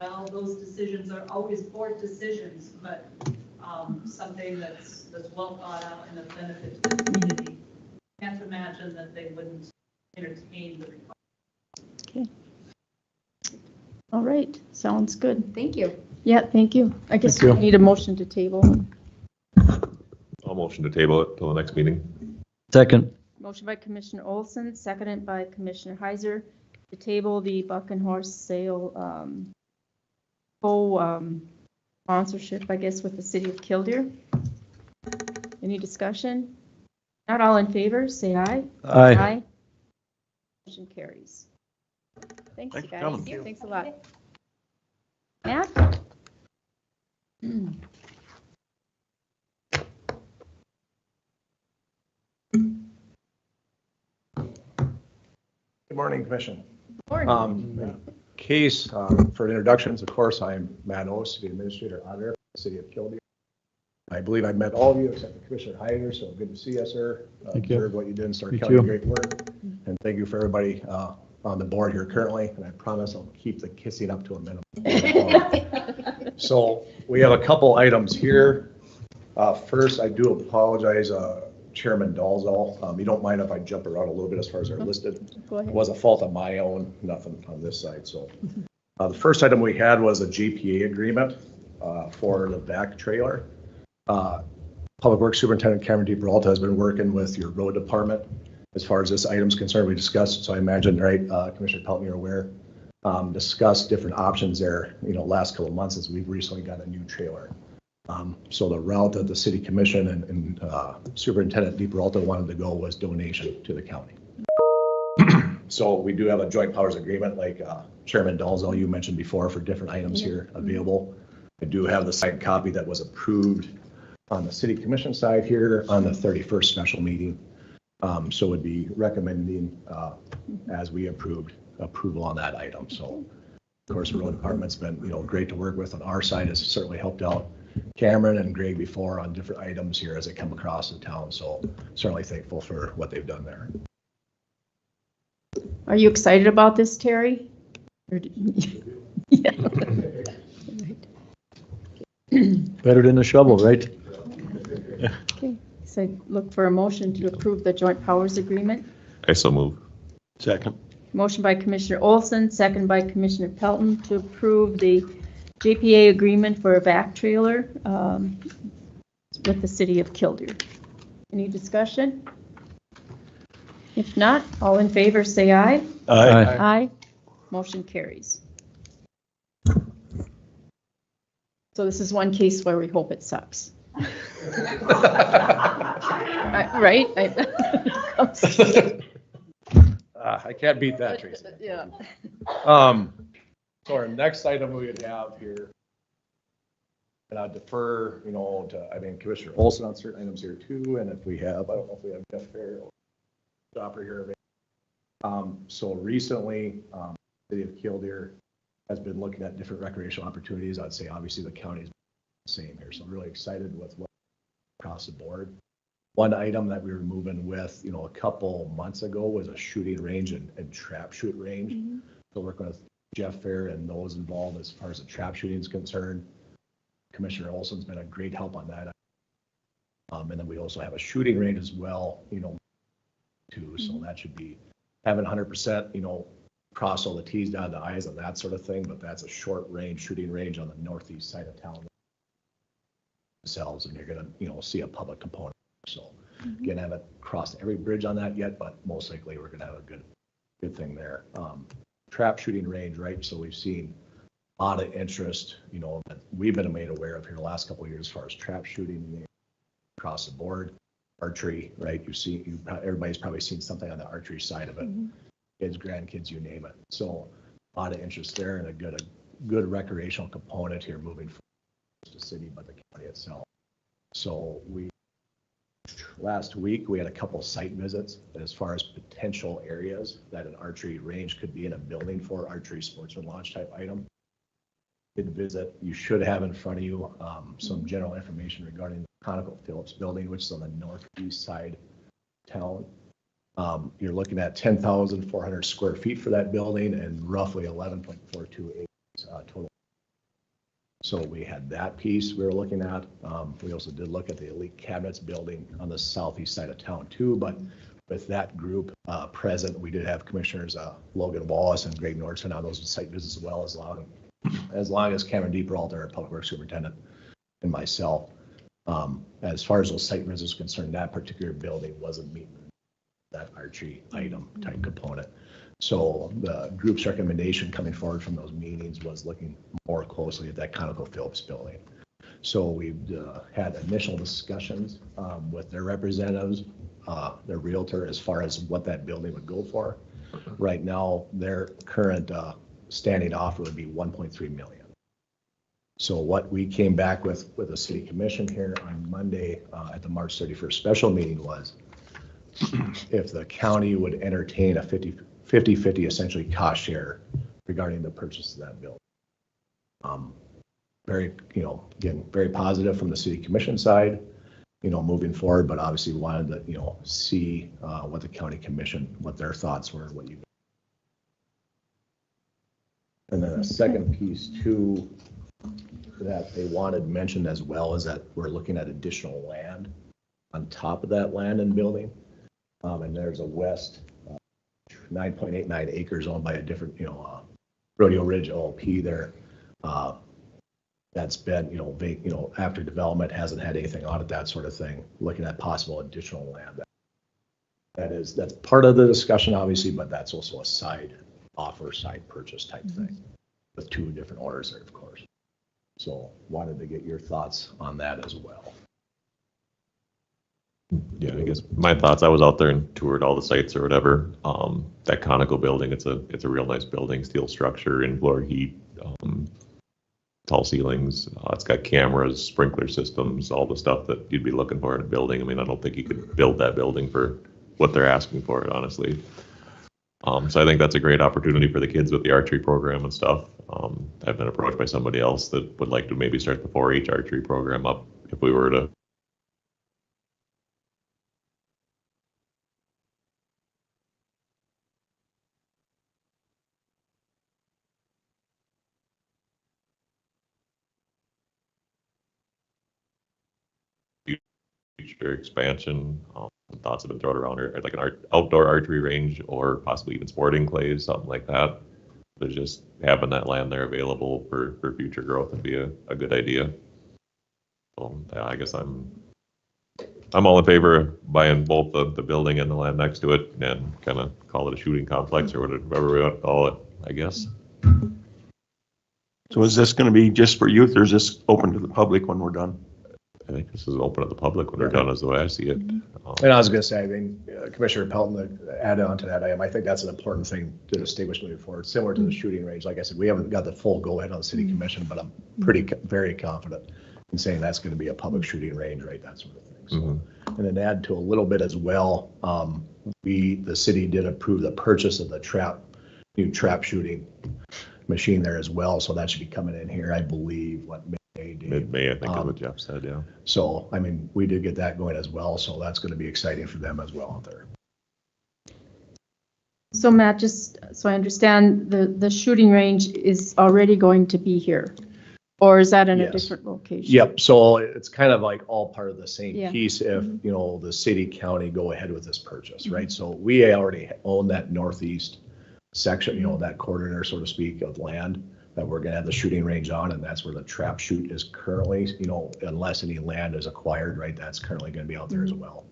[SPEAKER 20] Well, those decisions are always board decisions, but something that's well thought out and a benefit to the community. Can't imagine that they wouldn't entertain the request.
[SPEAKER 1] Okay. All right, sounds good.
[SPEAKER 16] Thank you.
[SPEAKER 1] Yeah, thank you. I guess
[SPEAKER 3] Thank
[SPEAKER 1] we
[SPEAKER 3] you.
[SPEAKER 1] need a motion to table.
[SPEAKER 3] I'll motion to table it till the next meeting.
[SPEAKER 6] Second.
[SPEAKER 1] Motion by Commissioner Olson, seconded by Commissioner Heiser to table the buck and horse sale sponsorship, I guess, with the city of Killdeer. Any discussion? Not all in favor, say aye.
[SPEAKER 6] Aye.
[SPEAKER 1] Motion carries. Thanks,
[SPEAKER 2] Thanks for
[SPEAKER 1] guys.
[SPEAKER 2] coming.
[SPEAKER 1] Thanks a lot. Matt?
[SPEAKER 19] Good morning, Commission.
[SPEAKER 1] Morning.
[SPEAKER 19] In case, for introductions, of course, I'm Matt Oss, City Administrator Auditor for the City of Killdeer. I believe I've met all of you except for Commissioner Hyder, so good to see you, sir.
[SPEAKER 6] Thank you.
[SPEAKER 19] Observed what you did in Stark
[SPEAKER 6] You
[SPEAKER 19] County,
[SPEAKER 6] too.
[SPEAKER 19] great work. And thank you for everybody on the board here currently, and I promise I'll keep the kissing up to a minimum. So we have a couple items here. First, I do apologize, Chairman Dalzell. You don't mind if I jump around a little bit as far as our listed?
[SPEAKER 1] Go ahead.
[SPEAKER 19] It was a fault of my own, nothing on this side, so. The first item we had was a GPA agreement for the back trailer. Public Works Superintendent Cameron DePeralta has been working with your road department as far as this item's concerned. We discussed, so I imagine, right, Commissioner Pelton, you're aware, discussed different options there, last couple of months as we've recently got a new trailer. So the route that the city commission and Superintendent DePeralta wanted to go was donation to the county. So we do have a joint powers agreement, like Chairman Dalzell, you mentioned before, for different items here available. I do have the signed copy that was approved on the city commission side here on the 31st special meeting. So would be recommending as we approval on that item. So of course, the road department's been, great to work with on our side. Has certainly helped out Cameron and Greg before on different items here as they come across the town. So certainly thankful for what they've done there.
[SPEAKER 1] Are you excited about this, Terry? Yeah.
[SPEAKER 6] Better than a shovel, right?
[SPEAKER 1] Okay, so look for a motion to approve the joint powers agreement.
[SPEAKER 3] I so move.
[SPEAKER 2] Second.
[SPEAKER 1] Motion by Commissioner Olson, second by Commissioner Pelton to approve the JPA agreement for a vac trailer with the city of Killdeer. Any discussion? If not, all in favor say aye.
[SPEAKER 2] Aye.
[SPEAKER 1] Aye. Motion carries. So this is one case where we hope it sucks. Right?
[SPEAKER 19] I can't beat that, Tracy.
[SPEAKER 1] Yeah.
[SPEAKER 19] So our next item we would have here, and I'd defer, to, Commissioner Olson on certain items here too, and if we have, I don't know if we have Jeff Fair or Stopper here. So recently, the city of Killdeer has been looking at different recreational opportunities. I'd say obviously the county is the same here, so I'm really excited with what across the board. One item that we were moving with, a couple months ago was a shooting range and trap shoot range.
[SPEAKER 1] Mm-hmm.
[SPEAKER 19] So working with Jeff Fair and those involved as far as the trap shooting is concerned. Commissioner Olson's been a great help on that. And then we also have a shooting range as well, too. So that should be having 100%, cross all the T's, dot the I's and that sort of thing. But that's a short range shooting range on the northeast side of town themselves, and you're going to, see a public component. So again, I haven't crossed every bridge on that yet, but most likely we're going to have a good thing there. Trap shooting range, right? So we've seen a lot of interest, that we've been made aware of here the last couple of years as far as trap shooting across the board. Archery, right? Everybody's probably seen something on the archery side of it. Kids, grandkids, you name it. So a lot of interest there and a good recreational component here moving forward to the city, but the county itself. So last week we had a couple site visits as far as potential areas that an archery range could be in a building for archery sportsman launch type item. Did visit, you should have in front of you some general information regarding the ConocoPhillips building, which is on the northeast side of town. You're looking at 10,400 square feet for that building and roughly 11.42 acres total. So we had that piece we were looking at. We also did look at the Elite Cabinets building on the southeast side of town too, but with that group present, we did have Commissioners Logan Wallace and Greg Nordson on those site visits as long as Cameron Deeperalter, our Public Works Superintendent, and myself. As far as those site visits are concerned, that particular building wasn't meeting that archery item type component. So the group's recommendation coming forward from those meetings was looking more closely at that ConocoPhillips building. So we've had initial discussions with their representatives, their realtor, as far as what that building would go for. Right now, their current standing offer would be $1.3 million. So what we came back with the city commission here on Monday at the March 31st special meeting was if the county would entertain a 50-50 essentially cost share regarding the purchase of that building. Very, again, very positive from the city commission side, moving forward, but obviously wanted to, see what the county commission, what their thoughts were, what you. And then a second piece too that they wanted mentioned as well is that we're looking at additional land on top of that land and building. And there's a west 9.89 acres owned by a different, Rodeo Ridge OLP there. That's been, after development hasn't had anything on it, that sort of thing, looking at possible additional land. That's part of the discussion, obviously, but that's also a side offer, side purchase type thing with two different owners there, of course. So wanted to get your thoughts on that as well.
[SPEAKER 3] Yeah, I guess my thoughts, I was out there and toured all the sites or whatever. That Conoco building, it's a real nice building, steel structure, in-floor heat, tall ceilings. It's got cameras, sprinkler systems, all the stuff that you'd be looking for in a building. I mean, I don't think you could build that building for what they're asking for it, honestly. So I think that's a great opportunity for the kids with the archery program and stuff. I've been approached by somebody else that would like to maybe start the 4-H archery program up if we were to. future expansion. Thoughts have been thrown around, or like an outdoor archery range, or possibly even sporting clays, something like that. There's just having that land there available for future growth would be a good idea. So yeah, I guess I'm all in favor of buying both the building and the land next to it, and kind of call it a shooting complex or whatever we want to call it, I guess.
[SPEAKER 2] So is this going to be just for youth, or is this open to the public when we're done?
[SPEAKER 3] I think this is open to the public when we're done, is the way I see it.
[SPEAKER 19] And I was going to say, I mean, Commissioner Pelton, to add on to that item, I think that's an important thing to distinguish moving forward, similar to the shooting range. Like I said, we haven't got the full go-ahead on the city commission, but I'm very confident in saying that's going to be a public shooting range, right, that sort of thing. So, and then add to a little bit as well, the city did approve the purchase of the new trap shooting machine there as well. So that should be coming in here, I believe,
[SPEAKER 3] Mid-May, I think is what Jeff said, yeah.
[SPEAKER 19] So, I mean, we did get that going as well, so that's going to be exciting for them as well out there.
[SPEAKER 1] So Matt, just so I understand, the shooting range is already going to be here, or is that in a different location?
[SPEAKER 19] Yep, so it's kind of like all part of the same
[SPEAKER 1] Yeah.
[SPEAKER 19] piece if, you know, the city, county go ahead with this purchase, right? So we already own that northeast section, you know, that corridor, so to speak, of land that we're gonna have the shooting range on, and that's where the trap shoot is currently, you know, unless any land is acquired, right, that's currently gonna be out there as well.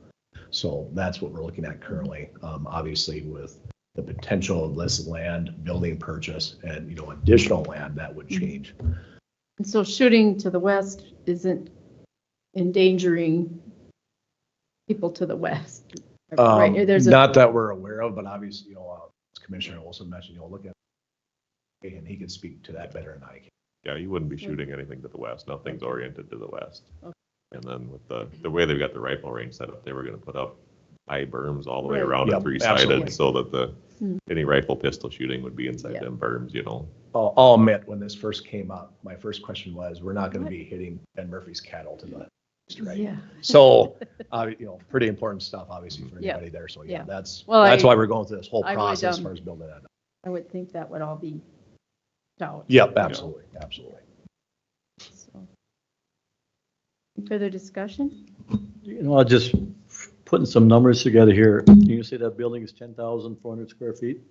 [SPEAKER 19] So that's what we're looking at currently, obviously with the potential of this land building purchase and, you know, additional land that would change.
[SPEAKER 1] And so shooting to the west isn't endangering people to the west, right?
[SPEAKER 19] Not that we're aware of, but obviously, you know, as Commissioner also mentioned, you know, look at, and he can speak to that better than I can.
[SPEAKER 3] Yeah, you wouldn't be shooting anything to the west. Nothing's oriented to the west. Okay. And then with the way they've got the rifle range set up, they were going to put up high berms all the way around it, three-sided, so that any rifle pistol shooting would be inside them berms, you know.
[SPEAKER 19] I'll admit, when this first came up, my first question was, we're not going to be hitting Ben Murphy's cattle to the east, right?
[SPEAKER 1] Yeah.
[SPEAKER 19] So, you know, pretty important stuff, obviously, for anybody there. So, yeah, that's why we're going through this whole process as far as building that up.
[SPEAKER 1] I would think that would all be out.
[SPEAKER 19] Yep, absolutely, absolutely.
[SPEAKER 1] So, further discussion?
[SPEAKER 6] You know, I'll just putting some numbers together here. You say that building is 10,400 square feet?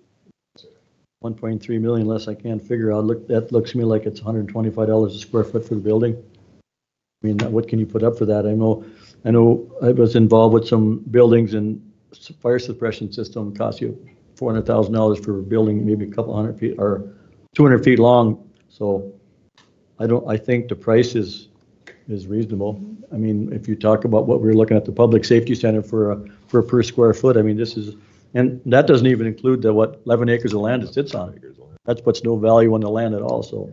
[SPEAKER 6] 1.3 million less I can't figure out. That looks to me like it's $125 a square foot for the building. I mean, what can you put up for that? I know I was involved with some buildings, and fire suppression system costs you $400,000 for a building, maybe a couple hundred feet or 200 feet long. So I think the price is reasonable. I mean, if you talk about what we're looking at the public safety center for per square foot, I mean, this is, and that doesn't even include the 11 acres of land it sits on. That puts no value on the land at all. So,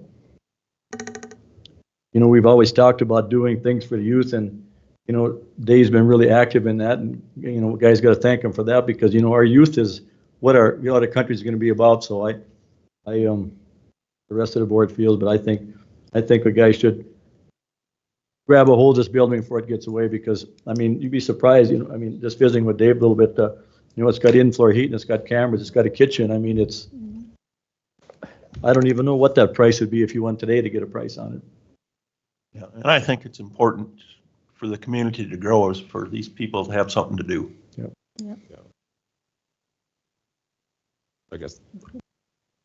[SPEAKER 6] you know, we've always talked about doing things for the youth, and, you know, Dave's been really active in that, and, you know, guys got to thank him for that, because, you know, our youth is what our country is going to be about. So the rest of the board feels, but I think the guys should grab a hold of this building before it gets away, because, I mean, you'd be surprised, you know, I mean, just visiting with Dave a little bit, you know, it's got in-floor heat and it's got cameras, it's got a kitchen. I mean, I don't even know what that price would be if you went today to get a price on it.
[SPEAKER 2] Yeah, and I think it's important for the community to grow, is for these people to have something to do.
[SPEAKER 6] Yep.
[SPEAKER 1] Yep.
[SPEAKER 3] Yeah. I guess.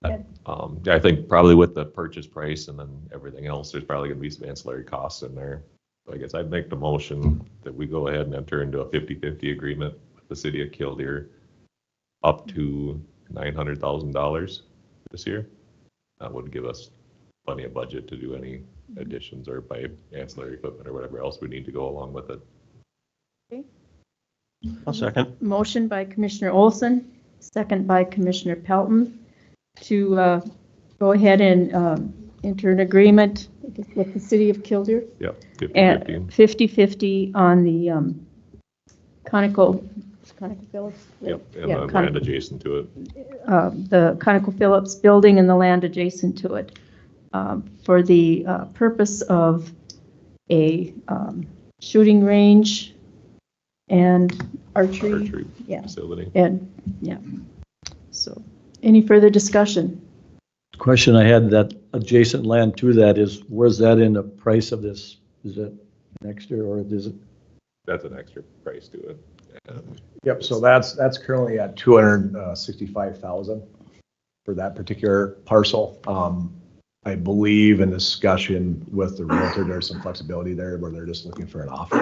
[SPEAKER 3] I think probably with the purchase price and then everything else, there's probably going to be some ancillary costs in there. So I guess I'd make the motion that we go ahead and enter into a 50-50 agreement with the city of Killdeer up to $900,000 this year. That would give us plenty of budget to do any additions or buy ancillary equipment or whatever else we need to go along with it.
[SPEAKER 1] Okay.
[SPEAKER 2] I'll second.
[SPEAKER 1] Motion by Commissioner Olson, second by Commissioner Pelton, to go ahead and enter an agreement with the city of Killdeer.
[SPEAKER 3] Yep,
[SPEAKER 1] 50-50 on the ConocoPhillips.
[SPEAKER 3] Yep, and the land adjacent to it.
[SPEAKER 1] The ConocoPhillips building and the land adjacent to it, for the purpose of a shooting range and archery
[SPEAKER 3] facility.
[SPEAKER 1] And so, any further discussion?
[SPEAKER 6] Question I had, that adjacent land to that is, where's that in the price of this? Is it next year, or is it
[SPEAKER 3] That's an extra price to it.
[SPEAKER 19] Yep, so that's currently at 265,000 for that particular parcel. I believe in discussion with the realtor, there's some flexibility there where they're just looking for an offer.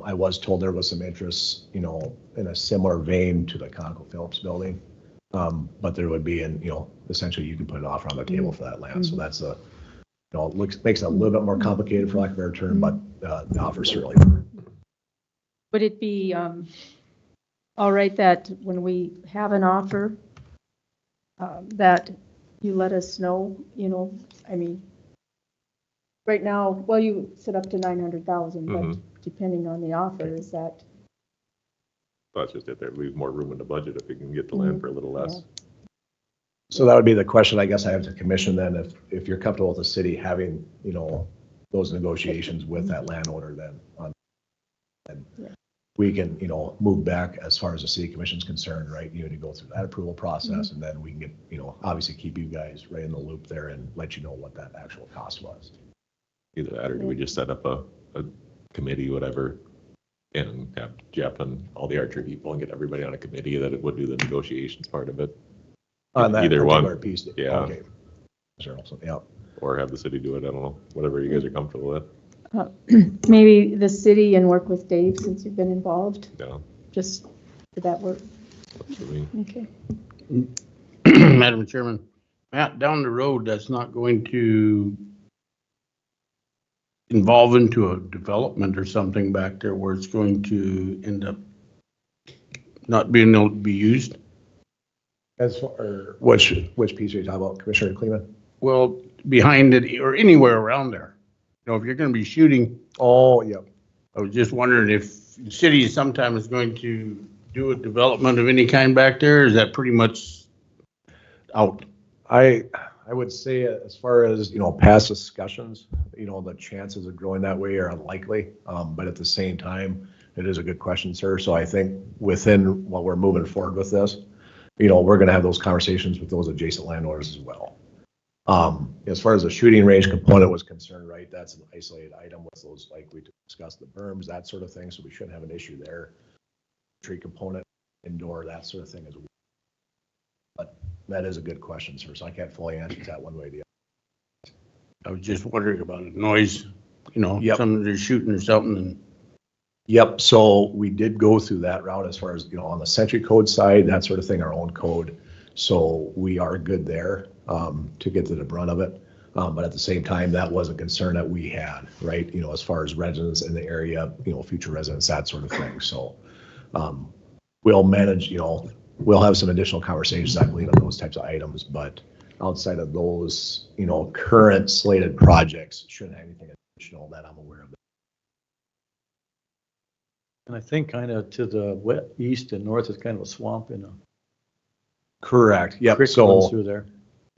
[SPEAKER 19] I was told there was some interest, in a similar vein to the ConocoPhillips building. But there would be essentially you can put an offer on the table for that land. So that's it makes it a little bit more complicated for lack of a better term, but the offer certainly.
[SPEAKER 1] Would it be all right that when we have an offer, that you let us know, I mean, right now, well, you set up to 900,000, but depending on the offer, is that?
[SPEAKER 3] That's just it. There leaves more room in the budget if we can get the land for a little less.
[SPEAKER 19] So that would be the question I guess I have to commission then, if you're comfortable with the city having, those negotiations with that landowner then we can, move back as far as the city commission's concerned, right? To go through that approval process and then we can get, obviously keep you guys right in the loop there and let you know what that actual cost was.
[SPEAKER 3] Either that or do we just set up a committee, whatever, and have Jeff and all the archery people and get everybody on a committee that it would do the negotiations part of it?
[SPEAKER 19] On that
[SPEAKER 3] Either one
[SPEAKER 19] piece.
[SPEAKER 3] Yeah.
[SPEAKER 19] Okay. Sure. Also, yeah.
[SPEAKER 3] Or have the city do it. I don't know. Whatever you guys are comfortable with.
[SPEAKER 1] Maybe the city and work with Dave since you've been involved.
[SPEAKER 3] Yeah.
[SPEAKER 1] Just did that work?
[SPEAKER 3] Absolutely.
[SPEAKER 1] Okay.
[SPEAKER 15] Madam Chairman, Matt, down the road, that's not going to involve into a development or something back there where it's going to end up not being able to be used?
[SPEAKER 19] As far which piece are you talking about, Commissioner Kleeman?
[SPEAKER 15] Well, behind it or anywhere around there. If you're going to be shooting.
[SPEAKER 19] Oh, yep.
[SPEAKER 15] I was just wondering if the city sometime is going to do a development of any kind back there. Is that pretty much out?
[SPEAKER 19] I would say as far as, past discussions, the chances of growing that way are unlikely. But at the same time, it is a good question, sir. So I think within while we're moving forward with this, we're going to have those conversations with those adjacent landowners as well. As far as the shooting range component was concerned, right, that's an isolated item with those, like we discussed, the berms, that sort of thing. So we shouldn't have an issue there. Tree component, indoor, that sort of thing as well. But that is a good question, sir. So I can't fully answer that one way or the other.
[SPEAKER 15] I was just wondering about the noise,
[SPEAKER 19] Yep.
[SPEAKER 15] somebody's shooting or something. And
[SPEAKER 19] Yep. So we did go through that route as far as, on the Century Code side, that sort of thing, our own code. So we are good there to get to the brunt of it. But at the same time, that was a concern that we had, right? As far as residents in the area, future residents, that sort of thing. So we'll manage, we'll have some additional conversations, I believe, on those types of items. But outside of those, current slated projects, shouldn't have anything additional that I'm aware of.
[SPEAKER 6] And I think kind of to the east and north is kind of a swamp in a
[SPEAKER 19] Correct. Yep.
[SPEAKER 6] creek runs through there.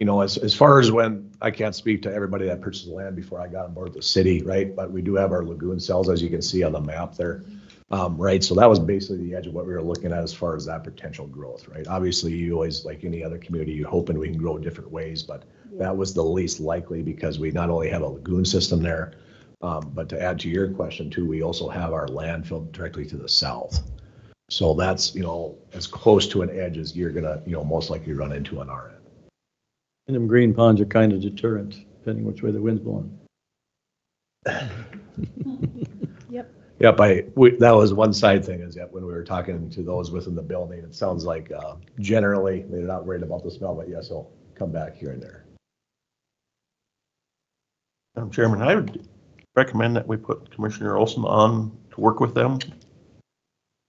[SPEAKER 19] As far as when, I can't speak to everybody that purchased the land before I got on board with the city, right? But we do have our lagoon cells, as you can see on the map there. Right. So that was basically the edge of what we were looking at as far as that potential growth, right? Obviously, you always, like any other community, you're hoping we can grow different ways, but that was the least likely because we not only have a lagoon system there, but to add to your question too, we also have our landfill directly to the south. So that's, as close to an edge as you're gonna, most likely run into on our end.
[SPEAKER 6] And them green ponds are kind of deterrent, depending which way the wind's blowing.
[SPEAKER 1] Yep.
[SPEAKER 19] Yep, that was one side thing is that when we were talking to those within the building, it sounds like generally they're not worried about the smell, but yes, they'll come back here and there.
[SPEAKER 2] Madam Chairman, I would recommend that we put Commissioner Olson on to work with them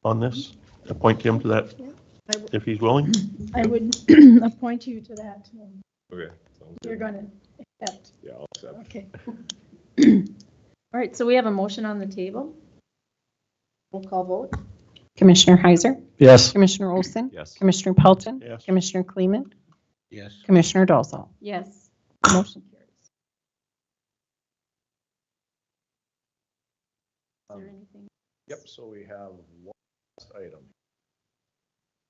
[SPEAKER 2] on this, appoint him to that if he's willing.
[SPEAKER 1] I would appoint you to that.
[SPEAKER 3] Okay.
[SPEAKER 1] You're going to accept.
[SPEAKER 3] Yeah, I'll accept.
[SPEAKER 1] Okay. All right, so we have a motion on the table. Roll call vote.
[SPEAKER 10] Commissioner Heiser?
[SPEAKER 6] Yes.
[SPEAKER 10] Commissioner Olson?
[SPEAKER 3] Yes.
[SPEAKER 10] Commissioner Pelton?
[SPEAKER 2] Yes.
[SPEAKER 10] Commissioner Kleeman?
[SPEAKER 15] yes.
[SPEAKER 10] Commissioner Dolzall?
[SPEAKER 1] Yes.
[SPEAKER 10] Motion carries.
[SPEAKER 1] Is there anything?
[SPEAKER 19] Yep, so we have one last item.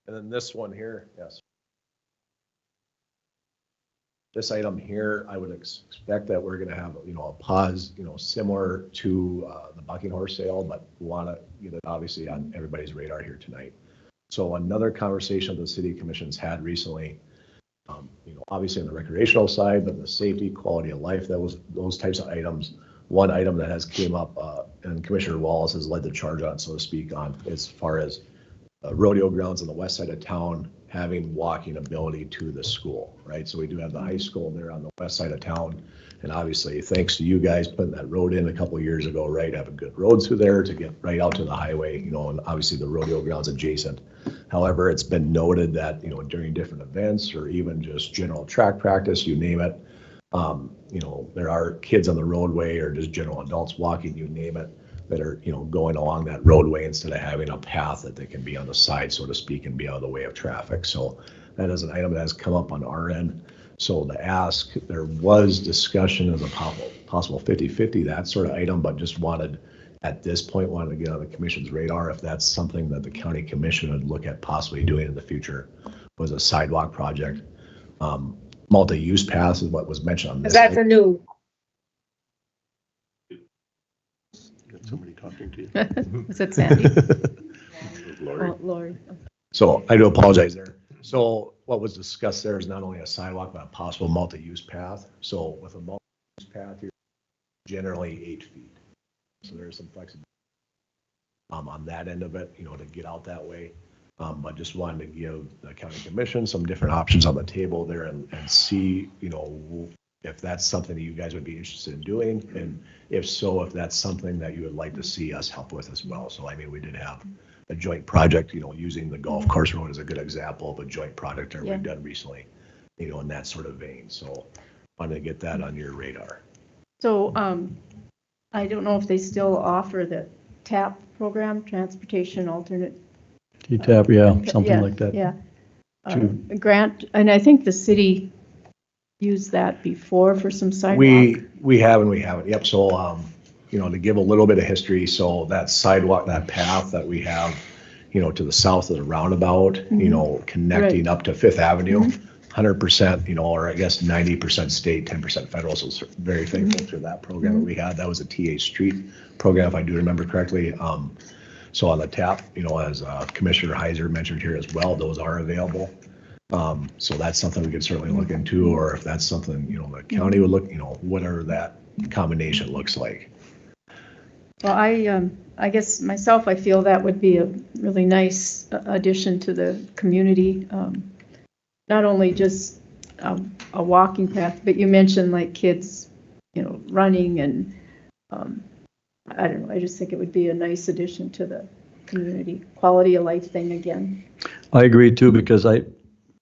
[SPEAKER 19] And then this one here, yes. This item here, I would expect that we're gonna have, a pause, similar to the bucking horse sale, but want to get it obviously on everybody's radar here tonight. So another conversation the city commission's had recently, obviously on the recreational side, but the safety, quality of life, those types of items. One item that has came up, and Commissioner Wallace has led the charge on, so to speak, on as far as rodeo grounds on the west side of town having walking ability to the school, right? So we do have the high school there on the west side of town. And obviously, thanks to you guys putting that road in a couple of years ago, right? Having good roads through there to get right out to the highway, and obviously the rodeo grounds adjacent. However, it's been noted that, during different events or even just general track practice, you name it, there are kids on the roadway or just general adults walking, you name it, that are, going along that roadway instead of having a path that they can be on the side, so to speak, and be out of the way of traffic. So that is an item that has come up on our end. So the ask, there was discussion of a possible 50-50, that sort of item, but just at this point, wanted to get on the commission's radar if that's something that the county commission would look at possibly doing in the future, was a sidewalk project. Multi-use paths is what was mentioned on this.
[SPEAKER 21] That's a new.
[SPEAKER 2] Got somebody talking to you.
[SPEAKER 1] Was it Sandy?
[SPEAKER 3] Lori.
[SPEAKER 1] Oh, Lori.
[SPEAKER 19] So I do apologize there. So what was discussed there is not only a sidewalk, but a possible multi-use path. So with a multi-use path, you're generally 8 feet. So there's some flexibility on that end of it, to get out that way. But just wanted to give the county commission some different options on the table there and see, if that's something that you guys would be interested in doing. And if so, if that's something that you would like to see us help with as well. So, we did have a joint project, using the golf course road as a good example of a joint project that we've done recently, in that sort of vein. So wanted to get that on your radar.
[SPEAKER 1] So I don't know if they still offer the TAP program, Transportation Alternate.
[SPEAKER 6] T-TAP, something like that.
[SPEAKER 1] Yeah. Grant, and I think the city used that before for some sidewalk.
[SPEAKER 19] We have and we haven't. Yep. So, to give a little bit of history, so that sidewalk, that path that we have, to the south of the roundabout, connecting up to Fifth Avenue, 100%, or I guess 90% state, 10% federal. So very thankful to that program that we had. That was a TA Street program, if I do remember correctly. So on the TAP, as Commissioner Heiser mentioned here as well, those are available. So that's something we could certainly look into, or if that's something, the county would look, whatever that combination looks like.
[SPEAKER 1] Well, I guess myself, I feel that would be a really nice addition to the community. Not only just a walking path, but you mentioned like kids, running and I don't know, I just think it would be a nice addition to the community. Quality of life thing again.
[SPEAKER 6] I agree too, because in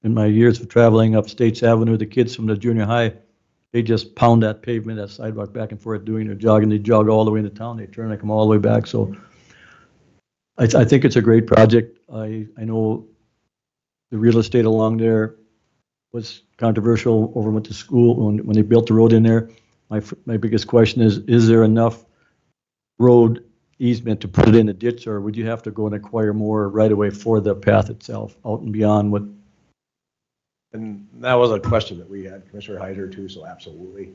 [SPEAKER 6] my years of traveling up States Avenue, the kids from the junior high, they just pound that pavement, that sidewalk back and forth doing their jogging. They jog all the way into town. They turn, they come all the way back. So I think it's a great project. I know the real estate along there was controversial over with the school when they built the road in there. My biggest question is there enough road easement to put it in a ditch, or would you have to go and acquire more right away for the path itself out and beyond what?
[SPEAKER 19] And that was a question that we had Commissioner Heiser too, so absolutely.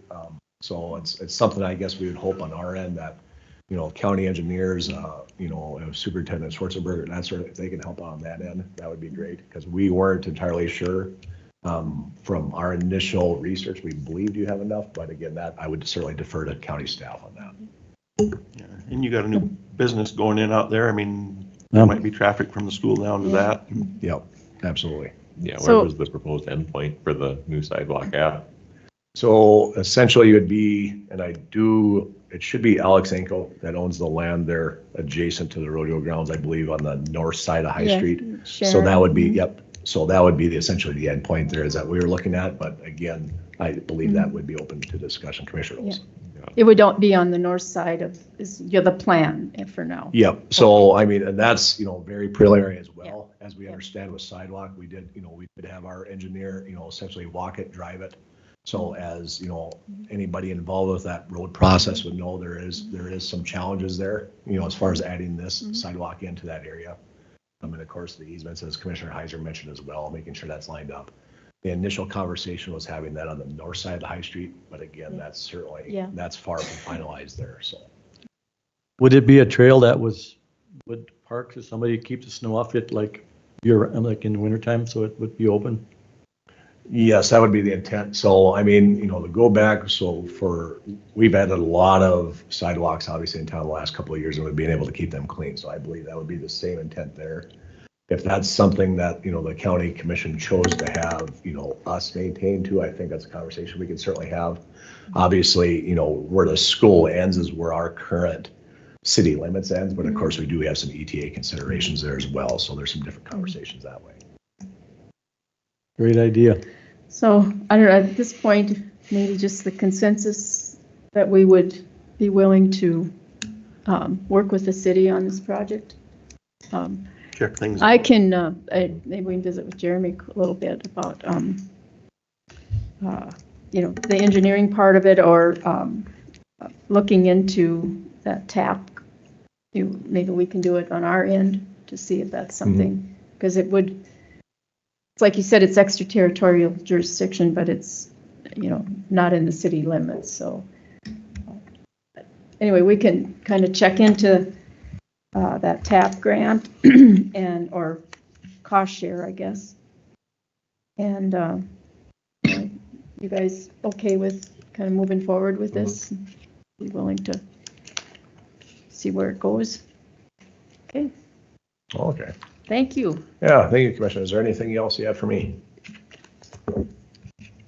[SPEAKER 19] So it's something I guess we would hope on our end that, county engineers, Superintendent Schwarzenberger and that sort of, if they can help on that end, that would be great, because we weren't entirely sure. From our initial research, we believed you have enough, but again, that I would certainly defer to county staff on that.
[SPEAKER 2] Yeah, and you got a new business going in out there. There might be traffic from the school down to that.
[SPEAKER 19] Yep, absolutely.
[SPEAKER 3] Yeah, where was the proposed endpoint for the new sidewalk at?
[SPEAKER 19] So essentially it would be, it should be Alex Enko that owns the land there adjacent to the rodeo grounds, I believe, on the north side of High Street. So that would be, so that would be essentially the endpoint there is that we were looking at. But again, I believe that would be open to discussion, Commissioner Olson.
[SPEAKER 1] It would be on the north side of, the plan for now.
[SPEAKER 19] Yep. So, and that's, very preliminary as well. As we understand with sidewalk, we did have our engineer, essentially walk it, drive it. So as, anybody involved with that road process would know there is some challenges there, as far as adding this sidewalk into that area. And of course, the easements, as Commissioner Heiser mentioned as well, making sure that's lined up. The initial conversation was having that on the north side of the High Street, but again, that's certainly,
[SPEAKER 1] Yeah.
[SPEAKER 19] that's far from finalized there, so.
[SPEAKER 6] Would it be a trail that would park, so somebody keep the snow off it like like in the wintertime, so it would be open?
[SPEAKER 19] Yes, that would be the intent. So, I mean, to go back, we've added a lot of sidewalks, obviously, in town the last couple of years, and we've been able to keep them clean. So I believe that would be the same intent there. If that's something that, the county commission chose to have, us maintain too, I think that's a conversation we can certainly have. Obviously, where the school ends is where our current city limits ends, but of course, we do have some ETA considerations there as well. So there's some different conversations that way.
[SPEAKER 6] Great idea.
[SPEAKER 1] So, I don't know, at this point, maybe just the consensus that we would be willing to work with the city on this project.
[SPEAKER 2] Check things.
[SPEAKER 1] I can, maybe we can visit with Jeremy a little bit about, the engineering part of it, or looking into that tap. Maybe we can do it on our end to see if that's something, because it's like you said, it's extraterritorial jurisdiction, but it's, not in the city limits. So anyway, we can kind of check into that TAP grant or cost share, I guess. And you guys okay with kind of moving forward with this? Be willing to see where it goes? Okay.
[SPEAKER 19] Okay.
[SPEAKER 1] Thank you.
[SPEAKER 19] Yeah, thank you, Commissioner. Is there anything else you have for me?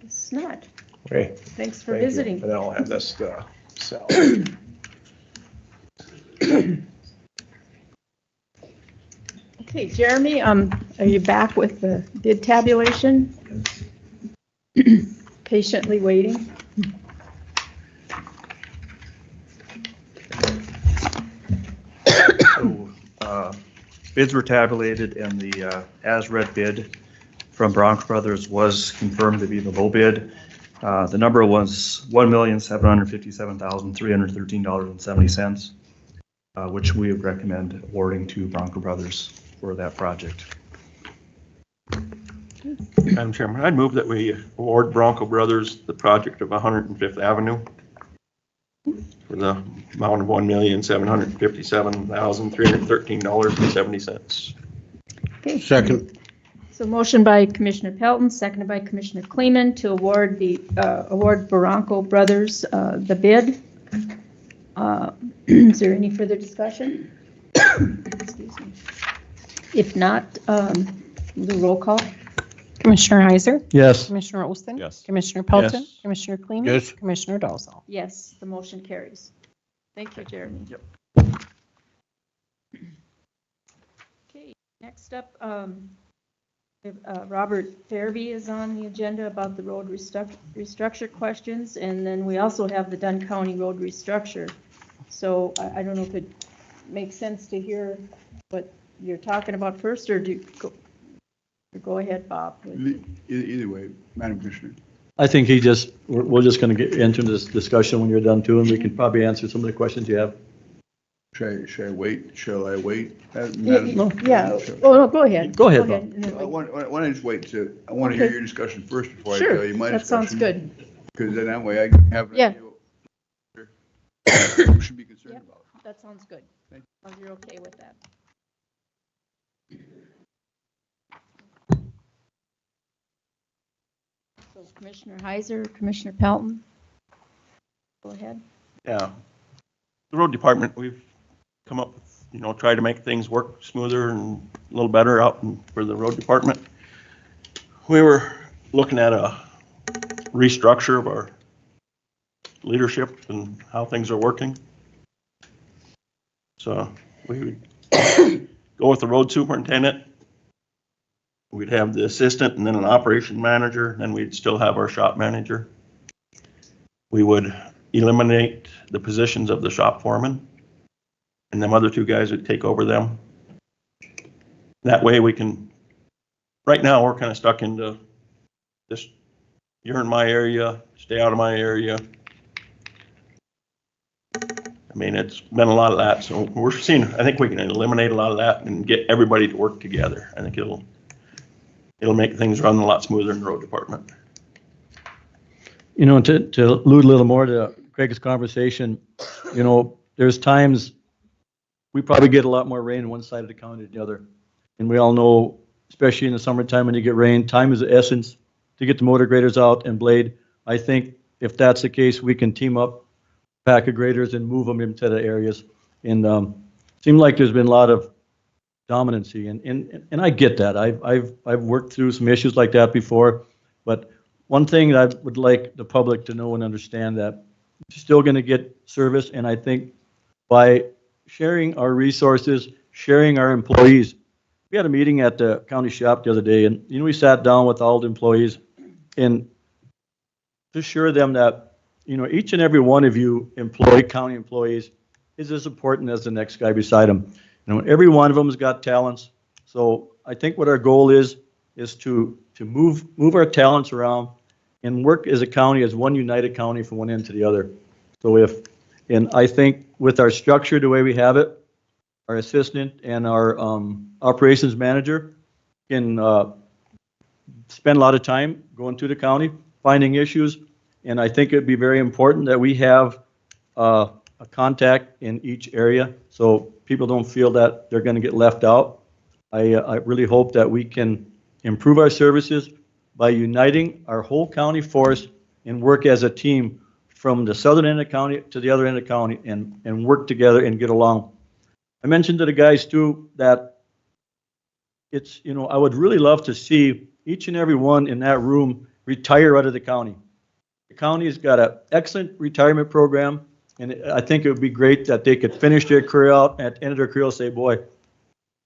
[SPEAKER 1] It's not.
[SPEAKER 19] Okay.
[SPEAKER 1] Thanks for
[SPEAKER 19] Thank you.
[SPEAKER 1] visiting.
[SPEAKER 19] And then I'll have this cell.
[SPEAKER 1] Okay, Jeremy, are you back with the bid tabulation? Patiently waiting.
[SPEAKER 7] So, bids were tabulated, and the as-read bid from Bronco Brothers was confirmed to be the low bid. The number was $1,757,313.70, which we would recommend awarding to Bronco Brothers for that project.
[SPEAKER 2] Madam Chairman, I'd move that we award Bronco Brothers the project of 105th Avenue for the amount of $1,757,313.70.
[SPEAKER 1] Okay.
[SPEAKER 15] Second.
[SPEAKER 1] So motion by Commissioner Pelton, seconded by Commissioner Kleeman to award Bronco Brothers the bid. Is there any further discussion? Excuse me. If not, the roll call.
[SPEAKER 10] Commissioner Heiser?
[SPEAKER 6] Yes.
[SPEAKER 10] Commissioner Olson?
[SPEAKER 3] Yes.
[SPEAKER 10] Commissioner Pelton?
[SPEAKER 2] Yes.
[SPEAKER 10] Commissioner Kleeman?
[SPEAKER 15] Yes.
[SPEAKER 10] Commissioner Dalzell?
[SPEAKER 1] Yes, the motion carries. Thank you, Jeremy.
[SPEAKER 2] Yep.
[SPEAKER 1] Okay, next up, Robert Fairby is on the agenda about the road restructure questions, and then we also have the Dunn County road restructure. So I don't know if it makes sense to hear what you're talking about first, or go ahead, Bob.
[SPEAKER 21] Either way, Madam Commissioner.
[SPEAKER 6] I think we're just going to get into this discussion when you're done too, and we can probably answer some of the questions you have.
[SPEAKER 21] Should I wait? Shall I wait?
[SPEAKER 1] Yeah, oh, no, go ahead.
[SPEAKER 6] Go ahead, Bob.
[SPEAKER 1] and then
[SPEAKER 21] Why don't I just wait I want to hear your discussion first before I tell you my
[SPEAKER 1] Sure, that
[SPEAKER 21] discussion.
[SPEAKER 1] sounds good.
[SPEAKER 21] Because then that way I can have an
[SPEAKER 1] Yeah.
[SPEAKER 21] idea what you should be concerned
[SPEAKER 1] Yep.
[SPEAKER 21] about.
[SPEAKER 1] That sounds good.
[SPEAKER 21] Thank
[SPEAKER 1] As long as you're okay with that. So Commissioner Heiser, Commissioner Pelton, go ahead.
[SPEAKER 2] Yeah. The road department, we've come up with, try to make things work smoother and a little better out for the road department. We were looking at a restructure of our leadership and how things are working. So we would go with the road superintendent. We'd have the assistant and then an operation manager, and then we'd still have our shop manager. We would eliminate the positions of the shop foreman, and them other two guys would take over them. That way we can, right now we're kind of stuck into this, you're in my area, stay out of my area. I mean, it's been a lot of that, so we're seeing, I think we can eliminate a lot of that and get everybody to work together. I think it'll it'll make things run a lot smoother in the road department.
[SPEAKER 6] You know, to allude a little more to Craig's conversation, you know, there's times we probably get a lot more rain on one side of the county than the other. And we all know, especially in the summertime when you get rain, time is the essence to get the motor graders out and blade. I think if that's the case, we can team up pack of graders and move them into the areas. And seemed like there's been a lot of dominancy, and I get that. I've worked through some issues like that before, but one thing that I would like the public to know and understand that you're still going to get service, and I think by sharing our resources, sharing our employees. We had a meeting at the county shop the other day, and you know, we sat down with all the employees and to assure them that, you know, each and every one of you county employees is as important as the next guy beside him. You know, every one of them has got talents. So I think what our goal is to move our talents around and work as a county, as one united county from one end to the other. So and I think with our structure, the way we have it, our assistant and our operations manager can spend a lot of time going through the county, finding issues. And I think it'd be very important that we have a contact in each area so people don't feel that they're going to get left out. I really hope that we can improve our services by uniting our whole county force and work as a team from the southern end of the county to the other end of the county and work together and get along. I mentioned to the guys too that it's, you know, I would really love to see each and every one in that room retire out of the county. The county's got an excellent retirement program, and I think it would be great that they could finish their career out at the end of their career, say, boy,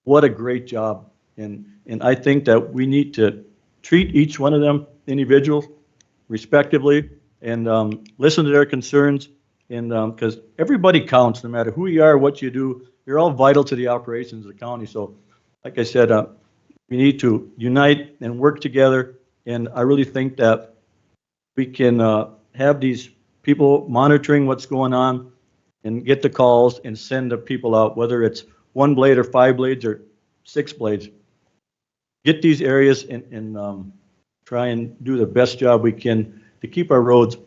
[SPEAKER 6] what a great job. And I think that we need to treat each one of them individuals respectively and listen to their concerns. And because everybody counts, no matter who you are, what you do, you're all vital to the operations of the county. So like I said, we need to unite and work together. And I really think that we can have these people monitoring what's going on and get the calls and send the people out, whether it's 1 blade or 5 blades or 6 blades. Get these areas and try and do the best job we can to keep our roads,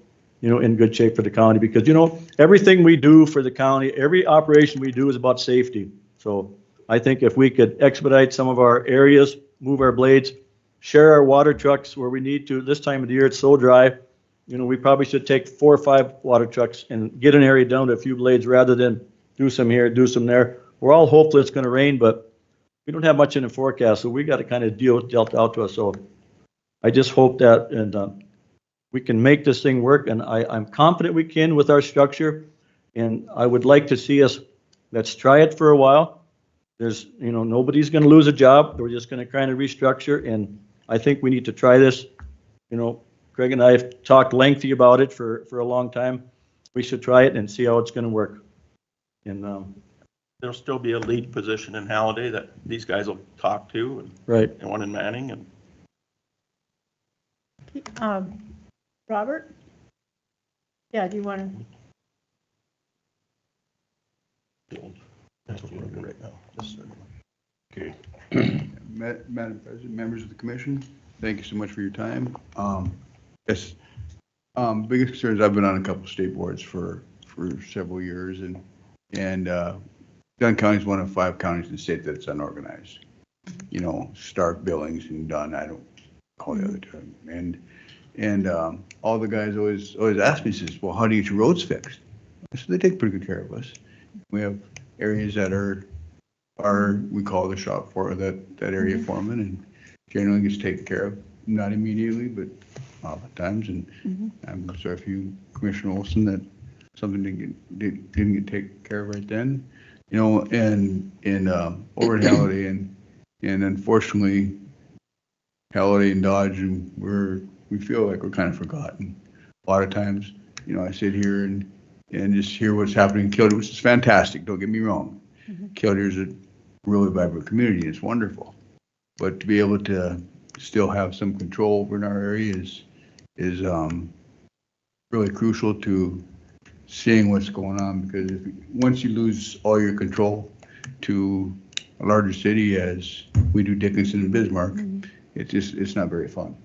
[SPEAKER 6] you know, in good shape for the county. Because, you know, everything we do for the county, every operation we do is about safety. So I think if we could expedite some of our areas, move our blades, share our water trucks where we need to. This time of the year, it's so dry. You know, we probably should take 4 or 5 water trucks and get an area down to a few blades rather than do some here, do some there. We're all hopeful it's going to rain, but we don't have much in the forecast, so we got to kind of dealt out to us. So I just hope that and we can make this thing work, and I'm confident we can with our structure. And I would like to see us, let's try it for a while. There's, you know, nobody's going to lose a job. We're just going to kind of restructure, and I think we need to try this. You know, Craig and I have talked lengthy about it for a long time. We should try it and see how it's going to work. And
[SPEAKER 2] there'll still be a lead position in Halliday that these guys will talk to, and,
[SPEAKER 6] right,
[SPEAKER 2] and one in Manning. And
[SPEAKER 1] Robert? Yeah, do you want to?
[SPEAKER 2] That's what we're doing right now.
[SPEAKER 21] Okay. Madam President, members of the commission, thank you so much for your time. Yes, biggest concerns, I've been on a couple state boards for several years, and Dunn County is one of 5 counties in the state that's unorganized. You know, Stark, Billings, and Dunn, I don't call the other two. And all the guys always ask me, says, well, how do you get your roads fixed? So they take pretty good care of us. We have areas that are we call the shop for that area foreman, and generally gets taken care of, not immediately, but oftentimes. And I'm sorry if you, Commissioner Olson, that something didn't get taken care of right then. You know, and over at Halliday, and unfortunately, Halliday and Dodge, and we feel like we're kind of forgotten. A lot of times, you know, I sit here and just hear what's happening in Killdeer, which is fantastic, don't get me wrong. Killdeer is a really vibrant community, it's wonderful. But to be able to still have some control over in our area is really crucial to seeing what's going on, because once you lose all your control to a larger city, as we do Dickinson and Bismarck, it's not very fun.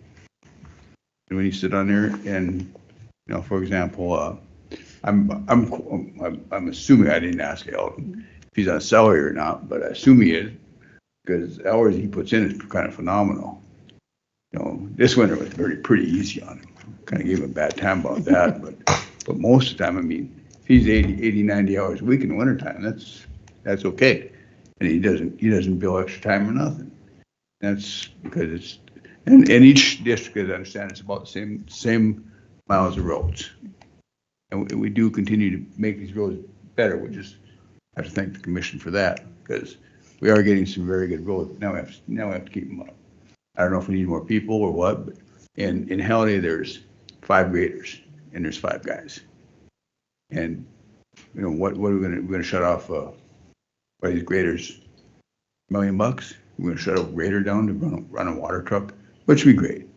[SPEAKER 21] And when you sit on there and, you know, for example, I'm assuming, I didn't ask Eldon if he's on salary or not, but I assume he is, because the hours he puts in is kind of phenomenal. You know, this winter was pretty easy on him. Kind of gave him a bad time about that, but most of the time, I mean, if he's 80, 90 hours a week in the wintertime, that's okay. And he doesn't bill extra time or nothing. That's because it's, and each district, as I understand, it's about the same miles of roads. And we do continue to make these roads better. We just have to thank the commission for that, because we are getting some very good roads. Now we have to keep them up. I don't know if we need more people or what, but in Halliday, there's 5 graders and there's 5 guys. And, you know, what are we're gonna shut off, by these graders, $1 million? We're gonna shut a grader down to run a water truck, which would be great.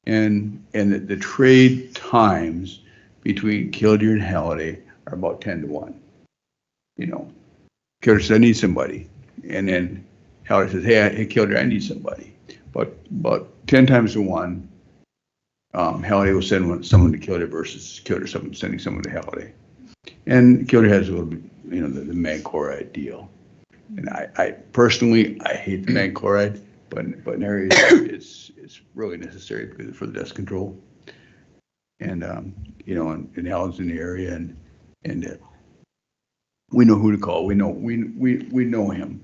[SPEAKER 21] And the trade times between Killdeer and Halliday are about 10 to 1. You know, Killdeer says, I need somebody. And then Halliday says, hey, Killdeer, I need somebody. But about 10 times to 1, Halliday will send someone to Killdeer versus Killdeer sending someone to Halliday. And Killdeer has a little bit, you know, the mag chloride deal. And I personally, I hate the mag chloride, but in areas it's really necessary because for the dust control. And you know, and Alan's in the area, and we know who to call. We know him.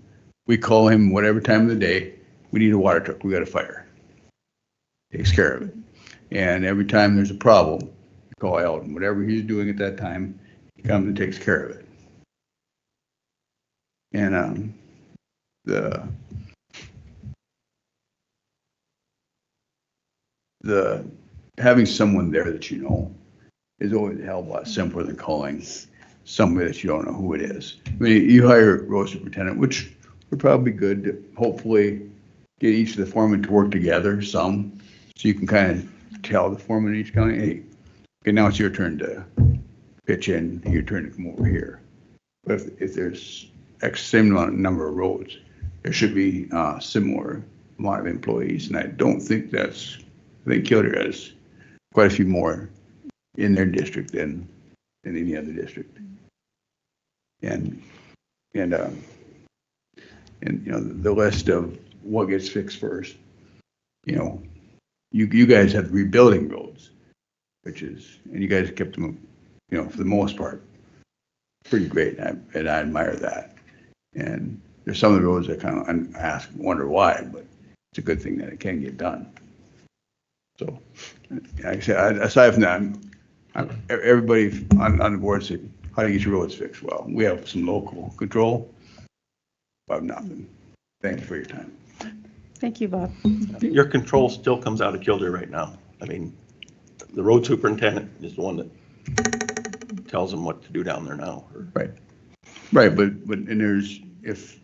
[SPEAKER 21] We call him whatever time of the day. We need a water truck. We got a fire. Takes care of it. And every time there's a problem, we call Alan. Whatever he's doing at that time, he comes and takes care of it. And the having someone there that you know is always a hell of a lot simpler than calling somebody that you don't know who it is. I mean, you hire a road superintendent, which would probably be good to hopefully get each of the foremen to work together some, so you can kind of tell the foreman in each county, hey, okay, now it's your turn to pitch in, your turn to come over here. But if there's same number of roads, there should be a similar amount of employees, and I don't think I think Killdeer has quite a few more in their district than any other district. And you know, the list of what gets fixed first, you know, you guys have rebuilding roads, and you guys kept them, you know, for the most part, pretty great, and I admire that. And there's some of the roads that kind of wonder why, but it's a good thing that it can get done. So, like I said, aside from that, everybody on the board said, how do you get your roads fixed? Well, we have some local control, but nothing. Thank you for your time.
[SPEAKER 1] Thank you, Bob.
[SPEAKER 2] Your control still comes out of Killdeer right now. I mean, the road superintendent is the one that tells them what to do down there now.
[SPEAKER 21] Right, but if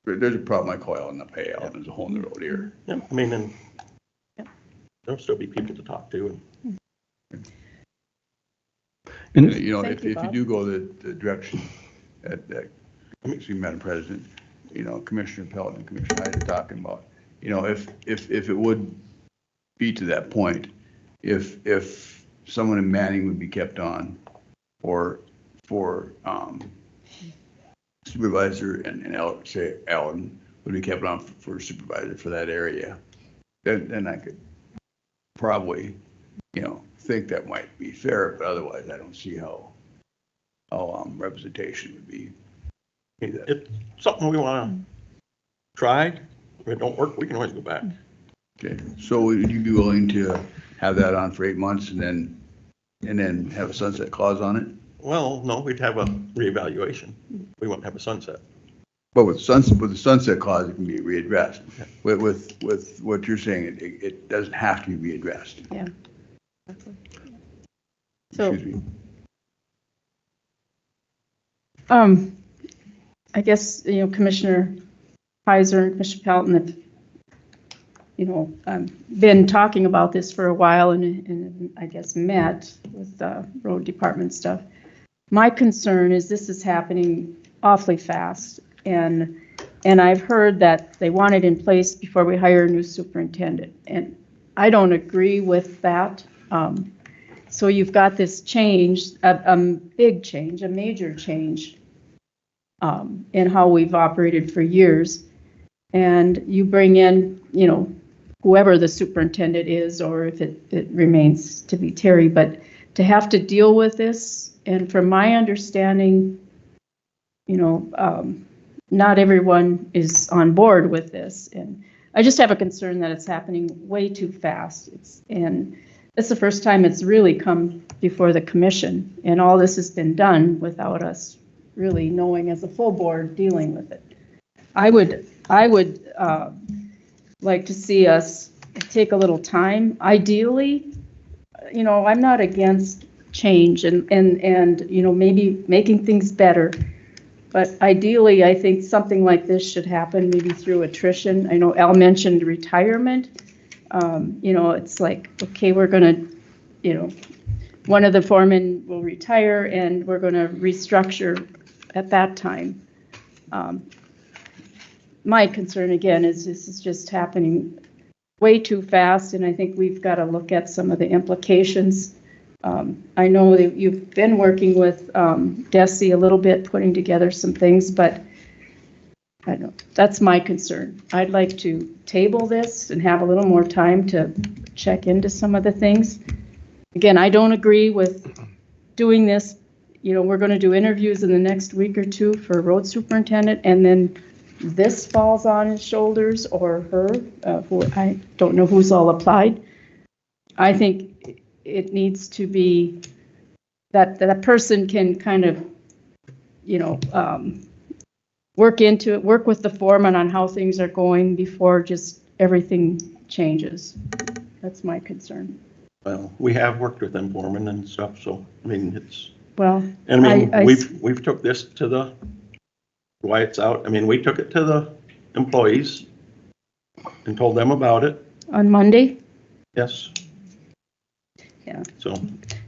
[SPEAKER 21] there's a problem, I call Alan, I pay Alan. There's a hole in the road here.
[SPEAKER 2] Yeah, I mean, and there'll still be people to talk to.
[SPEAKER 21] And you know, if you do go the direction that Madam President, you know, Commissioner Pelton and Commissioner Hyde are talking about, you know, if it would be to that point, if someone in Manning would be kept on for supervisor and Alan would be kept on for supervisor for that area, then I could probably, you know, think that might be fair, but otherwise I don't see how representation would be.
[SPEAKER 2] It's something we want to try. If it don't work, we can always go back.
[SPEAKER 21] Okay, so would you be willing to have that on for 8 months and then have a sunset clause on it?
[SPEAKER 2] Well, no, we'd have a reevaluation. We wouldn't have a sunset.
[SPEAKER 21] But with the sunset clause, it can be readdressed. Okay. With what you're saying, it doesn't have to be readdressed.
[SPEAKER 1] Yeah. So,
[SPEAKER 21] excuse me.
[SPEAKER 1] I guess, you know, Commissioner Heiser and Commissioner Pelton have, you know, been talking about this for a while and I guess met with road department stuff. My concern is this is happening awfully fast, and And I've heard that they want it in place before we hire a new superintendent. And I don't agree with that. So you've got this change, a big change, a major change in how we've operated for years. And you bring in, you know, whoever the superintendent is, or if it remains to be Terry, but to have to deal with this, and from my understanding, you know, not everyone is on board with this. And I just have a concern that it's happening way too fast. And it's the first time it's really come before the commission, and all this has been done without us really knowing as a full board dealing with it. I would like to see us take a little time. Ideally, you know, I'm not against change and you know, maybe making things better. But ideally, I think something like this should happen maybe through attrition. I know Al mentioned retirement. You know, it's like, okay, we're going to, you know, one of the foremen will retire and we're going to restructure at that time. My concern again is this is just happening way too fast, and I think we've got to look at some of the implications. I know that you've been working with Desi a little bit, putting together some things, but I don't know, that's my concern. I'd like to table this and have a little more time to check into some of the things. Again, I don't agree with doing this. You know, we're going to do interviews in the next week or two for road superintendent, and then this falls on his shoulders or her, who I don't know who's all applied. I think it needs to be that that person can kind of, you know, work into it, work with the foreman on how things are going before just everything changes. That's my concern.
[SPEAKER 2] Well, we have worked with them foremen and stuff, so, I mean, it's,
[SPEAKER 1] well,
[SPEAKER 2] and I mean, we've took this to the, why it's out. I mean, we took it to the employees and told them about it.
[SPEAKER 1] On Monday?
[SPEAKER 2] Yes.
[SPEAKER 1] Yeah.
[SPEAKER 2] So.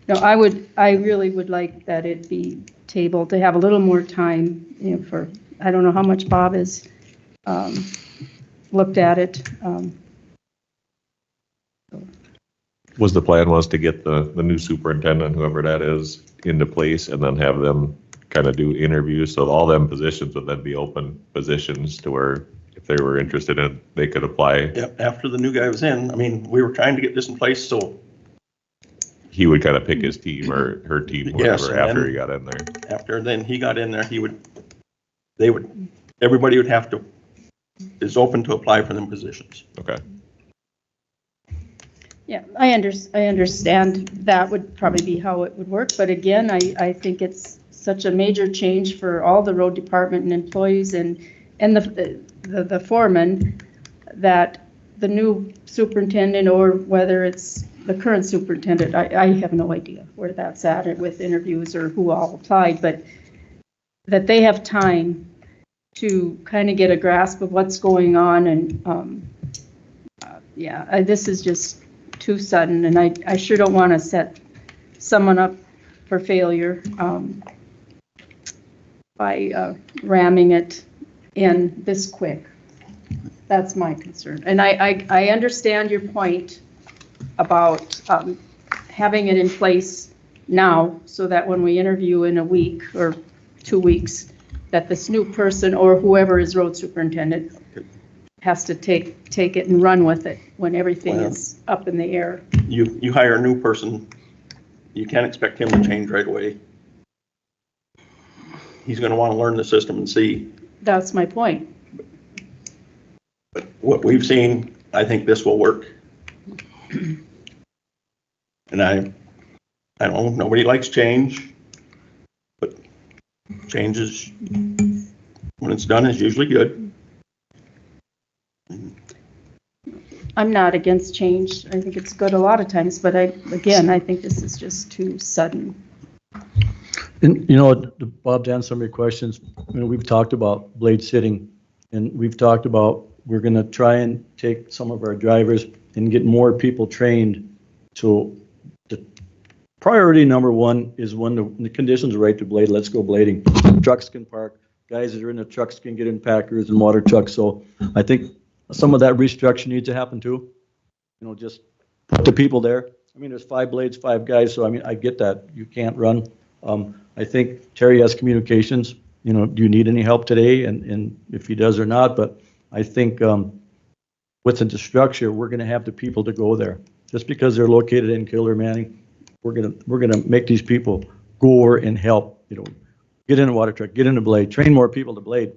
[SPEAKER 1] No, I really would like that it be tabled, to have a little more time, you know, for, I don't know how much Bob has looked at it.
[SPEAKER 3] Was the plan was to get the new superintendent, whoever that is, into place and then have them kind of do interviews, so all them positions would then be open positions to where if they were interested in, they could apply.
[SPEAKER 2] Yep, after the new guy was in, I mean, we were trying to get this in place, so.
[SPEAKER 3] He would kind of pick his team or her team, whatever,
[SPEAKER 2] yes,
[SPEAKER 3] after he got in there.
[SPEAKER 2] After then he got in there, everybody would have to, is open to apply for them positions.
[SPEAKER 3] Okay.
[SPEAKER 1] Yeah, I understand that would probably be how it would work, but again, I think it's such a major change for all the road department and employees and the foreman, that the new superintendent, or whether it's the current superintendent, I have no idea where that's at with interviews or who all applied, but that they have time to kind of get a grasp of what's going on. And yeah, this is just too sudden, and I sure don't want to set someone up for failure by ramming it in this quick. That's my concern. And I understand your point about having it in place now, so that when we interview in a week or 2 weeks, that this new person or whoever is road superintendent has to take it and run with it when everything is up in the air.
[SPEAKER 2] You hire a new person, you can't expect him to change right away. He's going to want to learn the system and see. That's
[SPEAKER 1] my point.
[SPEAKER 2] But what we've seen, I think this will work. And I don't know, nobody likes change, but change is, when it's done, is usually good.
[SPEAKER 1] I'm not against change. I think it's good a lot of times, but I think this is just too sudden.
[SPEAKER 6] And, you know, Bob, to answer some of your questions, you know, we've talked about blade sitting, and we've talked about we're going to try and take some of our drivers and get more people trained. So the priority number one is when the conditions are right to blade, let's go blading. Trucks can park, guys that are in the trucks can get in packers and water trucks, so I think some of that restructure needs to happen too. You know, just put the people there. I mean, there's 5 blades, 5 guys, so I mean, I get that, you can't run. I think Terry has communications, you know, do you need any help today? And if he does or not, but I think, with the structure, we're gonna have the people to go there. Just because they're located in Kildare, Manning, we're gonna make these people go and help, you know, get in a water truck, get in a blade, train more people to blade.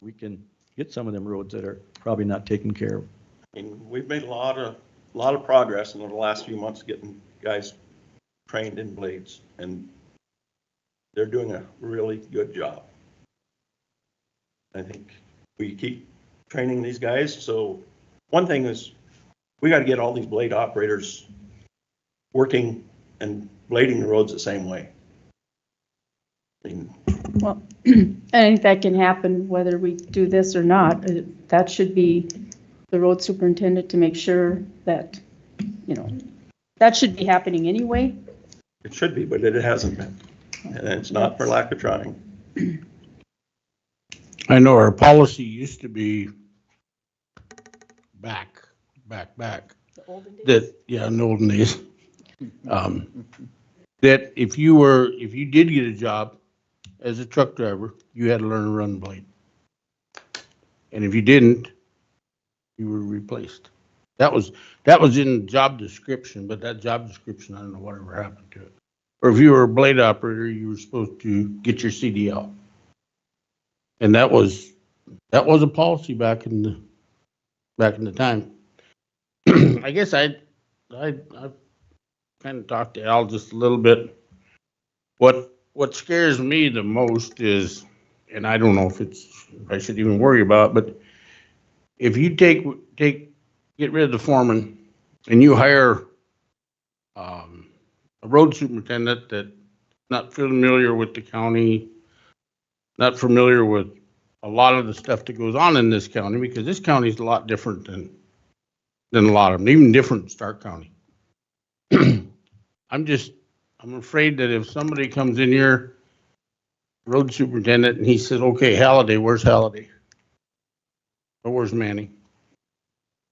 [SPEAKER 6] We can get some of them roads that are probably not taken care of.
[SPEAKER 2] And we've made a lot of progress in the last few months getting guys trained in blades, and they're doing a really good job. I think we keep training these guys. So one thing is we got to get all these blade operators working and blading the roads the same way. I mean,
[SPEAKER 1] Well, I think that can happen whether we do this or not. That should be the road superintendent to make sure that, you know, that should be happening anyway.
[SPEAKER 2] it should be, but it hasn't been. And it's not for lack of trying.
[SPEAKER 15] I know our policy used to be back.
[SPEAKER 1] The olden days.
[SPEAKER 15] That, yeah, in the olden days. That if you did get a job as a truck driver, you had to learn to run blade. And if you didn't, you were replaced. That was in job description, but that job description, I don't know whatever happened to it. Or if you were a blade operator, you were supposed to get your CDL. And that was a policy back in the time. I guess I kind of talked to Al just a little bit. What scares me the most is, and I don't know if I should even worry about, but if you get rid of the foreman and you hire a road superintendent that's not familiar with the county, not familiar with a lot of the stuff that goes on in this county, because this county is a lot different than a lot of them, even different than Stark County. I'm afraid that if somebody comes in here, road superintendent, and he says, okay, Halliday, where's Halliday? Or where's Manning?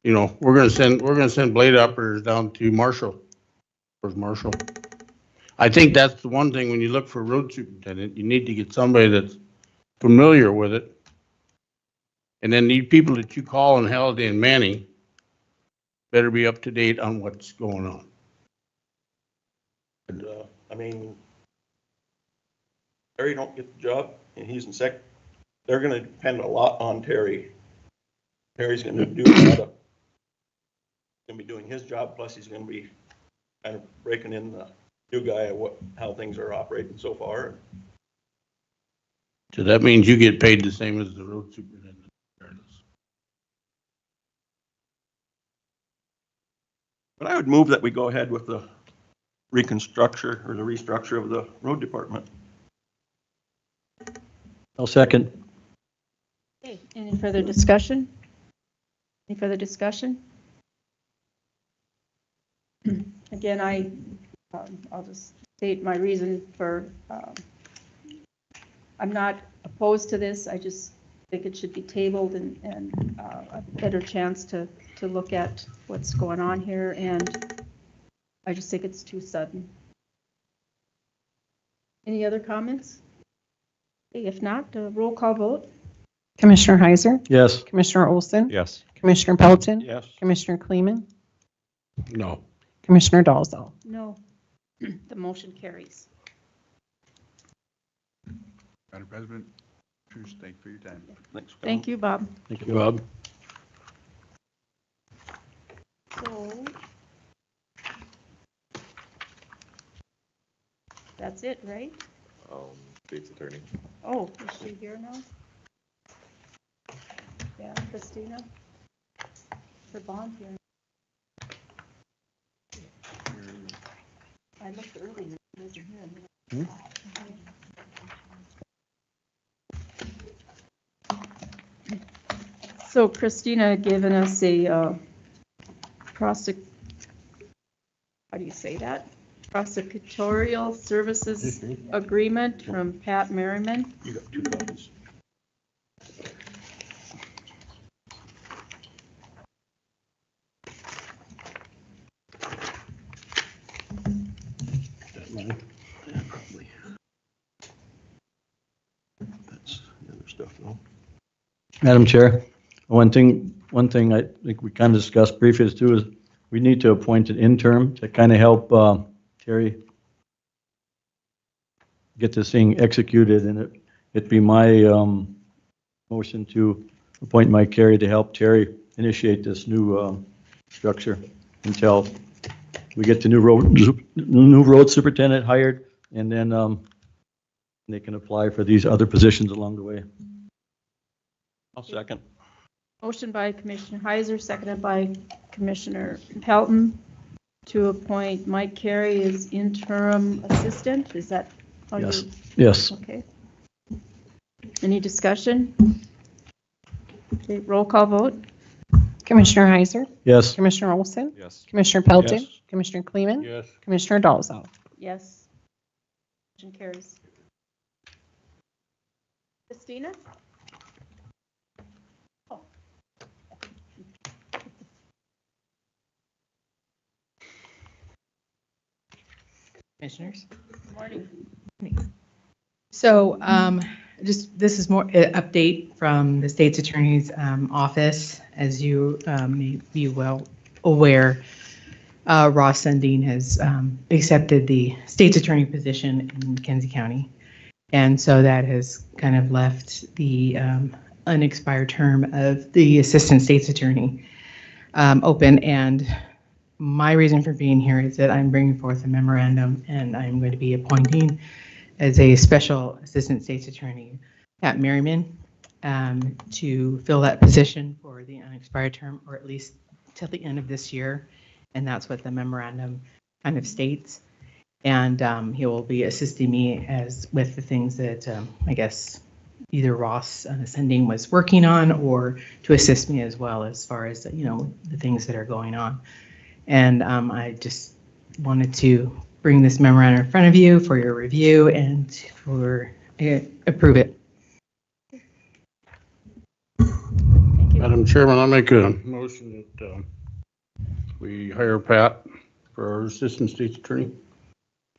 [SPEAKER 15] You know, we're gonna send blade operators down to Marshall. Where's Marshall? I think that's the one thing when you look for a road superintendent, you need to get somebody that's familiar with it. And then the people that you call in Halliday and Manning better be up to date on what's going on.
[SPEAKER 2] And, I mean, Terry don't get the job, and he's in sec. They're going to depend a lot on Terry. Terry's going to do a lot of, going to be doing his job, plus he's going to be kind of breaking in the new guy at how things are operating so far.
[SPEAKER 15] So that means you get paid the same as the road superintendent.
[SPEAKER 2] But I would move that we go ahead with the restructure of the road department.
[SPEAKER 6] I'll second.
[SPEAKER 1] Okay, any further discussion? Any further discussion? Again, I'll just state my reason for, I'm not opposed to this. I just think it should be tabled and a better chance to look at what's going on here. And I just think it's too sudden. Any other comments? Okay, if not, roll call vote.
[SPEAKER 10] Commissioner Heiser?
[SPEAKER 6] Yes.
[SPEAKER 10] Commissioner Olson?
[SPEAKER 3] Yes.
[SPEAKER 10] Commissioner Pelton?
[SPEAKER 2] Yes.
[SPEAKER 10] Commissioner Kleeman?
[SPEAKER 15] No.
[SPEAKER 10] Commissioner Dalzell?
[SPEAKER 1] No. The motion carries.
[SPEAKER 21] Madam President, Truce, thank you for your time.
[SPEAKER 2] Thanks.
[SPEAKER 1] Thank you, Bob.
[SPEAKER 15] Thank you, Bob.
[SPEAKER 1] So that's it, right?
[SPEAKER 3] State's attorney.
[SPEAKER 1] Oh, is she here now? Yeah, Christina? Her bond here. I looked earlier. She wasn't here. So Christina had given us a how do you say that? Prosecutorial services agreement from Pat Merriman.
[SPEAKER 2] You got 2 copies. Yeah, probably. That's the other stuff though.
[SPEAKER 6] Madam Chair, one thing I think we kind of discussed briefly too is we need to appoint an interim to kind of help Terry get this thing executed, and it'd be my motion to appoint Mike Carey to help Terry initiate this new structure until we get the new road superintendent hired, and then they can apply for these other positions along the way.
[SPEAKER 2] I'll second.
[SPEAKER 1] Motion by Commissioner Heiser, seconded by Commissioner Pelton to appoint Mike Carey as interim assistant. Is that how you?
[SPEAKER 6] Yes. Yes.
[SPEAKER 1] Okay. Any discussion? Okay, roll call vote.
[SPEAKER 10] Commissioner Heiser?
[SPEAKER 6] Yes.
[SPEAKER 10] Commissioner Olson?
[SPEAKER 3] Yes.
[SPEAKER 10] Commissioner Pelton?
[SPEAKER 2] Yes.
[SPEAKER 10] Commissioner Kleeman?
[SPEAKER 15] Yes.
[SPEAKER 10] Commissioner Dolzall?
[SPEAKER 1] Yes. Motion carries. Christina?
[SPEAKER 4] Commissioners.
[SPEAKER 1] Good morning.
[SPEAKER 4] So just, this is more an update from the state's attorney's office. As you may be well aware, Ross Sundin has accepted the state's attorney position in Kenzie County. And so that has kind of left the unexpired term of the assistant state's attorney open. And my reason for being here is that I'm bringing forth a memorandum, and I'm going to be appointing as a special assistant state's attorney Pat Merriman to fill that position for the unexpired term, or at least till the end of this year. And that's what the memorandum kind of states. And he will be assisting me with the things that I guess either Ross Sundin was working on, or to assist me as well as far as, the things that are going on. And I just wanted to bring this memorandum in front of you for your review and for approve it.
[SPEAKER 15] Madam Chairman, I make a motion that we hire Pat for our assistant state's attorney.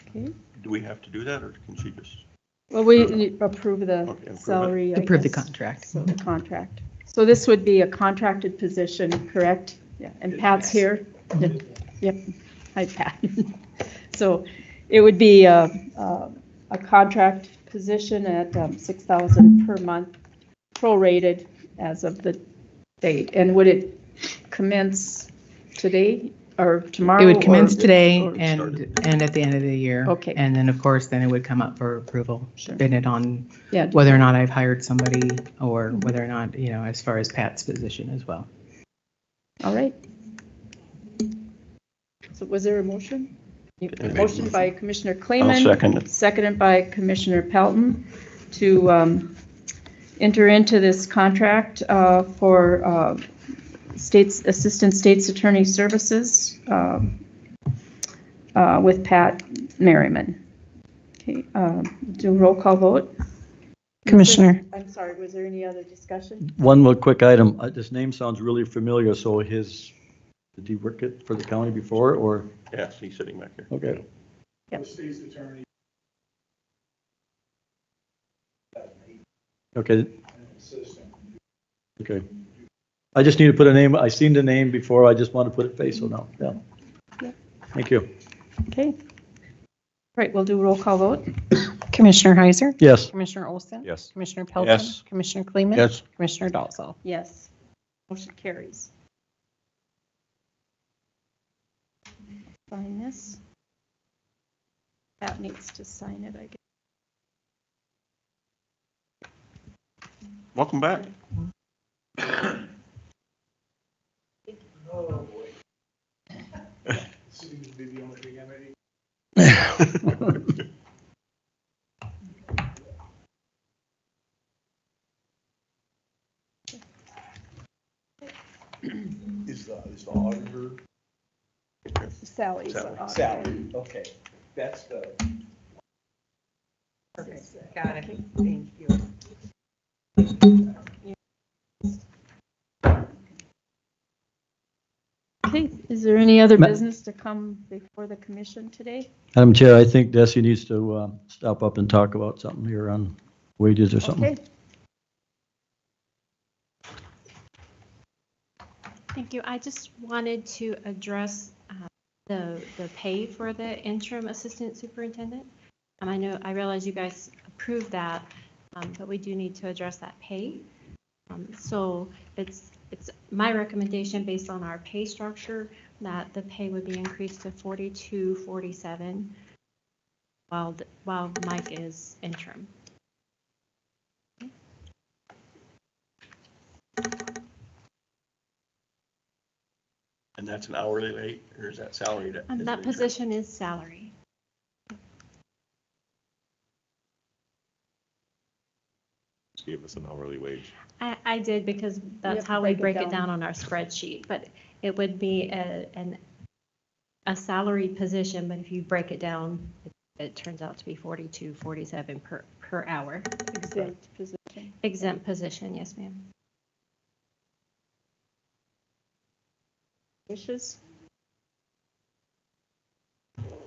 [SPEAKER 1] Okay.
[SPEAKER 2] Do we have to do that, or can she just?
[SPEAKER 1] Well, we approve the
[SPEAKER 2] approve
[SPEAKER 1] salary.
[SPEAKER 4] Approve the
[SPEAKER 1] guess.
[SPEAKER 4] contract.
[SPEAKER 1] So the contract. So this would be a contracted position, correct? Yeah. And Pat's here. Yep. Hi, Pat. So it would be a contract position at $6,000 per month, prorated as of the date. And would it commence today or tomorrow?
[SPEAKER 4] It would commence today
[SPEAKER 1] or
[SPEAKER 4] and at the end of the year.
[SPEAKER 1] Okay.
[SPEAKER 4] And then, of course, then it would come up for approval, depending on
[SPEAKER 1] Yeah.
[SPEAKER 4] whether or not I've hired somebody, or whether or not, as far as Pat's position as well.
[SPEAKER 1] All right. So was there a motion? Motion by Commissioner Kleeman.
[SPEAKER 2] I'll second it.
[SPEAKER 1] Seconded by Commissioner Pelton to enter into this contract for Assistant State's Attorney Services with Pat Merriman. Okay, do a roll call vote.
[SPEAKER 10] Commissioner.
[SPEAKER 1] I'm sorry, was there any other discussion?
[SPEAKER 6] One more quick item. This name sounds really familiar. So did he work it for the county before, or?
[SPEAKER 2] Yes, he's sitting back here.
[SPEAKER 6] Okay.
[SPEAKER 1] Yep.
[SPEAKER 17] State's attorney.
[SPEAKER 6] Okay. Okay. I just need to put a name. I seen the name before. I just want to put a face on it. Yeah.
[SPEAKER 1] Yep.
[SPEAKER 6] Thank you.
[SPEAKER 1] Okay. Right, we'll do a roll call vote.
[SPEAKER 10] Commissioner Heiser?
[SPEAKER 6] Yes.
[SPEAKER 10] Commissioner Olson?
[SPEAKER 3] Yes.
[SPEAKER 10] Commissioner Pelton?
[SPEAKER 2] Yes.
[SPEAKER 10] Commissioner Kleeman?
[SPEAKER 15] Yes.
[SPEAKER 10] Commissioner Dolzall?
[SPEAKER 1] Yes. Motion carries. Sign this. Pat needs to sign it, I guess.
[SPEAKER 2] Welcome back.
[SPEAKER 17] Oh, boy. Seems to be the only thing I'm ready. Is the auditor?
[SPEAKER 1] Sally's.
[SPEAKER 17] Sally, okay. That's the.
[SPEAKER 4] Perfect. Got it. Thank you.
[SPEAKER 1] Okay, is Is there any other
[SPEAKER 6] Ma-
[SPEAKER 1] business to come before the commission today?
[SPEAKER 6] Madam Chair, I think Desi needs to stop up and talk about something here on wages or something.
[SPEAKER 1] Okay.
[SPEAKER 14] Thank you. I just wanted to address the pay for the interim assistant superintendent. I realize you guys approved that, but we do need to address that pay. So it's my recommendation based on our pay structure that the pay would be increased to $42.47 while Mike is interim.
[SPEAKER 2] And that's an hourly rate, or is that salary?
[SPEAKER 14] That position is salary.
[SPEAKER 3] Just gave us an hourly wage.
[SPEAKER 14] I did because that's how we break it down on our spreadsheet, but it would be a salary position, but if you break it down, it turns out to be $42.47 per hour.
[SPEAKER 1] Exempt position.
[SPEAKER 14] Exempt position, yes, ma'am.
[SPEAKER 1] Wishes?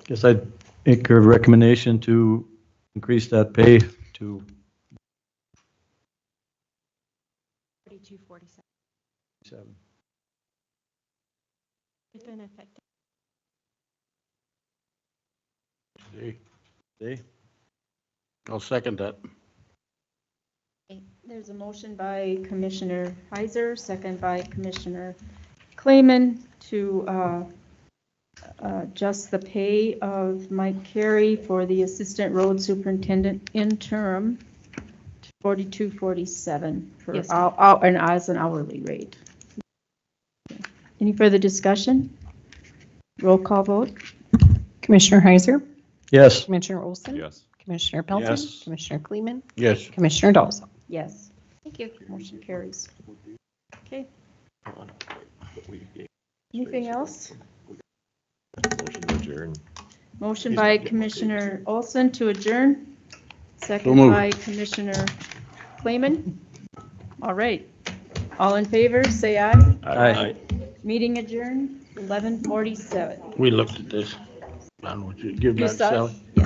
[SPEAKER 6] Guess I'd make a recommendation to increase that pay to
[SPEAKER 14] $42.47.
[SPEAKER 6] 7.
[SPEAKER 14] It's been effective.
[SPEAKER 6] Today.
[SPEAKER 15] I'll second that.
[SPEAKER 1] There's a motion by Commissioner Heiser, second by Commissioner Clayman to adjust the pay of Mike Carey for the Assistant Road Superintendent interim to $42.47 for
[SPEAKER 14] Yes,
[SPEAKER 1] and as an hourly rate. Any further discussion? Roll call vote.
[SPEAKER 10] Commissioner Heiser?
[SPEAKER 6] Yes.
[SPEAKER 10] Commissioner Olson?
[SPEAKER 3] Yes.
[SPEAKER 10] Commissioner Pelton?
[SPEAKER 2] Yes.
[SPEAKER 10] Commissioner Kleeman?
[SPEAKER 15] Yes.
[SPEAKER 10] Commissioner Dolson?
[SPEAKER 1] Yes.
[SPEAKER 14] Thank you.
[SPEAKER 1] Motion carries. Okay.
[SPEAKER 2] We gave
[SPEAKER 1] Anything else?
[SPEAKER 3] Motion to adjourn.
[SPEAKER 1] Motion by Commissioner Olson to adjourn, second
[SPEAKER 15] moved.
[SPEAKER 1] by Commissioner Clayman. All right. All in favor, say aye.
[SPEAKER 6] Aye.
[SPEAKER 1] Meeting adjourned, 11:47.
[SPEAKER 15] We looked at this. Don, would you give that
[SPEAKER 1] You
[SPEAKER 15] to
[SPEAKER 1] saw it?
[SPEAKER 15] Sally?
[SPEAKER 1] Yeah.